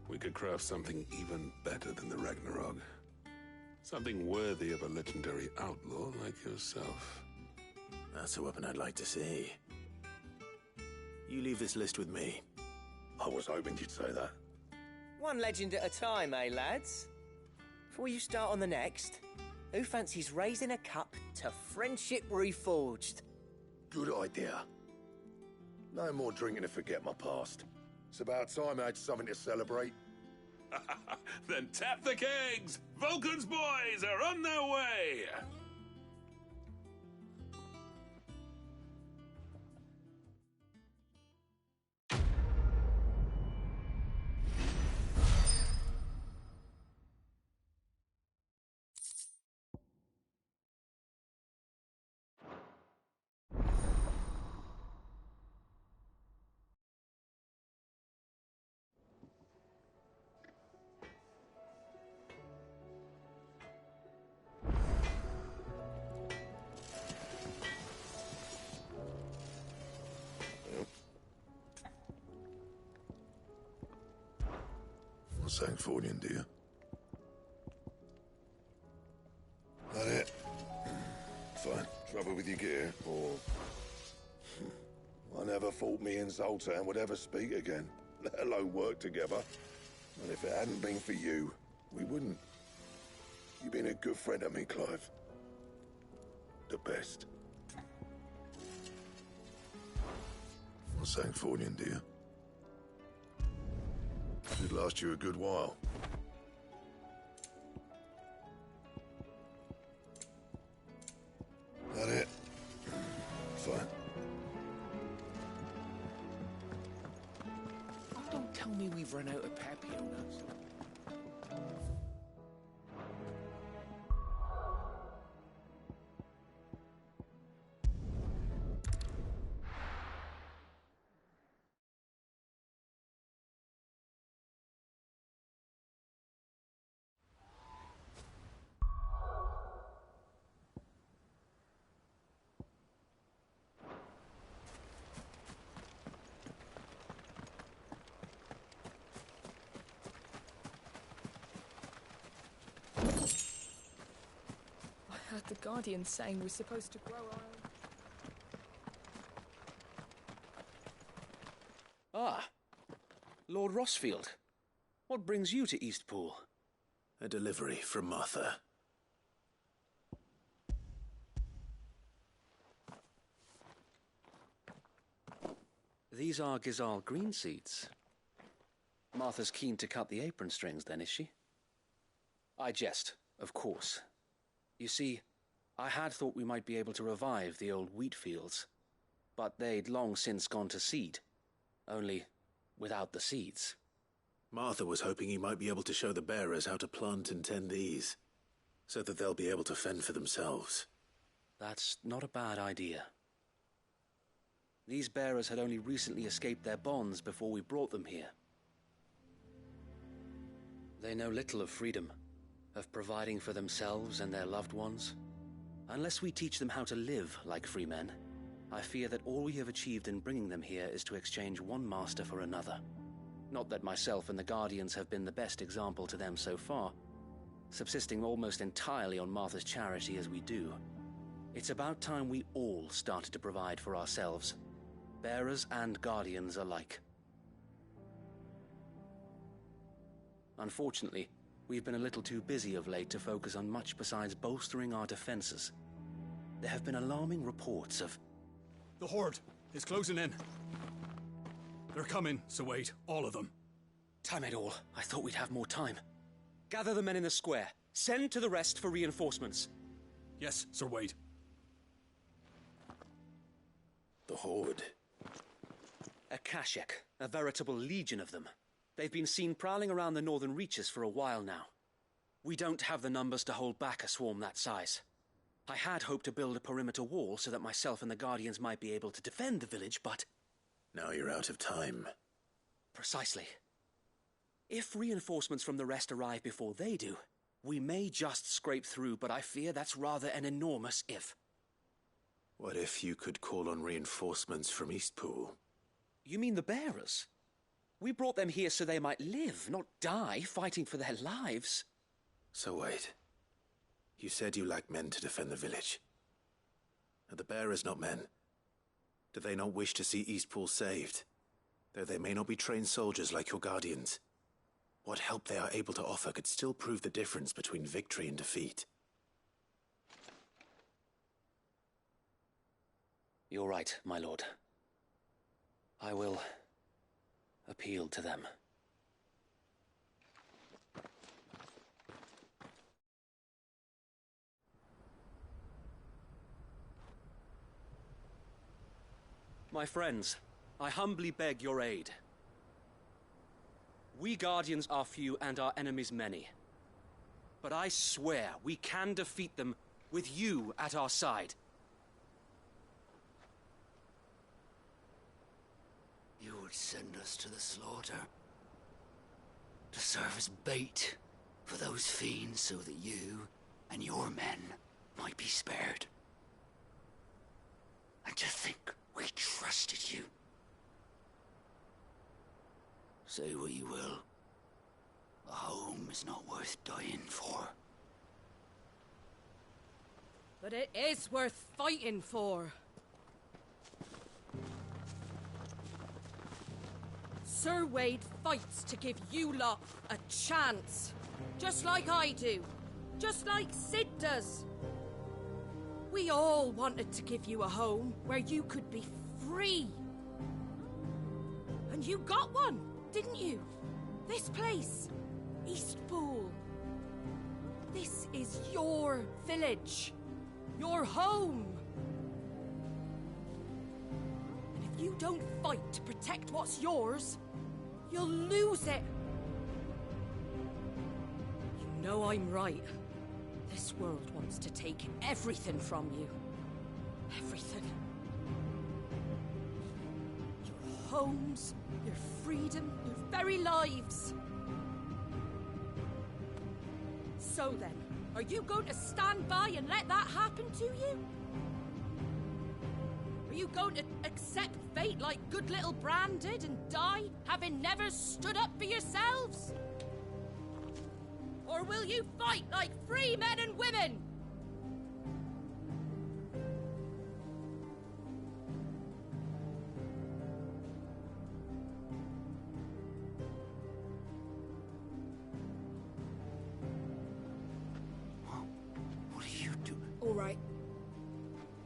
we could craft something even better than the Ragnarok. Something worthy of a legendary outlaw like yourself. That's a weapon I'd like to see. You leave this list with me. I was hoping you'd say that. One legend at a time, eh, lads? Before you start on the next, who fancies raising a cup to friendship reforged? Good idea. No more drinking to forget my past. It's about time I had something to celebrate. Then tap the kegs! Vulcan's boys are on their way! Sancfordian, dear. That it? Fine. Trouble with your gear, or... I never thought me and Zoltan would ever speak again, let alone work together. And if it hadn't been for you, we wouldn't. You've been a good friend to me, Clive. The best. Sancfordian, dear. Should last you a good while. That it? Fine. Oh, don't tell me we've run out of papio nuts. Guardians saying we're supposed to grow our own. Ah, Lord Rossfield. What brings you to Eastpool? A delivery from Martha. These are Gizal green seeds. Martha's keen to cut the apron strings, then, is she? I jest, of course. You see, I had thought we might be able to revive the old wheat fields, but they'd long since gone to seed, only without the seeds. Martha was hoping he might be able to show the bearers how to plant and tend these, so that they'll be able to fend for themselves. That's not a bad idea. These bearers had only recently escaped their bonds before we brought them here. They know little of freedom, of providing for themselves and their loved ones. Unless we teach them how to live like free men, I fear that all we have achieved in bringing them here is to exchange one master for another. Not that myself and the Guardians have been the best example to them so far, subsisting almost entirely on Martha's charity as we do. It's about time we all started to provide for ourselves, bearers and Guardians alike. Unfortunately, we've been a little too busy of late to focus on much besides bolstering our defenses. There have been alarming reports of... The Horde is closing in. They're coming, so wait, all of them. Time it all. I thought we'd have more time. Gather the men in the square. Send to the rest for reinforcements. Yes, Sir Wade. The Horde. A Kashek, a veritable legion of them. They've been seen prowling around the northern reaches for a while now. We don't have the numbers to hold back a swarm that size. I had hoped to build a perimeter wall so that myself and the Guardians might be able to defend the village, but... Now you're out of time. Precisely. If reinforcements from the rest arrive before they do, we may just scrape through, but I fear that's rather an enormous if. What if you could call on reinforcements from Eastpool? You mean the bearers? We brought them here so they might live, not die, fighting for their lives. So wait. You said you lack men to defend the village. Are the bearers not men? Do they not wish to see Eastpool saved? Though they may not be trained soldiers like your Guardians, what help they are able to offer could still prove the difference between victory and defeat. You're right, my lord. I will appeal to them. My friends, I humbly beg your aid. We Guardians are few and our enemies many. But I swear we can defeat them with you at our side. You would send us to the slaughter, to serve as bait for those fiends so that you and your men might be spared. And to think we trusted you. Say what you will, a home is not worth dying for. But it is worth fighting for. Sir Wade fights to give you lot a chance. Just like I do. Just like Sid does. We all wanted to give you a home where you could be free. And you got one, didn't you? This place, Eastpool. This is your village. Your home. And if you don't fight to protect what's yours, you'll lose it. You know I'm right. This world wants to take everything from you. Everything. Your homes, your freedom, your very lives. So then, are you going to stand by and let that happen to you? Are you going to accept fate like good little Bran did and die, having never stood up for yourselves? Or will you fight like free men and women?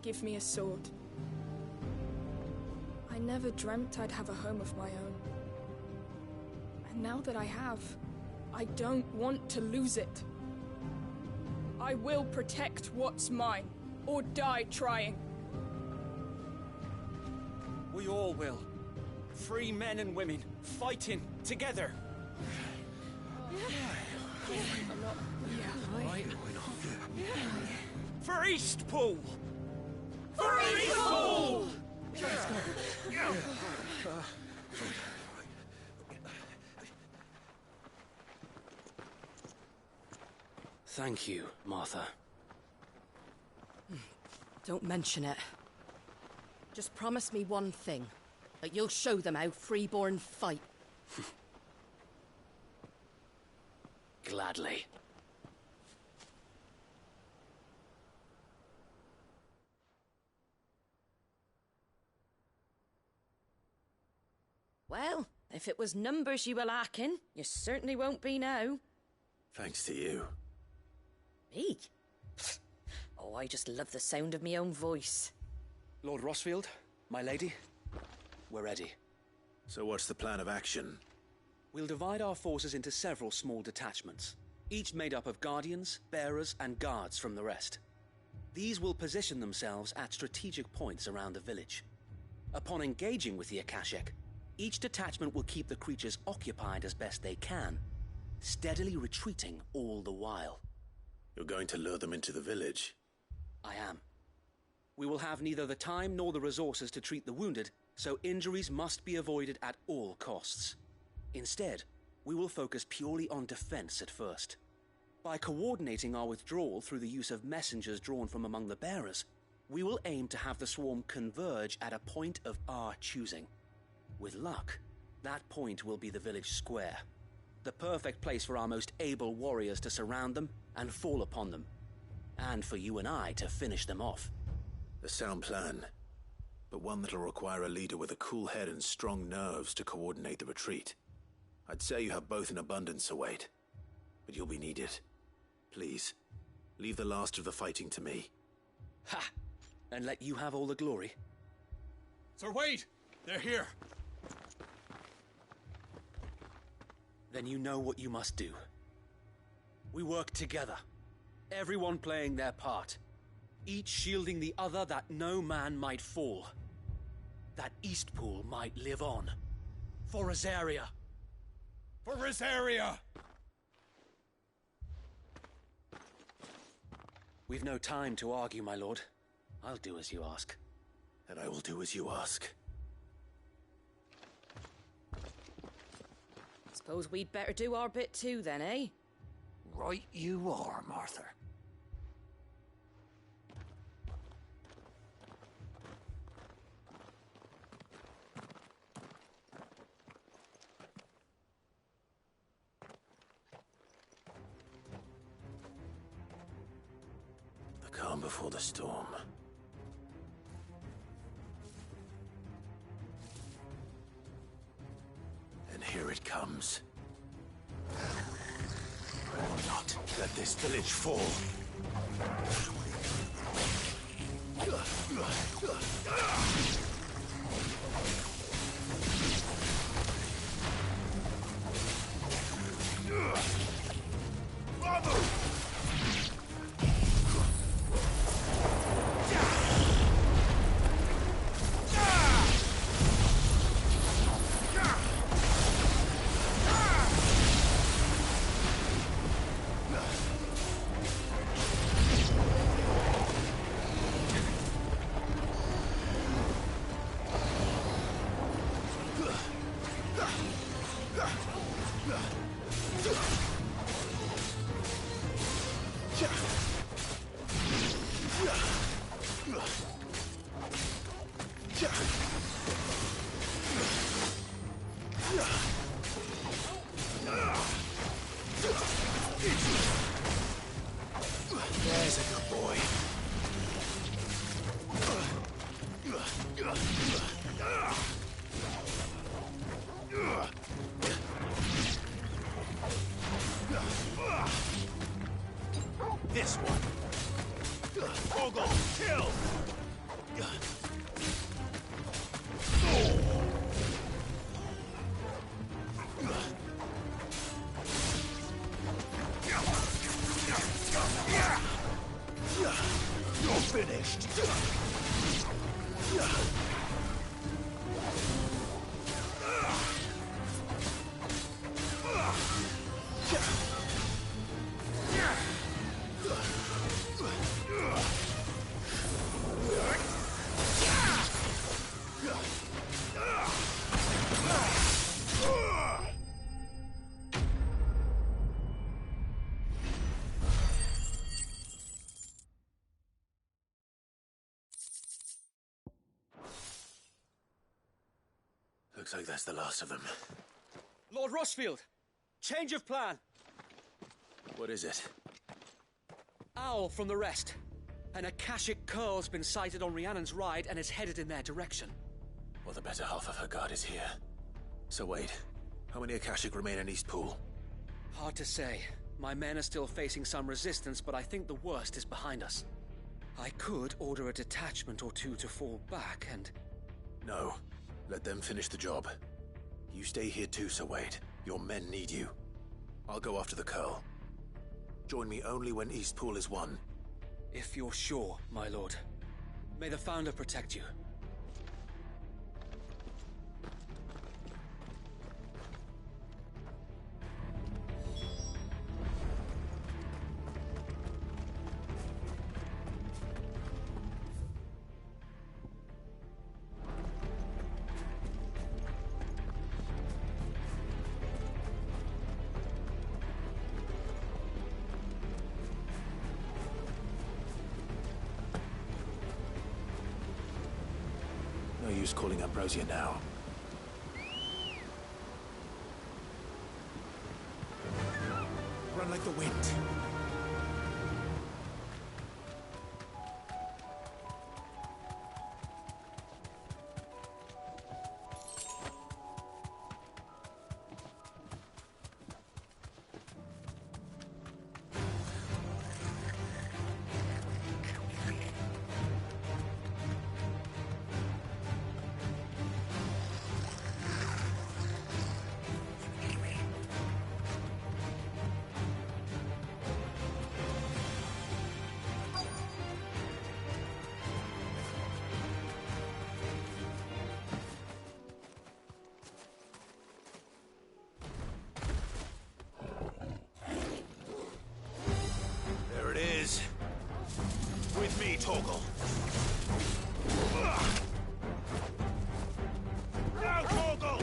give me a sword. I never dreamt I'd have a home of my own. And now that I have, I don't want to lose it. I will protect what's mine, or die trying. We all will. Free men and women, fighting together. For Eastpool! For Eastpool! Thank you, Martha. Don't mention it. Just promise me one thing. That you'll show them how freeborn fight. Gladly. Well, if it was numbers you were lacking, you certainly won't be now. Thanks to you. Me? Oh, I just love the sound of my own voice. Lord Rosfield, my lady, we're ready. So what's the plan of action? We'll divide our forces into several small detachments, each made up of guardians, bearers, and guards from the rest. These will position themselves at strategic points around the village. Upon engaging with the Akashic, each detachment will keep the creatures occupied as best they can, steadily retreating all the while. You're going to lure them into the village? I am. We will have neither the time nor the resources to treat the wounded, so injuries must be avoided at all costs. Instead, we will focus purely on defense at first. By coordinating our withdrawal through the use of messengers drawn from among the bearers, we will aim to have the swarm converge at a point of our choosing. With luck, that point will be the village square, the perfect place for our most able warriors to surround them and fall upon them, and for you and I to finish them off. A sound plan, but one that'll require a leader with a cool head and strong nerves to coordinate the retreat. I'd say you have both in abundance, Sir Wade, but you'll be needed. Please, leave the last of the fighting to me. Ha! And let you have all the glory. Sir Wade! They're here! Then you know what you must do. We work together, everyone playing their part, each shielding the other that no man might fall, that Eastpool might live on. For Rosaria! For Rosaria! We've no time to argue, my lord. I'll do as you ask. And I will do as you ask. Suppose we'd better do our bit too then, eh? Right you are, Martha. The calm before the storm. And here it comes. I will not let this village fall. There's a good boy. This one. Ogle, kill! Looks like that's the last of them. Lord Rosfield! Change of plan! What is it? Owl from the rest. An Akashic Curl's been sighted on Rhiannon's ride and is headed in their direction. Well, the better half of her guard is here. So wait, how many Akashic remain in East Pool? Hard to say. My men are still facing some resistance, but I think the worst is behind us. I could order a detachment or two to fall back and... No. Let them finish the job. You stay here too, Sir Wade. Your men need you. I'll go after the Curl. Join me only when East Pool is won. If you're sure, my lord. May the Founder protect you. No use calling Ambrosia now. Run like the wind. With me, Torgal. Now, Torgal!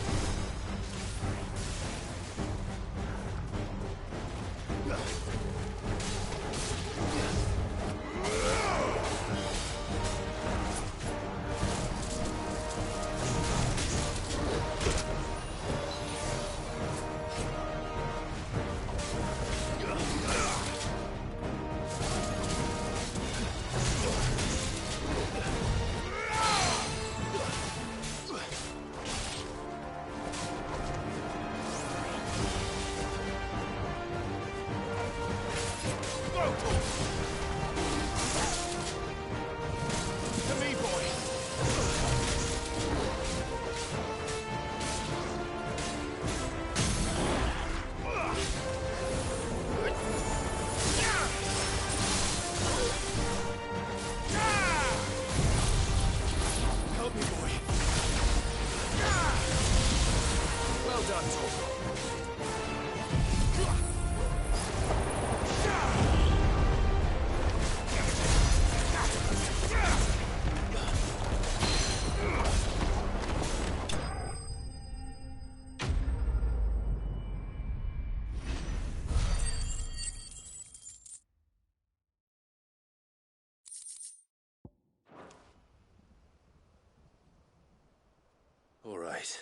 All right.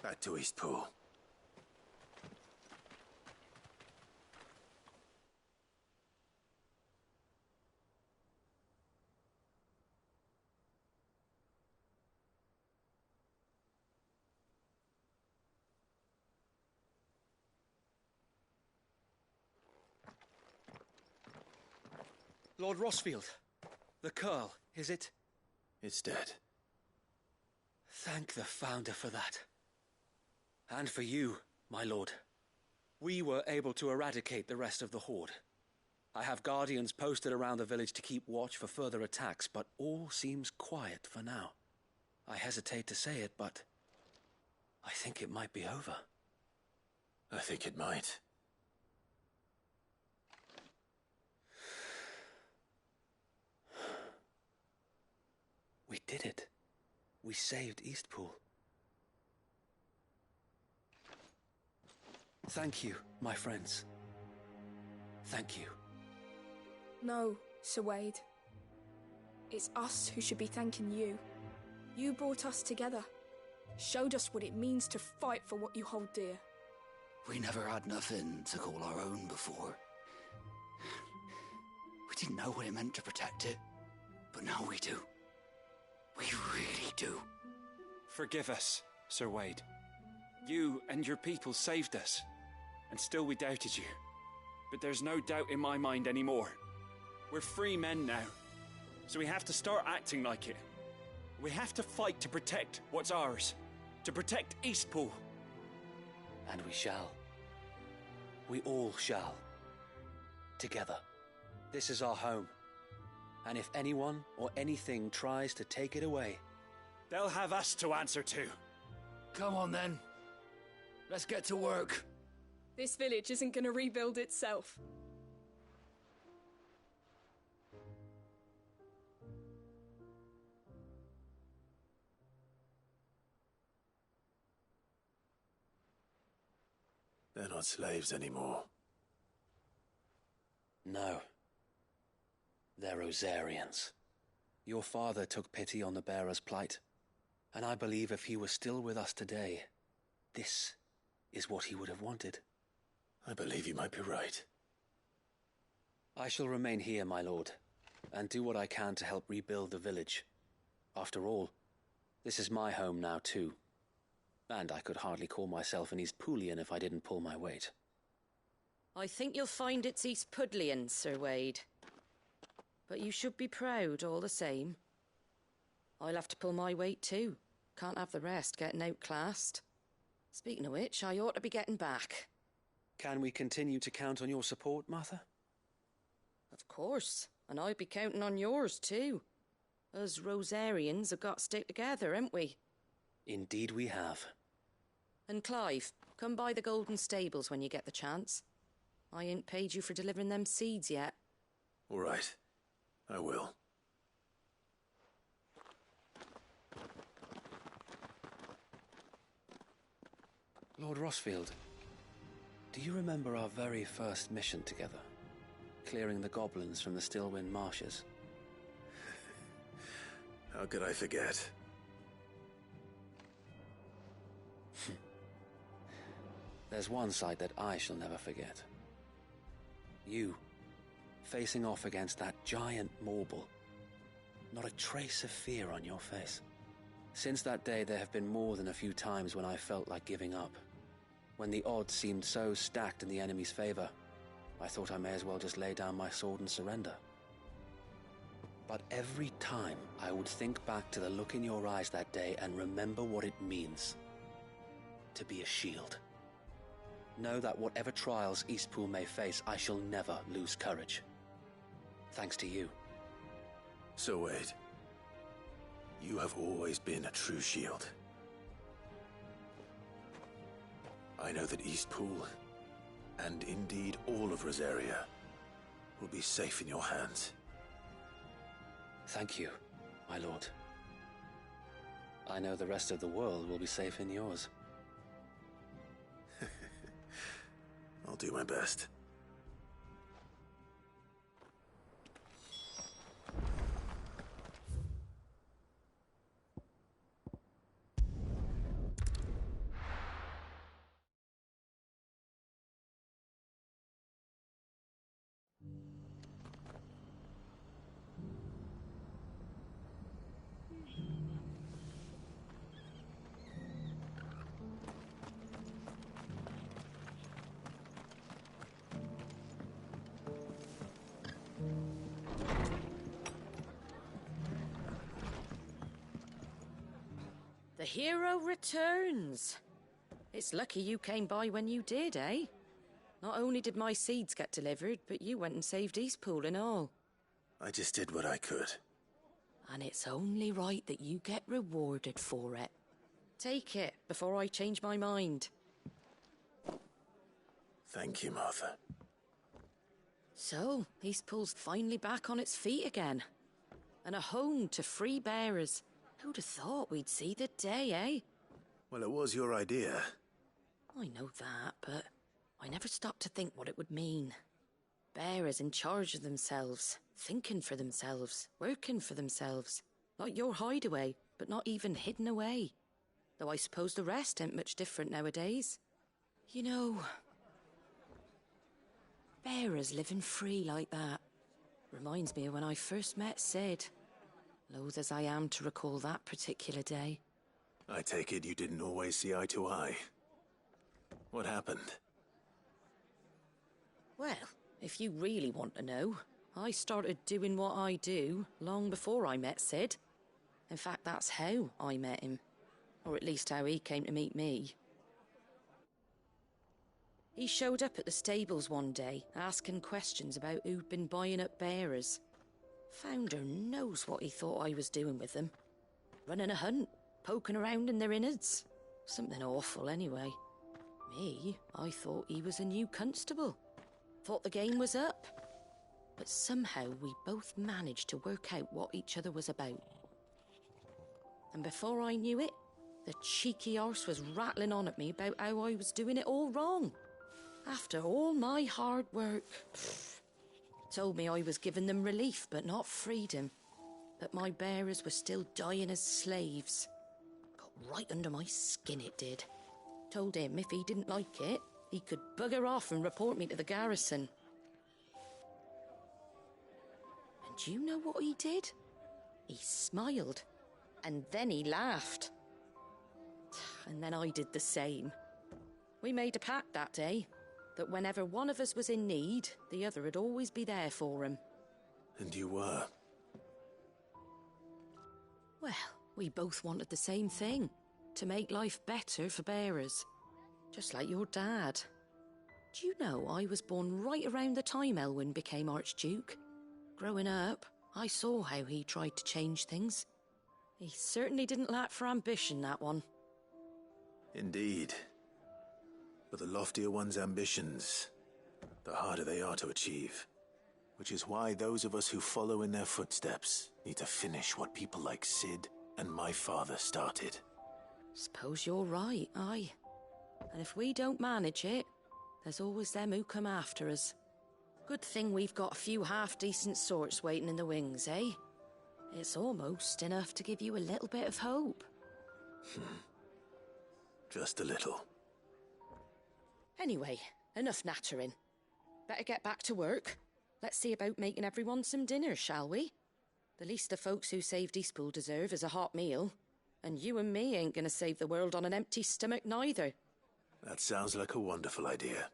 Back to East Pool. Lord Rosfield, the Curl, is it? It's dead. Thank the Founder for that. And for you, my lord. We were able to eradicate the rest of the Horde. I have guardians posted around the village to keep watch for further attacks, but all seems quiet for now. I hesitate to say it, but I think it might be over. I think it might. We did it. We saved Eastpool. Thank you, my friends. Thank you. No, Sir Wade. It's us who should be thanking you. You brought us together. Showed us what it means to fight for what you hold dear. We never had nothing to call our own before. We didn't know what it meant to protect it, but now we do. We really do. Forgive us, Sir Wade. You and your people saved us, and still we doubted you. But there's no doubt in my mind anymore. We're free men now, so we have to start acting like it. We have to fight to protect what's ours, to protect Eastpool. And we shall. We all shall. Together. This is our home. And if anyone or anything tries to take it away, they'll have us to answer to. Come on then. Let's get to work. This village isn't gonna rebuild itself. They're not slaves anymore. No. They're Rosarians. Your father took pity on the bearer's plight, and I believe if he were still with us today, this is what he would have wanted. I believe you might be right. I shall remain here, my lord, and do what I can to help rebuild the village. After all, this is my home now too, and I could hardly call myself an Eastpoolian if I didn't pull my weight. I think you'll find it's Eastpudlian, Sir Wade. But you should be proud all the same. I'll have to pull my weight too. Can't have the rest getting outclassed. Speaking of which, I ought to be getting back. Can we continue to count on your support, Martha? Of course, and I'll be counting on yours too. Us Rosarians have got to stick together, haven't we? Indeed we have. And Clive, come by the Golden Stables when you get the chance. I ain't paid you for delivering them seeds yet. All right. I will. Lord Rosfield, do you remember our very first mission together? Clearing the goblins from the Stillwind marshes? How could I forget? There's one sight that I shall never forget. You, facing off against that giant Morble. Not a trace of fear on your face. Since that day, there have been more than a few times when I felt like giving up. When the odds seemed so stacked in the enemy's favor, I thought I may as well just lay down my sword and surrender. But every time, I would think back to the look in your eyes that day and remember what it means to be a shield. Know that whatever trials Eastpool may face, I shall never lose courage. Thanks to you. So Wade, you have always been a true shield. I know that Eastpool, and indeed all of Rosaria, will be safe in your hands. Thank you, my lord. I know the rest of the world will be safe in yours. I'll do my best. The hero returns. It's lucky you came by when you did, eh? Not only did my seeds get delivered, but you went and saved Eastpool and all. I just did what I could. And it's only right that you get rewarded for it. Take it before I change my mind. Thank you, Martha. So, Eastpool's finally back on its feet again. And a home to free bearers. Who'd have thought we'd see the day, eh? Well, it was your idea. I know that, but I never stopped to think what it would mean. Bearers in charge of themselves, thinking for themselves, working for themselves. Like your hideaway, but not even hidden away. Though I suppose the rest ain't much different nowadays. You know, bearers living free like that reminds me of when I first met Sid. Loath as I am to recall that particular day. I take it you didn't always see eye to eye. What happened? Well, if you really want to know, I started doing what I do long before I met Sid. In fact, that's how I met him. Or at least how he came to meet me. He showed up at the stables one day, asking questions about who'd been buying up bearers. Founder knows what he thought I was doing with them. Running a hunt, poking around in their innards. Something awful, anyway. Me, I thought he was a new constable. Thought the game was up. But somehow we both managed to work out what each other was about. And before I knew it, the cheeky arse was rattling on at me about how I was doing it all wrong. After all my hard work. Told me I was giving them relief, but not freedom. That my bearers were still dying as slaves. Got right under my skin, it did. Told him if he didn't like it, he could bugger off and report me to the garrison. And do you know what he did? He smiled. And then he laughed. And then I did the same. We made a pact that day, that whenever one of us was in need, the other would always be there for him. And you were? Well, we both wanted the same thing. To make life better for bearers. Just like your dad. Do you know I was born right around the time Elwyn became Archduke? Growing up, I saw how he tried to change things. He certainly didn't lack for ambition, that one. Indeed. But the loftier one's ambitions, the harder they are to achieve. Which is why those of us who follow in their footsteps need to finish what people like Sid and my father started. Suppose you're right, aye. And if we don't manage it, there's always them who come after us. Good thing we've got a few half-decent sorts waiting in the wings, eh? It's almost enough to give you a little bit of hope. Just a little. Anyway, enough nattering. Better get back to work. Let's see about making everyone some dinner, shall we? The least the folks who saved Eastpool deserve is a hot meal. And you and me ain't gonna save the world on an empty stomach neither. That sounds like a wonderful idea.